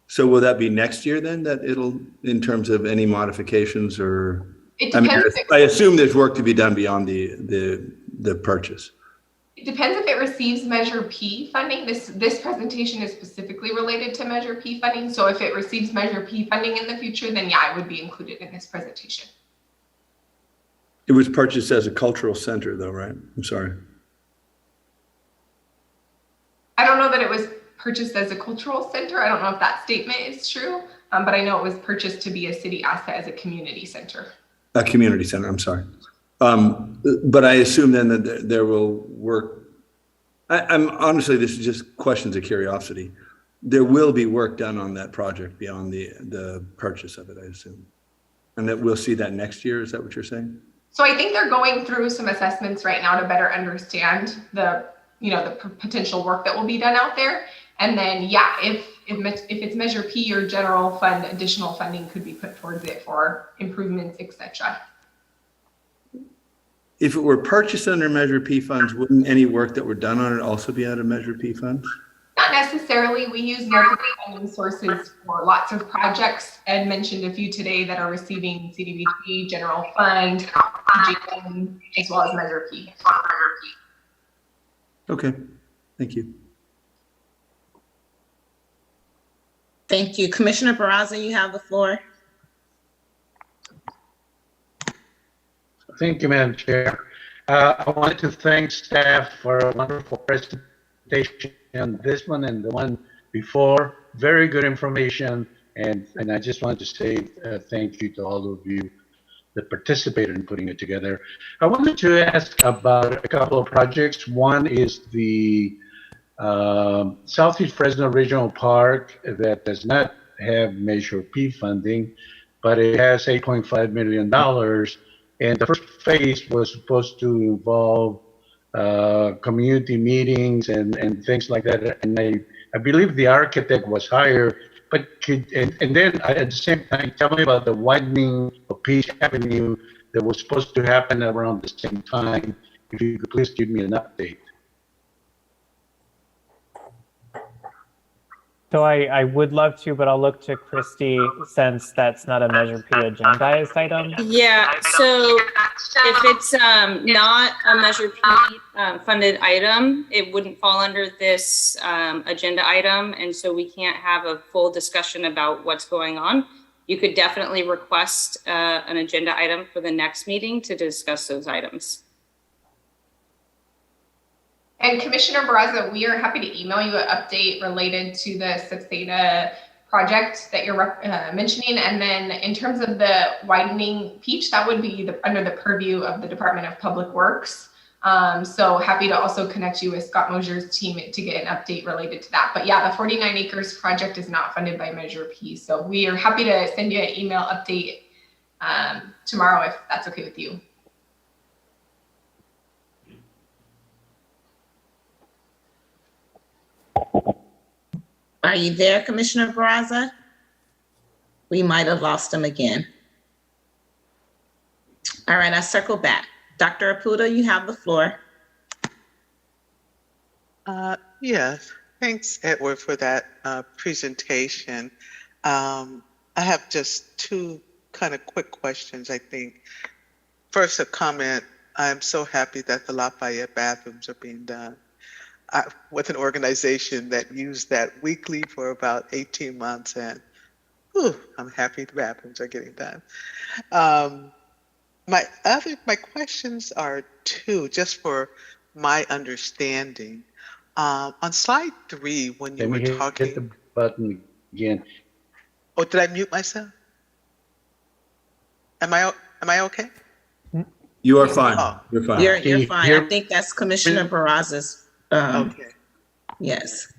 So will that be next year then, that it'll, in terms of any modifications or? It depends. I assume there's work to be done beyond the purchase. It depends if it receives Measure P funding. This presentation is specifically related to Measure P funding. So if it receives Measure P funding in the future, then yeah, it would be included in this presentation. It was purchased as a cultural center though, right? I'm sorry. I don't know that it was purchased as a cultural center. I don't know if that statement is true, but I know it was purchased to be a city asset as a community center. A community center, I'm sorry. But I assume then that there will work. I'm honestly, this is just questions of curiosity. There will be work done on that project beyond the purchase of it, I assume. And that we'll see that next year, is that what you're saying? So I think they're going through some assessments right now to better understand the potential work that will be done out there. And then, yeah, if it's Measure P or general fund, additional funding could be put towards it for improvements, etc. If it were purchased under Measure P funds, wouldn't any work that were done on it also be out of Measure P funds? Not necessarily. We use multiple funding sources for lots of projects. Ed mentioned a few today that are receiving CDBG, general fund, GM, as well as Measure P. Okay, thank you. Thank you. Commissioner Barraza, you have the floor. Thank you, Madam Chair. I wanted to thank staff for a wonderful presentation on this one and the one before. Very good information. And I just wanted to say thank you to all of you that participated in putting it together. I wanted to ask about a couple of projects. One is the Southeast Fresno Regional Park that does not have Measure P funding, but it has $8.5 million. And the first phase was supposed to involve community meetings and things like that. And I believe the architect was hired, but and then at the same time, tell me about the widening of Peach Avenue that was supposed to happen around the same time. If you could please give me an update. So I would love to, but I'll look to Christy since that's not a Measure P agendized item. Yeah, so if it's not a Measure P funded item, it wouldn't fall under this agenda item. And so we can't have a full discussion about what's going on. You could definitely request an agenda item for the next meeting to discuss those items. And Commissioner Barraza, we are happy to email you an update related to the Suceda project that you're mentioning. And then in terms of the widening Peach, that would be under the purview of the Department of Public Works. So happy to also connect you with Scott Mosier's team to get an update related to that. But yeah, the 49 acres project is not funded by Measure P. So we are happy to send you an email update tomorrow if that's okay with you. Are you there, Commissioner Barraza? We might have lost him again. All right, I circle back. Dr. Apuda, you have the floor. Yes, thanks, Edward, for that presentation. I have just two kind of quick questions, I think. First, a comment. I'm so happy that the Lafayette bathrooms are being done. With an organization that used that weekly for about 18 months, and I'm happy the bathrooms are getting done. My questions are two, just for my understanding. On slide 3, when you were talking, hit the button again. Oh, did I mute myself? Am I okay? You are fine. Oh. You're fine. You're Can you fine. hear I think that's Commissioner Barraza's. Okay. Yes.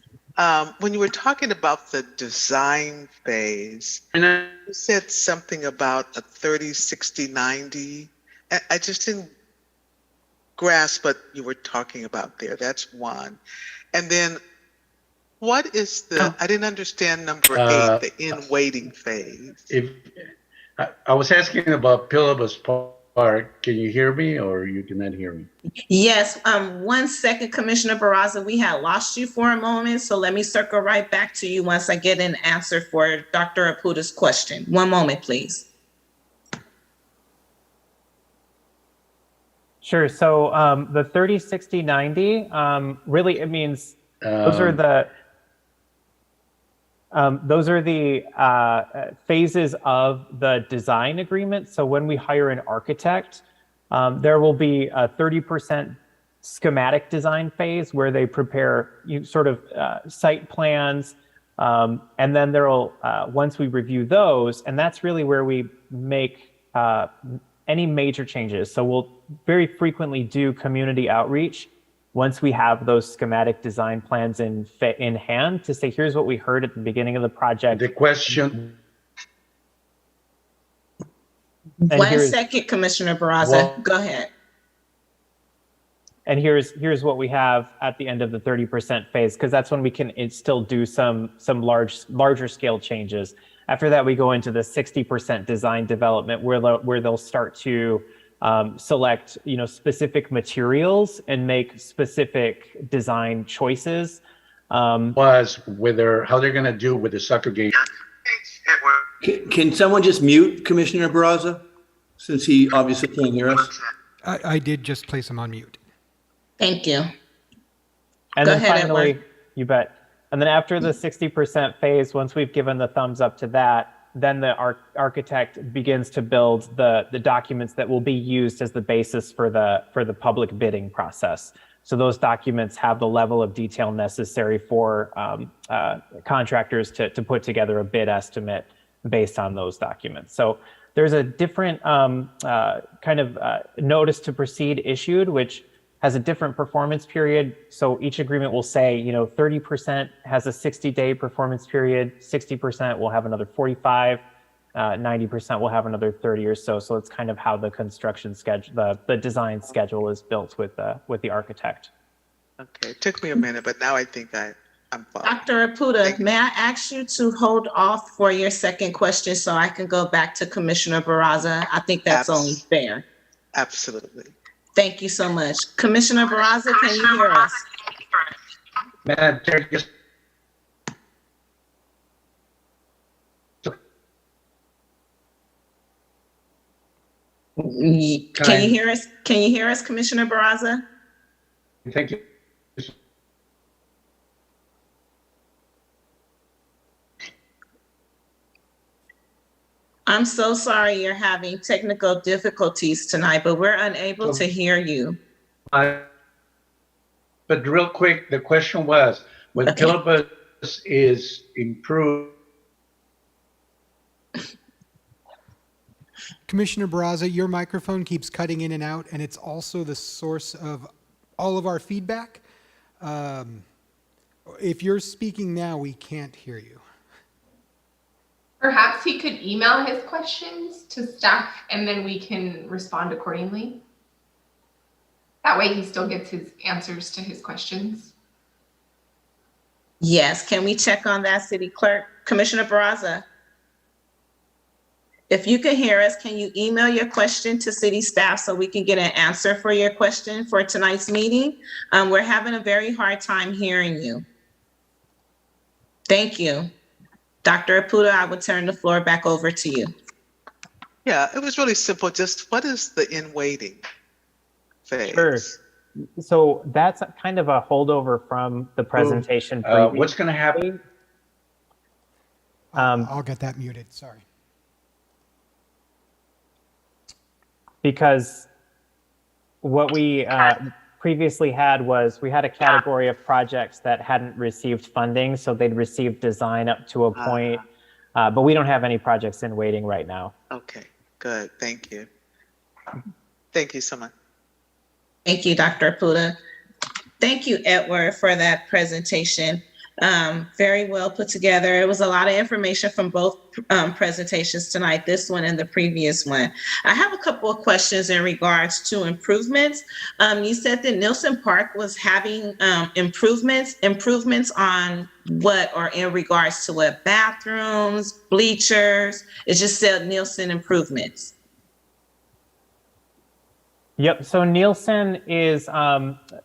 When you were talking about the design phase, me? you said something about a 30, 60, 90. I just didn't grasp what you were talking about there. That's one. And then what is I didn't understand number 8, the in waiting phase. If I was asking about Pillabus Park, can you hear me or you cannot hear me? Yes. 1 second, Commissioner Barraza. We had lost you for a moment, so let me circle right back to you once I get an answer for Dr. Aputa's question. 1 moment, please. Sure. So the 30, 60, 90, really it means those are the phases of the design agreement. So when we hire an architect, there will be a 30% schematic design phase where they prepare site plans. And then there will, once we review those, and that's really where we make any major changes. So we'll very frequently do community outreach once we have those schematic design plans in hand to say, here's what we heard at the beginning of the project. The question. 1 second, Commissioner Barraza. Go ahead. And here's what we have at the end of the 30% phase, because that's when we can still do some larger scale changes. After that, we go into the 60% design development where they'll start to select specific materials and make specific design choices. Was how they're going to do with the soccer game. Can someone just mute Commissioner Barraza, since he obviously can't hear us? I did just place him on mute. Thank you. And Go then ahead, finally, Edward. you bet. And then after the 60% phase, once we've given the thumbs up to that, then the architect begins to build the documents that will be used as the basis for the public bidding process. So those documents have the level of detail necessary for contractors to put together a bid estimate based on those documents. So there's a different notice to proceed issued, which has a different performance period. So each agreement will say, 30% has a 60-day performance period, 60% will have another 45, 90% will have another 30 or so. So it's kind of how the construction schedule, the design schedule is built with the architect. Okay, it took me a minute, but now I think I'm following. Dr. Aputa, may I ask you to hold off for your second question so I can go back to Commissioner Barraza? I think that's only fair. Absolutely. Thank you so much. Commissioner Barraza, can you hear us? Madam Chair, just Can you hear us? Can you hear us, Commissioner Barraza? thank you. I'm so sorry you're having technical difficulties tonight, but we're unable to hear you. But real quick, the question was, when Pillabus is improved. Commissioner Barraza, your microphone keeps cutting in and out, and it's also the source of all of our feedback. If you're speaking now, we can't hear you. Perhaps he could email his questions to staff and then we can respond accordingly. That way he still gets his answers to his questions. Yes, can we check on that, City Clerk? Commissioner Barraza, if you can hear us, can you email your question to city staff so we can get an answer for your question for tonight's meeting? We're having a very hard time hearing you. Thank you. Dr. Aputa, I will turn the floor back over to you. Yeah, it was really simple. Just what is the in waiting phase? Sure. So that's kind of a holdover from the presentation. What's going to happen? I'll get that muted, sorry. Because what we previously had was we had a category of projects that hadn't received funding, so they'd received design up to a point, but we don't have any projects in waiting right now. Okay, good, thank you. Thank you so much. Thank you, Dr. Apuda. Thank you, Edward, for that presentation. Very well put together. It was a lot of information from both presentations tonight, this one and the previous one. I have a couple of questions in regards to improvements. You said that Nielsen Park was having improvements on what, or in regards to what, bathrooms, bleachers? It just said Nielsen improvements. Yep. So Nielsen is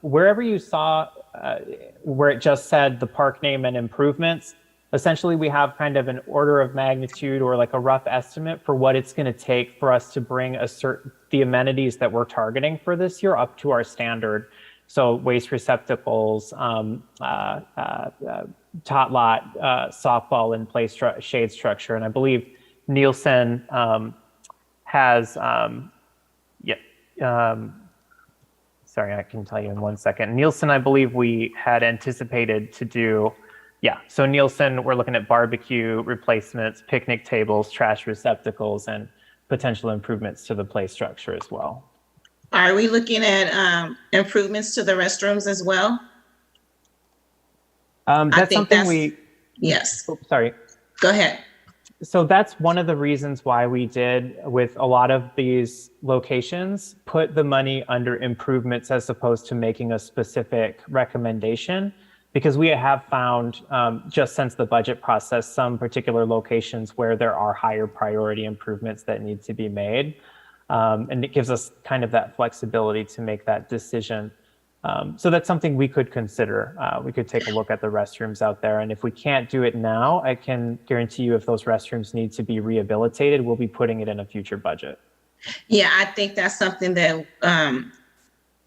wherever you saw where it just said the park name and improvements. Essentially, we have kind of an order of magnitude or like a rough estimate for what it's going to take for us to bring the amenities that we're targeting for this year up to our standard. So waste receptacles, tot lot, softball and play shade structure, and I believe Nielsen has. Sorry, I can tell you in 1 second. Nielsen, I believe we had anticipated to do, so Nielsen, we're looking at barbecue replacements, picnic tables, trash receptacles, and potential improvements to the play structure as well. Are we looking at improvements to the restrooms as well? That's something yes. Oops, sorry. Go ahead. So that's one of the reasons why we did, with a lot of these locations, put the money under improvements as opposed to making a specific recommendation, because we have found just since the budget process, some particular locations where there are higher priority improvements that need to be made. And it gives us kind of that flexibility to make that decision. So that's something we could consider. We could take a look at the restrooms out there. And if we can't do it now, I can guarantee you if those restrooms need to be rehabilitated, we'll be putting it in a future budget. Yeah, I think that's something that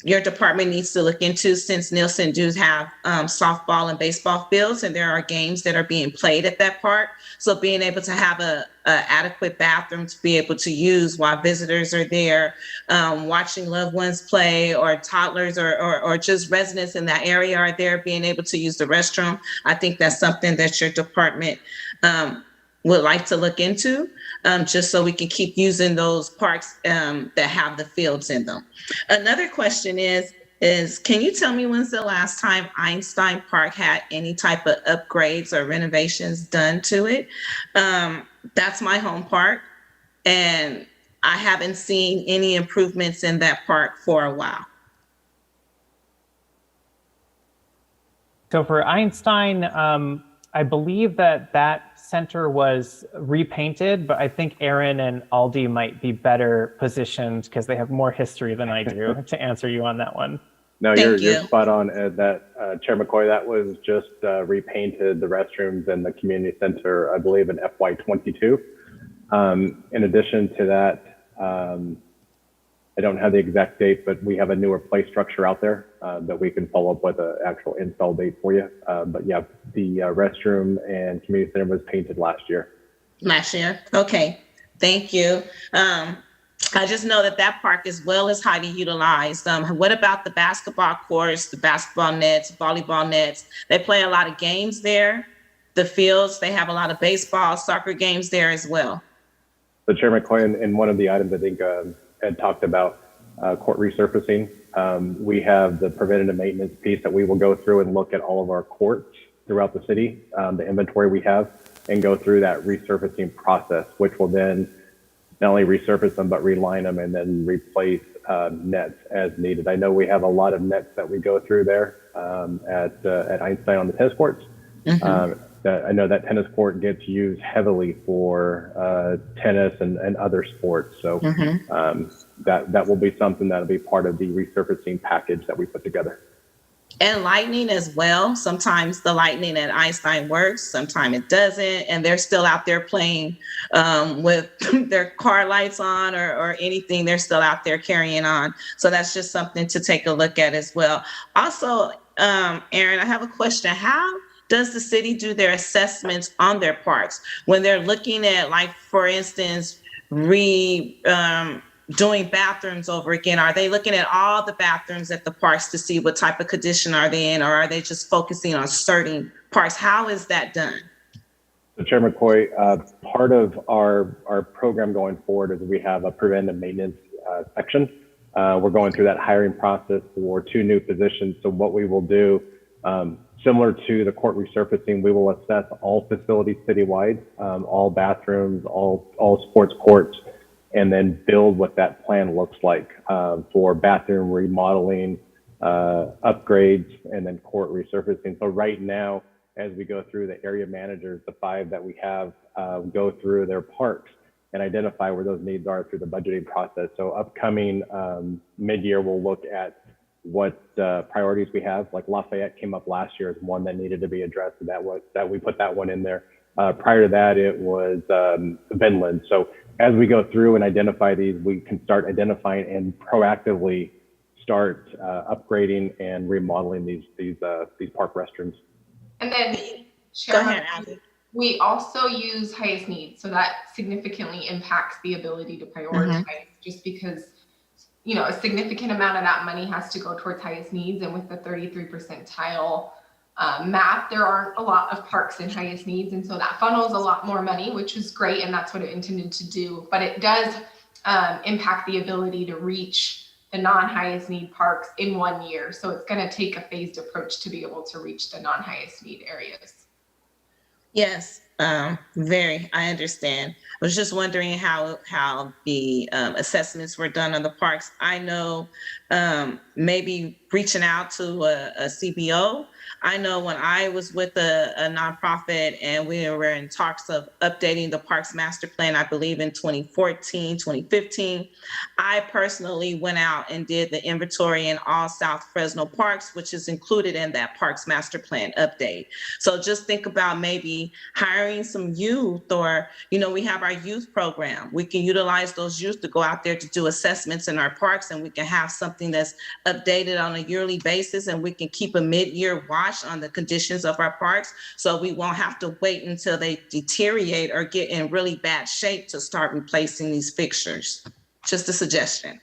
your department needs to look into, since Nielsen does have softball and baseball fields, and there are games that are being played at that park. So being able to have a adequate bathroom to be able to use while visitors are there, watching loved ones play, or toddlers or just residents in that area are there, being able to use the restroom. I think that's something that your department would like to look into, just so we can keep using those parks that have the fields in them. Another question is can you tell me when's the last time Einstein Park had any type of upgrades or renovations done to it? That's my home park, and I haven't seen any improvements in that park for a while. So for Einstein, I believe that center was repainted, but I think Aaron and Aldi might be better positioned because they have more history than I do to answer you on that one. No, you're spot on, Ed. That Chair McCoy, that was just repainted, the restrooms and the community center, I believe, in FY22. In addition to that, I don't have the exact date, but we have a newer play structure out there that we can follow up with an actual install date for you. But yeah, the restroom and community center was painted last year. Last year. Okay. Thank you. I just know that park as well is highly utilized. What about the basketball courts, the basketball nets, volleyball nets? They play a lot of games there. The fields, they have a lot of baseball, soccer games there as well. So Chair McCoy, in one of the items, I think Ed talked about court resurfacing. We have the preventative maintenance piece that we will go through and look at all of our courts throughout the city, the inventory we have, and go through that resurfacing process, which will then not only resurface them, but reline them and then replace nets as needed. I know we have a lot of nets that we go through there at Einstein on the tennis courts. I know that tennis court gets used heavily for tennis and other sports. So that will be something that'll be part of the resurfacing package that we put together. And lighting as well. Sometimes the lighting at Einstein works, sometimes it doesn't, and they're still out there playing with their car lights on or anything. They're still out there carrying on. So that's just something to take a look at as well. Also, Aaron, I have a question. How does the city do their assessments on their parks when they're looking at, like, for instance, doing bathrooms over again? Are they looking at all the bathrooms at the parks to see what type of condition are they in, or are they just focusing on certain parks? How is that done? So Chair McCoy, part of our program going forward is we have a preventive maintenance section We're going through that hiring process for 2 new positions. So what we will do, similar to the court resurfacing, we will assess all facilities citywide, all bathrooms, all sports courts, and then build what that plan looks like for bathroom remodeling, upgrades, and then court resurfacing. So right now, as we go through, the area managers, the 5 that we have, go through their parks and identify where those needs are through the budgeting process. So upcoming mid-year, we'll look at what priorities we have. Like Lafayette came up last year as one that needed to be addressed, and that we put that one in there. Prior to that, it was Vinland. So as we go through and identify these, we can start identifying and proactively start upgrading and remodeling these park restrooms. And then, Go ahead, Abby. we also use highest needs, so that significantly impacts the ability to prioritize, just because a significant amount of that money has to go towards highest needs, and with the 33 percentile map, there aren't a lot of parks in highest needs, and so that funnels a lot more money, which is great, and that's what it intended to do. But it does impact the ability to reach the non-highest need parks in 1 year. So it's going to take a phased approach to be able to reach the non-highest need areas. Yes, very. I understand. I was just wondering how the assessments were done on the parks. I know maybe reaching out to a CBO. I know when I was with a nonprofit and we were in talks of updating the parks master plan, I believe in 2014, 2015, I personally went out and did the inventory in all South Fresno parks, which is included in that parks master plan update. So just think about maybe hiring some youth, or, we have our youth program. We can utilize those youth to go out there to do assessments in our parks, and we can have something that's updated on a yearly basis, and we can keep a mid-year watch on the conditions of our parks, so we won't have to wait until they deteriorate or get in really bad shape to start replacing these fixtures. Just a suggestion.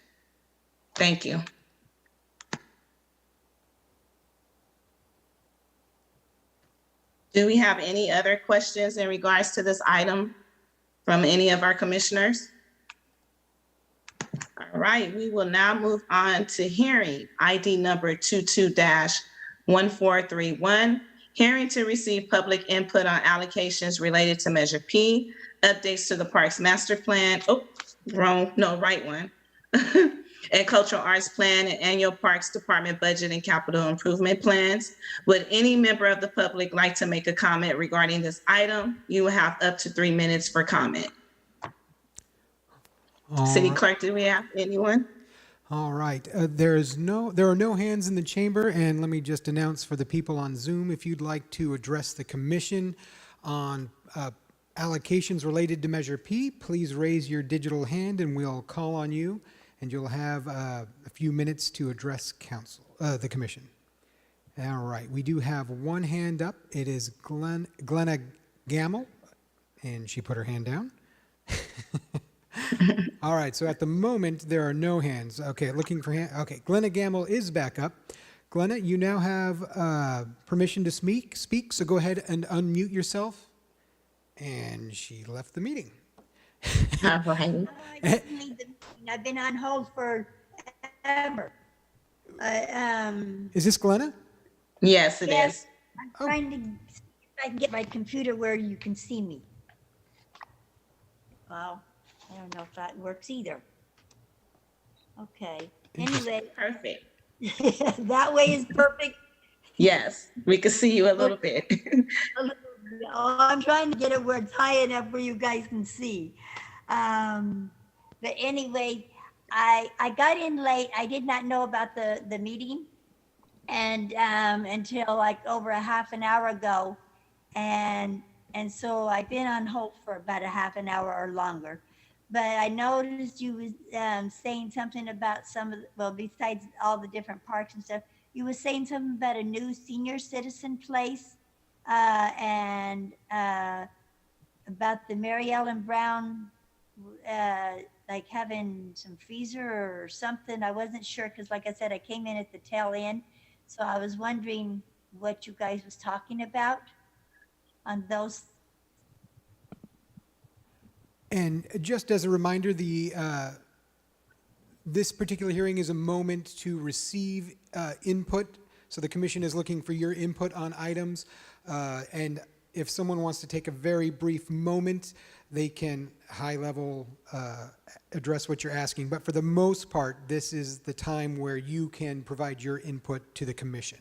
Thank you. Do we have any other questions in regards to this item from any of our commissioners? All right, we will now move on to hearing ID number 22-1431, hearing to receive public input on allocations related to Measure P, updates to the Parks Master Plan. Oh, wrong, no, right one. And Cultural Arts Plan and Annual Parks Department Budget and Capital Improvement Plans. Would any member of the public like to make a comment regarding this item? You will have up to 3 minutes for comment. City Clerk, do we have anyone? All right. There are no hands in the chamber, and let me just announce for the people on Zoom, if you'd like to address the commission on allocations related to Measure P, please raise your digital hand and we'll call on you, and you'll have a few minutes to address the commission. All right. We do have one hand up. It is Glenna Gamble, and she put her hand down. All right, so at the moment, there are no hands. Okay, looking for hands. Okay, Glenna Gamble is back up. Glenna, you now have permission to speak, so go ahead and unmute yourself. And she left the meeting. I didn't leave the meeting. I've been on hold forever. Is this Glenna? Yes, it is. I'm trying to see if I can get my computer where you can see me. Well, I don't know if that works either. Okay. Anyway. Perfect. That way is perfect. Yes, we can see you a little bit. Oh, I'm trying to get it where it's high enough where you guys can see. But anyway, I got in late. I did not know about the meeting and until like over a half an hour ago. And so I've been on hold for about a half an hour or longer. But I noticed you was saying something about besides all the different parks and stuff, you were saying something about a new senior citizen place and about the Mary Ellen Brown, like having some freezer or something. I wasn't sure because, like I said, I came in at the tail end. So I was wondering what you guys was talking about on those. And just as a reminder, This particular hearing is a moment to receive input. So the commission is looking for your input on items. And if someone wants to take a very brief moment, they can high level address what you're asking. But for the most part, this is the time where you can provide your input to the commission.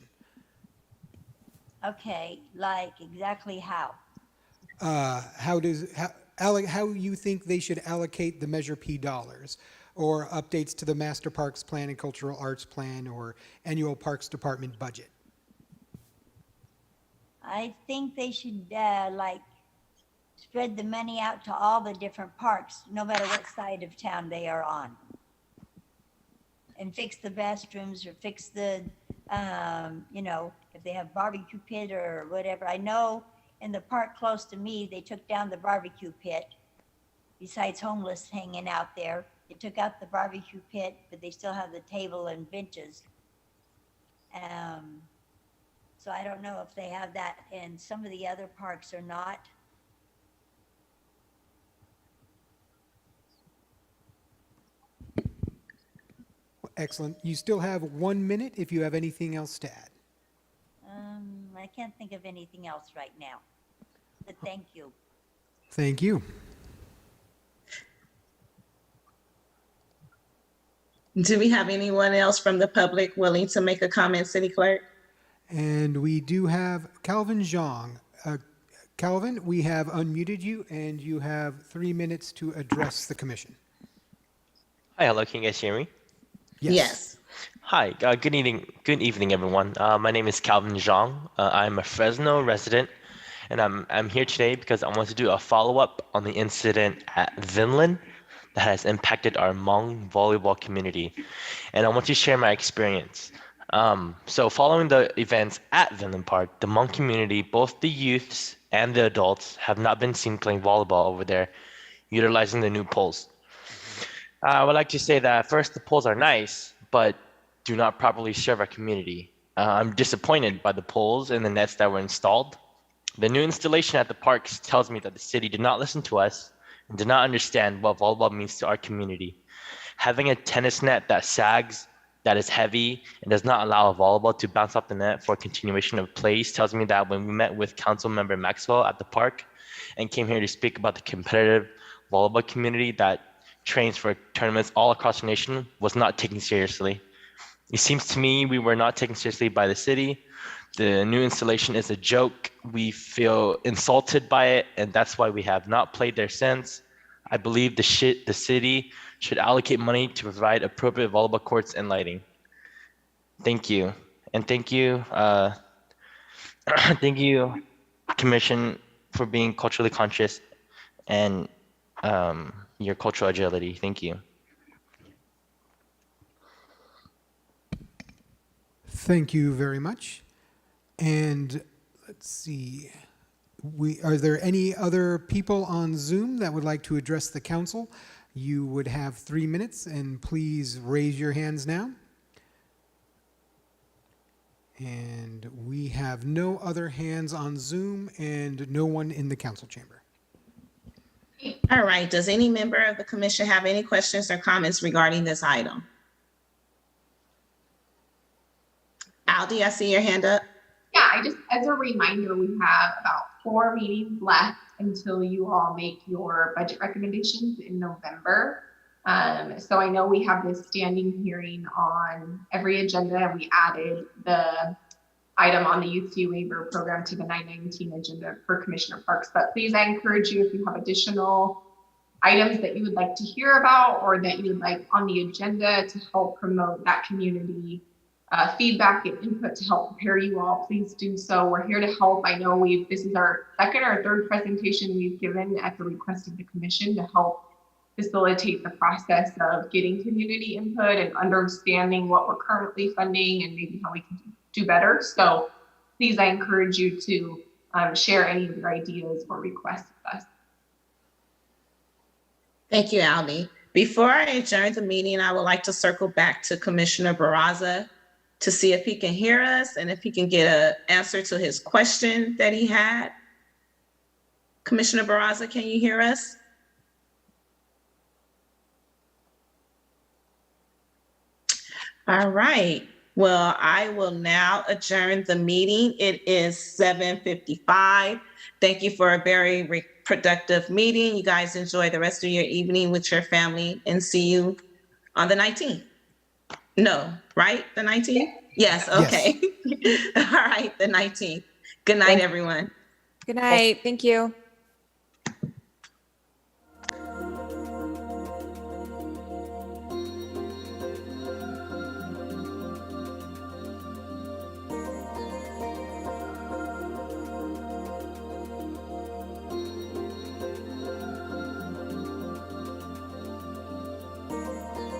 Okay, like exactly how? How you think they should allocate the Measure P dollars, or updates to the Master Parks Plan and Cultural Arts Plan, or annual Parks Department budget? I think they should like spread the money out to all the different parks, no matter what side of town they are on. And fix the restrooms or fix the, you know, if they have barbecue pit or whatever. I know in the park close to me, they took down the barbecue pit. Besides homeless hanging out there, they took out the barbecue pit, but they still have the table and benches. So I don't know if they have that in some of the other parks or not. Excellent. You still have 1 minute if you have anything else to add. I can't think of anything else right now, but thank you. Thank you. Do we have anyone else from the public willing to make a comment, City Clerk? And we do have Calvin Zhang. Calvin, we have unmuted you, and you have 3 minutes to address the commission. Hi, hello. Can you guys hear me? Yes. Hi. Good evening, everyone. My name is Calvin Zhang. I'm a Fresno resident, and I'm here today because I want to do a follow-up on the incident at Vinland that has impacted our Hmong volleyball community, and I want to share my experience. So following the events at Vinland Park, the Hmong community, both the youths and the adults, have not been seen playing volleyball over there, utilizing the new poles. I would like to say that first, the poles are nice, but do not properly serve our community. I'm disappointed by the poles and the nets that were installed. The new installation at the parks tells me that the city did not listen to us and did not understand what volleyball means to our community. Having a tennis net that sags, that is heavy, and does not allow a volleyball to bounce off the net for continuation of plays tells me that when we met with Council Member Maxwell at the park and came here to speak about the competitive volleyball community that trains for tournaments all across the nation was not taken seriously. It seems to me we were not taken seriously by the city. The new installation is a joke. We feel insulted by it, and that's why we have not played there since. I believe the city should allocate money to provide appropriate volleyball courts and lighting. Thank you. And thank you, thank you, Commission, for being culturally conscious and your cultural agility. Thank you. Thank you very much. And let's see, are there any other people on Zoom that would like to address the council? You would have 3 minutes, and please raise your hands now. And we have no other hands on Zoom and no one in the council chamber. All right. Does any member of the commission have any questions or comments regarding this item? Aldi, I see your hand up. Yeah, as a reminder, we have about 4 meetings left until you all make your budget recommendations in November. So I know we have this standing hearing on every agenda, and we added the item on the youth fee waiver program to the 919 agenda for Commissioner Parks. But please, I encourage you, if you have additional items that you would like to hear about or that you would like on the agenda to help promote that community feedback and input to help prepare you all, please do so. We're here to help. I know this is our second or third presentation we've given at the request of the commission to help facilitate the process of getting community input and understanding what we're currently funding and maybe how we can do better. So please, I encourage you to share any of your ideas or requests with us. Thank you, Aldi. Before I adjourn the meeting, I would like to circle back to Commissioner Barraza to see if he can hear us and if he can get an answer to his question that he had. Commissioner Barraza, can you hear us? All right. Well, I will now adjourn the meeting. It is 7:55. Thank you for a very productive meeting. You guys enjoy the rest of your evening with your family and see you on the 19th. No, right? The 19th? Yes, okay. All right, the 19th. Good night, everyone. Good night. Thank you.